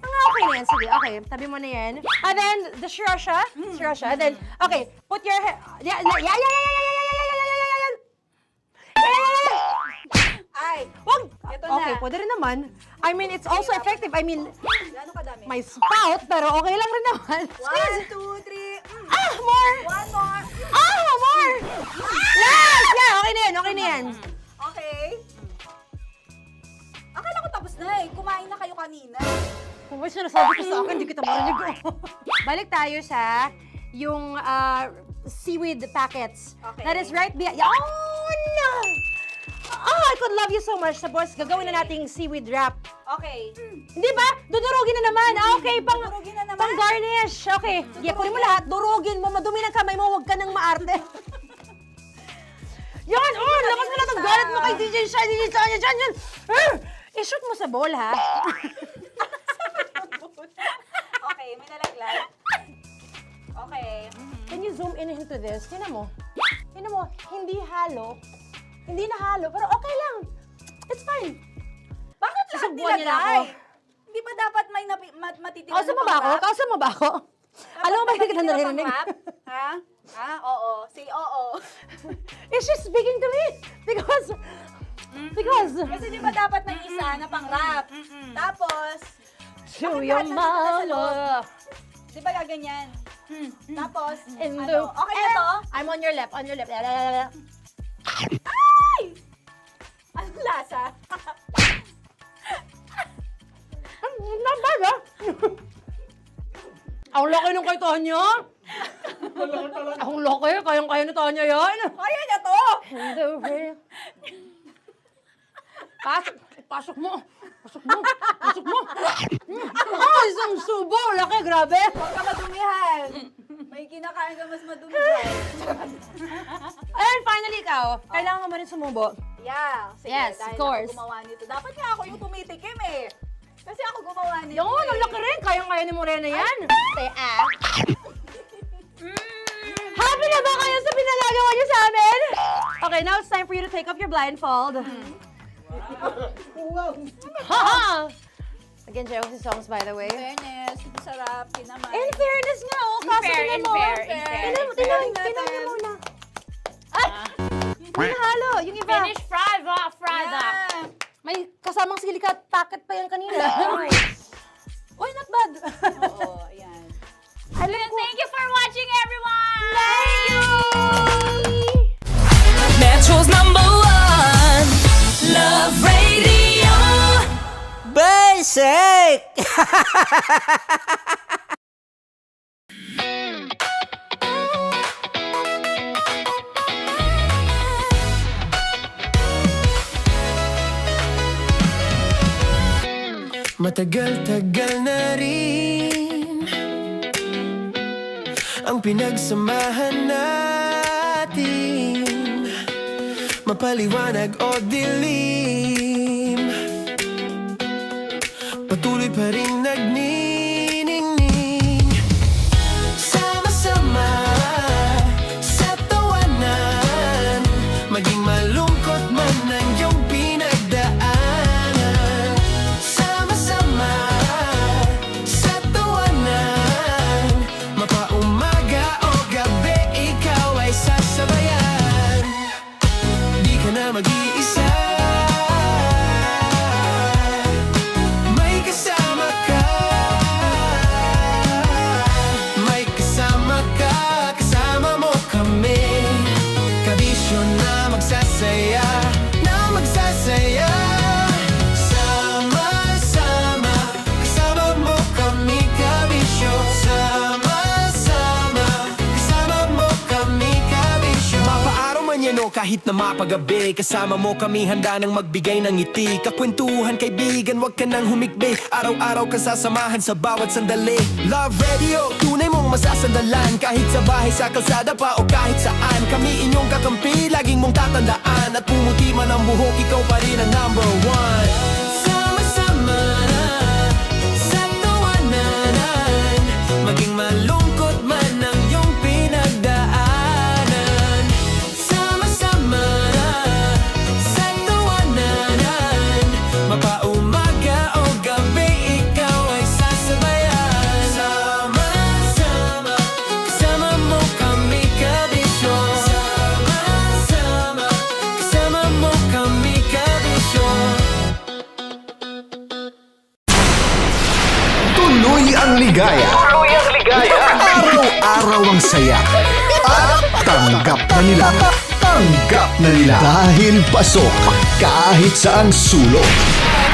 Okay na yan. Sige, okay. Tabi mo na yan. And then, the sriracha. And then, okay. Put your head. Yan. Ay, Wag. Ito Okay, na. pwede rin naman. I mean, it's also effective. I mean, Gano'ng kadami? may spout, pero okay lang rin naman. 1, 2, 3. More! One more. More! Yes! Yeah, okay na yan. Okay. Akala ko tapos na eh. Kumain na kayo kanina. Kung may sinasabi ko sa akin, hindi kita marinig ko. Balik tayo sa yung seaweed packets. Okay. That is right behind. Oh, no! Oh, I could love you so much. Tapos, gagawin na nating seaweed wrap. Okay. Hindi ba? Dudurugin na naman. Okay, Dudurugin na naman? pang garnish. Okay. Kunin mo lahat. Durugin mo. Madumi ng kamay mo. Huwag ka nang maarte. Yan! Oh, lakas mo na itong galit mo kay DJ Shiny. Yan. I-shoot mo sa bowl, ha? Okay, may nalaglag. Okay. Can you zoom in into this? Tingnan mo. Hindi halo. Hindi na halo, pero okay lang. It's fine. Bakit lahat Susubuan niya na nilagay? ako. Hindi ba dapat may matitira Kausa mo ba ako? Alam mo ba hindi kita naririnig? Ha? Oo. Say oo. Is she speaking to me? Because... Kasi di ba dapat may isa na pang-rap? Tapos, To bakit your lahat nandito sa loob? mama. Di ba gaganyan? Tapos, In the... okay na to? I'm on your left. Ay! Anong lasa? Not bad, ha? Ang laki nung kay Tonya. Ang laki. Kayang-kaya ni Tonya yan. Kaya niya to! Pasok mo. Isang subo. Laki, grabe. Huwag ka madumihan. May kinakain ka mas madumi dyan. And finally, ikaw. Kailangan mo rin sumubo. Yeah. Sige, Yes, dahil of course. ako gumawa nito. Dapat nga ako yung tumitikim eh. Kasi ako gumawa nito. Yun, ang laki rin. Kayang-kaya ni Morena yan. Happy na ba kayo sa pinagagawa niyo sa amin? Okay, now it's time for you to take off your blindfold. Wow. Ha! Again, Josie songs, by the way. Fairness, sarap, naman. In fairness nga, oh. Kaso tingnan mo. Tingnan niyo muna. Ay! Yung halo, yung iba. Finish product. May kasamang silica packet pa yan kanina. Uy, not bad. Oo, ayan. Thank you for watching, everyone! Thank you! Metro's #1 Love Radio. Basic! Matagal-tagal na rin ang pinagsamahan natin, mapaliwanag o dilim, patuloy pa rin nagniningning, sama-sama sa tawanan, maging malungkot man ang iyong pinagdaanan, sama-sama sa tawanan, mapaumaga o gabi ikaw ay sasabayan, di ka na mag-iisa, may kasama ka, kasama mo kami, kabisyo na magsasaya, sama-sama, kasama mo kami, kabisyo, sama-sama, kasama mo kami, kabisyo. Mapaaraw man yan o kahit na mapagabi, kasama mo kami, handa nang magbigay ng ngiti, kakwentuhan, kaibigan, wag ka nang humikbi, araw-araw ka sasamahan sa bawat sandali. Love Radio, tunay mong masasandalan, kahit sa bahay, sa kalsada pa o kahit saan, kami inyong kakampi, laging mong tatandaan, at pumuti man ang buhok, ikaw pa rin ang #1. Sama-sama sa tawanan, maging malungkot man ang iyong pinagdaanan, sama-sama sa tawanan, mapaumaga o gabi ikaw ay sasabayan, sama-sama, kasama mo kami, kabisyo, sama-sama, kasama mo kami, kabisyo. Tuloy ang ligaya. Araw-araw ang saya. At tanggap na nila. Tanggap na nila. Dahil pasok kahit saang sulok.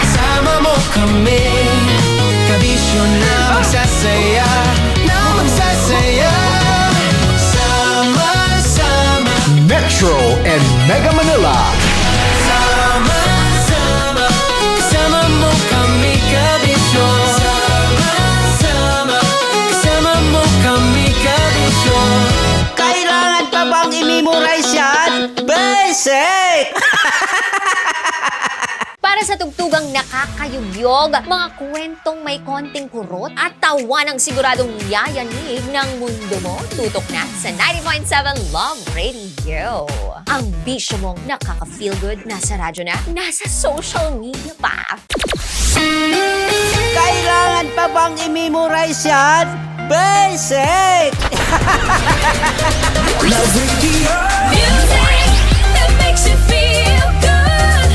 Kasama mo kami, kabisyo na magsasaya, sama-sama, Metro and Mega Manila. sama-sama, kasama mo kami, kabisyo, sama-sama, kasama mo kami, kabisyo. Kailangan pa bang i-memorize yan? Basic! Para sa tugtugang nakakayugyog, mga kwentong may konting kurot at tawa ng siguradong yayanig ng mundo mo, tutok na sa 90.7 Love Radio. Ang bisyo mong nakaka-feel good, nasa radyo na, nasa social media pa. Kailangan pa bang i-memorize yan? Basic! Love Radio. Music that makes you feel good.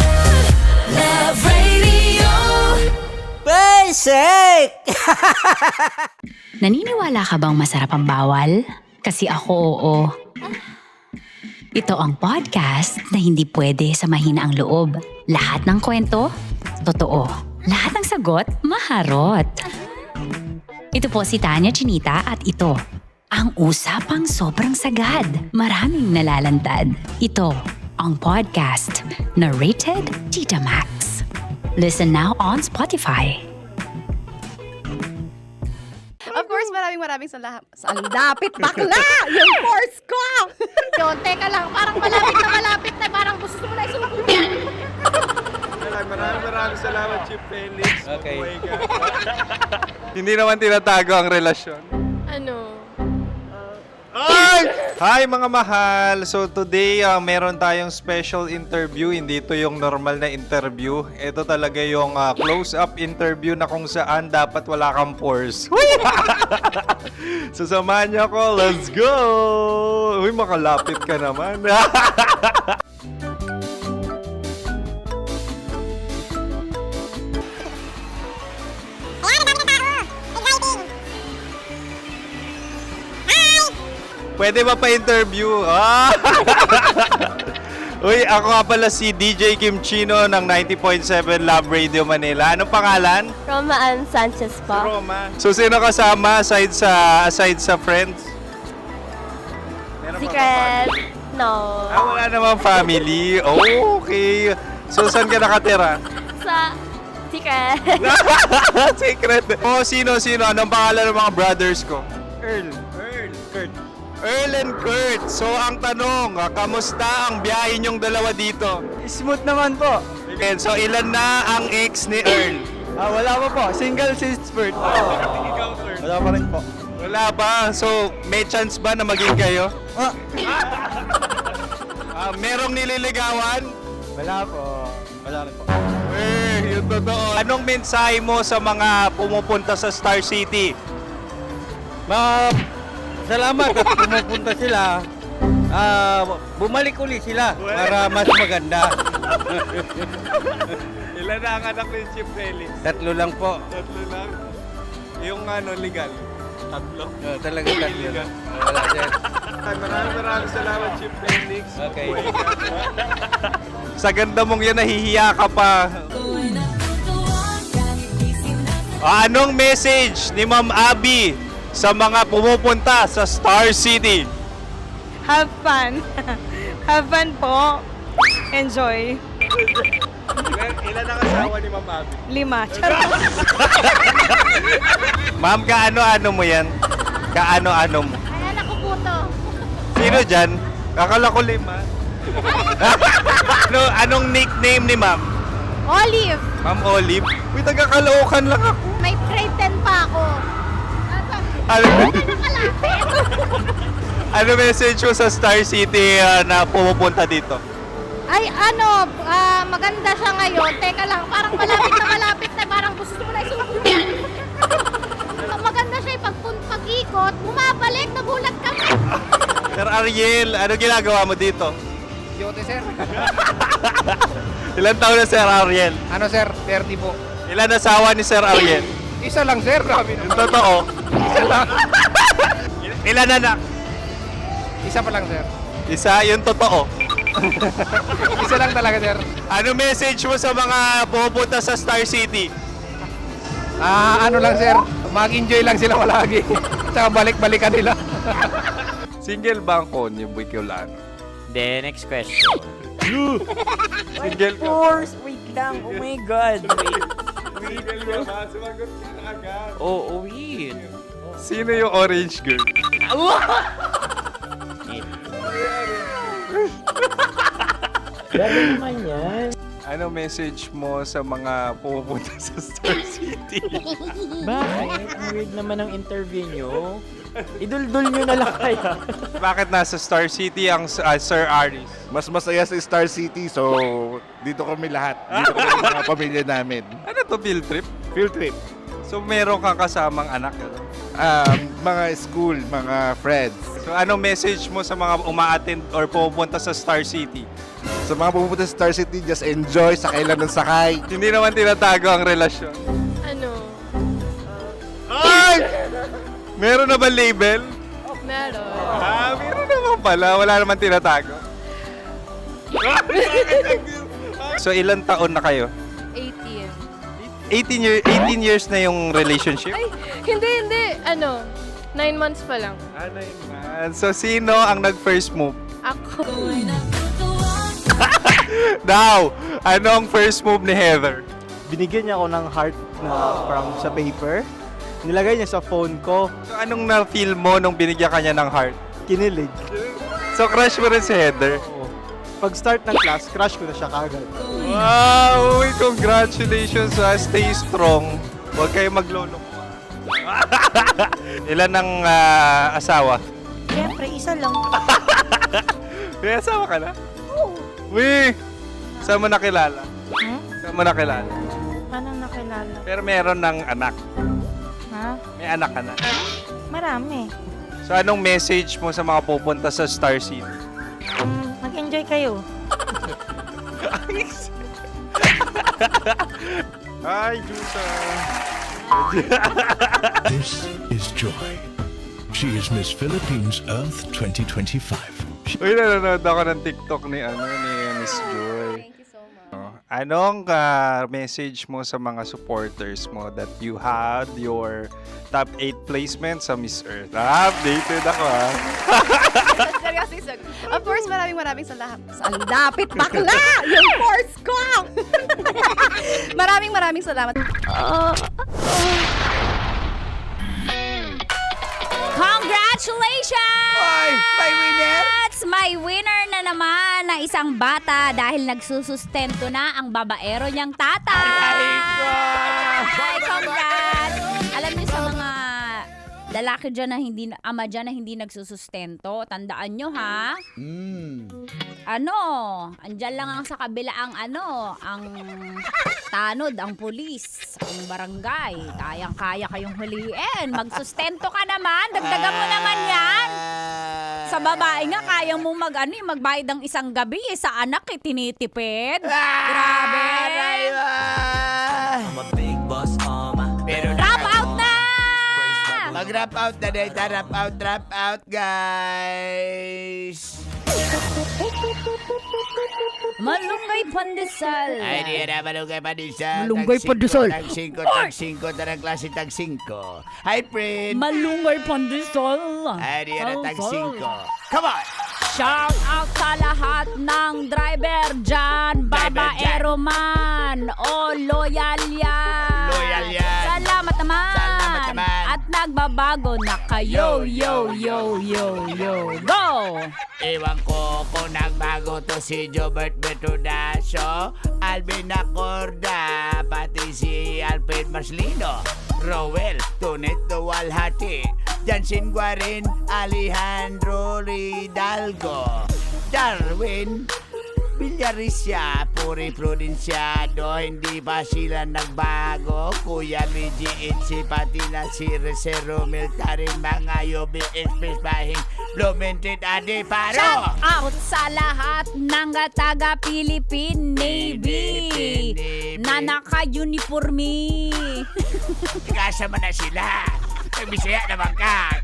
Love Radio. Basic! Naniniwala ka bang masarap ang bawal? Kasi ako oo. Ito ang podcast na hindi pwede sa mahina ang loob. Lahat ng kwento, totoo. Lahat ng sagot, maharot. Ito po si Tanya Chinita at ito, ang usapang sobrang sagad. Maraming nalalantad. Ito, ang podcast na rated Tita Max. Listen now on Spotify. Of course, maraming salamat. Ang lapit bakla! Yung force ko! Yun, teka lang, parang malapit na, parang gusto mo na isulat. Maraming salamat, Chief Felix. Okay. Hindi naman tinatago ang relasyon. Ano? Ay! Hi mga mahal! So today, meron tayong special interview. Hindi ito yung normal na interview. Ito talaga yung close-up interview na kung saan dapat wala kang pores. So samahan niyo ako. Let's go! Uy, makalapit ka naman. Pwede ba pa-interview? Ah! Uy, ako nga pala si DJ Kim Chino ng 90.7 Love Radio Manila. Anong pangalan? Roma Ann Sanchez po. Roma. So, sino kasama aside sa friends? Meron Secret. No. Wala namang family. Oh, okay. So, saan ka nakatira? Sa Secret. Secret. Oh, sino? Anong pangalan ng mga brothers ko? Earl, Kurt. Earl and Kurt. So, ang tanong, kamusta ang biyahe niyong dalawa dito? Smooth naman po. Okay, so ilan na ang ex ni Earl? Wala pa po. Single since birth. Wala pa rin po. Wala ba? So, may chance ba na maging kayo? Merong nililigawan? Wala po. Wala rin po. Yung totoo. Anong mensahe mo sa mga pumupunta sa Star City? Salamat at pumupunta sila. Bumalik uli sila para mas maganda. Ilan na ang anak ni Chief Felix? 3 lang po. 3 lang? Yung legal? 3? Talaga 3 lang. Wala sir. Maraming salamat, Chief Felix. Okay. Sa ganda mong yan, nahihiya ka pa. Anong message ni Ma'am Abby sa mga pumupunta sa Star City? Have fun. Have fun po. Enjoy. Ilan ang asawa ni Ma'am Abby? 5. Ma'am, kaano-ano mo yan? Kaano-ano mo? Ay, anak ko po to. Sino dyan? Akala ko 5. Anong nickname ni Ma'am? Olive. Ma'am Olive? Uy, taga-Caloocan lang ako. May grade 10 pa ako. Ano message mo sa Star City na pumupunta dito? Ay, maganda siya ngayon. Teka lang, parang malapit na, parang gusto mo na isuot. Maganda siya pag-ikot, bumabalik, nagulat ka. Sir Ariel, ano ginagawa mo dito? Yote sir. Ilan taon na Sir Ariel? Ano sir? 30 po. Ilan asawa ni Sir Ariel? Isa lang sir. Yung totoo? Isa lang. Ilan anak? Isa pa lang sir. Isa, yung totoo. Isa lang talaga sir. Ano message mo sa mga pumupunta sa Star City? Ano lang sir. Mag-enjoy lang sila palagi. Tsaka balik-balikan nila. Single ba ang konyo, Boy Kiolano? Then, next question. Single ka? Wait lang. Oh my God. Single ka ba? Sumagot ka na agad. Oh, wait. Sino yung orange girl? Grabe naman yan. Ano message mo sa mga pumupunta sa Star City? Bakit? Ang weird naman ang interview nyo. Idul-dul nyo na lang kaya. Bakit nasa Star City ang Sir Aris? Mas masaya sa Star City, so dito kami lahat. Dito kami mga pamilya namin. Ano to, field trip? Field trip. So meron kang kasamang anak? Mga school, mga friends. So anong message mo sa mga uma-attend or pumupunta sa Star City? Sa mga pupunta sa Star City, just enjoy, sakay lang ng sakay. Hindi naman tinatago ang relasyon. Ano? Ay! Meron na ba label? Meron. Meron naman pala. Wala naman tinatago. So ilan taon na kayo? 18. 18 years na yung relationship? Ay, hindi. 9 months pa lang. 9 months. So sino ang nag-first move? Ako. Now, anong first move ni Heather? Binigyan niya ako ng heart na from sa paper. Nilagay niya sa phone ko. So anong na-feel mo nung binigyan ka niya ng heart? Kinilig. So crush mo rin si Heather? Pag-start ng class, crush ko na siya kagad. Wow! Uy, congratulations ha. Stay strong. Huwag kayo maglolo. Ilan ang asawa? Siyempre, isa lang. May asawa ka na? Oo. Uy! Saan mo nakilala? Hmm? Saan mo nakilala? Paano nakilala? Pero meron ng anak. Ha? May anak ka na. Marami. So anong message mo sa mga pupunta sa Star City? Mag-enjoy kayo. Hi, Juta! This is Joy. She is Miss Philippines Earth 2025. Uy, nanonood ako ng TikTok ni Miss Joy. Thank you so much. Anong message mo sa mga supporters mo that you had your top 8 placement sa Miss Earth? Updated ako Seryoso, of course, maraming salamat. Lapit bakla! Yung course ko! maraming salamat. Congratulations! May winner! May winner na naman na isang bata dahil nagsusustento na ang babaero niyang tatay. Ay, congrats! Alam niyo sa mga lalaki dyan na hindi, ama dyan na hindi nagsusustento, tandaan nyo ha? Andyan lang ang sa kabila ang ang tanod, ang pulis, ang barangay. Kayang-kaya kayong huliin. Magsustento ka naman, dagdagan mo naman yan. Sa babae nga, kaya mo magbayad ng isang gabi sa anak tinitipid. Grabe. Pero Wrap out na! Mag-wrap out na dahil wrap out, guys. Malunggay pandesal. Ay, di na malunggay pandesal. Malunggay pandesal. Tag 5, tarang klase tag 5. Hi, friend. Malunggay pandesal. Ay, di na tag 5. Come on! Shout out sa lahat ng driver dyan, babaero man, o loyal yan. Loyal yan. Salamat naman. Salamat naman. At nagbabago na kayo, yo. Go! Ewan ko kung nagbago to si Jobert Betudaso, Alvin Acorda, pati si Alfred Marcelino, Rowel, Tunet Walhati, Jansin Guarin, Alejandro Ridalgo, Darwin Villarisia, Puri Prudensiado, hindi ba sila nagbago? Kuya BG, pati na si Resero Military, mga Yobi Express Bahing, Blumentritt, Ade Paro. Shout out sa lahat ng taga Philippine Navy na naka-uniforme. Kasama na sila. Bisaya naman ka.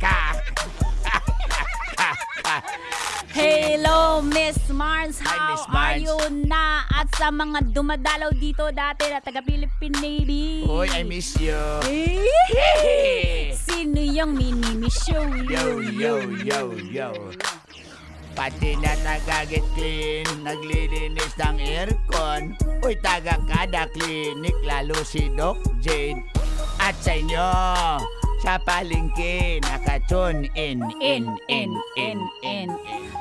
Hello, Miss Mars. How Miss are Mars. you na? At sa mga dumadalaw dito dati na taga Philippine Navy. Uy, I miss you. Sino yung mini-miss show? Yo. Pati na taga-get clean, naglilinis ng aircon. Uy, taga kada clinic, lalo si Doc Jane. At sa inyo, sa palengke, naka-tune in.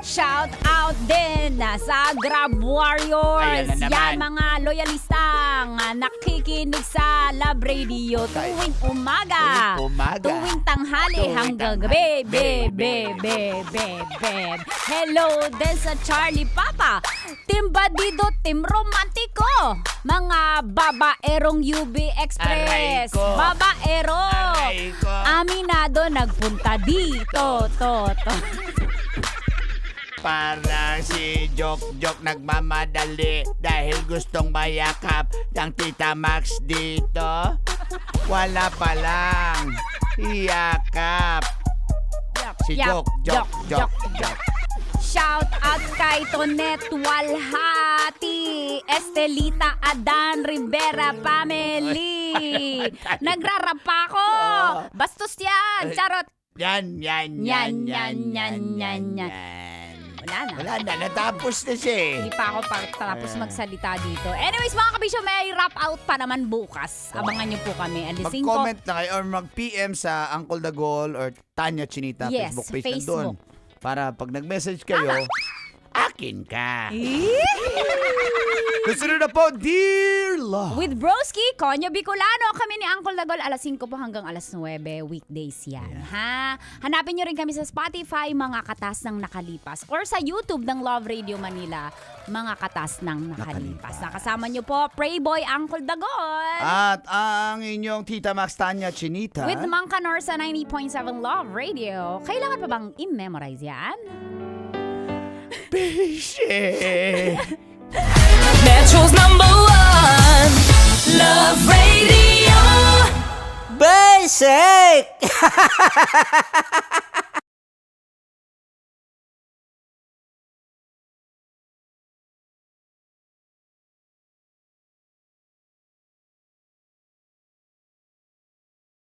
Shout out din sa Grab Warriors. Ayan na naman. Yan mga loyalistang nakikinig sa Love Radio tuwing umaga. Tuwing tanghali hanggang gabi. Hello din sa Charlie Papa, Team Badido, Team Romantiko, mga babaerong UB Express. Aray ko. Babaero. Aray ko. Aminado nagpunta dito. Parang si Jok nagmamadali dahil gustong mayakap ng Tita Max dito. Wala pa lang. Iyakap. Si Jok. Shout out kay Tonet Walhati, Estelita Adan Rivera family. Nagrarap pa ako. Bastos yan. Charot. Yan. Wala na, natapos na siya. Hindi pa ako tapos magsalita dito. Anyways, mga kabisyo, may wrap out pa naman bukas. Abangan niyo po kami. Alisin ko. Mag-comment na kayo or mag-PM sa Uncle Dagol or Tanya Chinita Yes, Facebook page Facebook. nandun. Para pag nag-message kayo, akin ka. Nasunod na po, Dear Love. With Broski, Konyo Bicolano, kami ni Uncle Dagol, alas 5 po hanggang alas 9, weekdays yan. Ha? Hanapin nyo rin kami sa Spotify, mga katas ng nakalipas. Or sa YouTube ng Love Radio Manila, mga katas ng nakalipas. Nakasama nyo po, Prayboy Uncle Dagol. At ang inyong Tita Max Tanya Chinita. With Mang Kanor sa 90.7 Love Radio. Kailangan pa bang i-memorize yan? Metro's #1 Love Radio. Basic!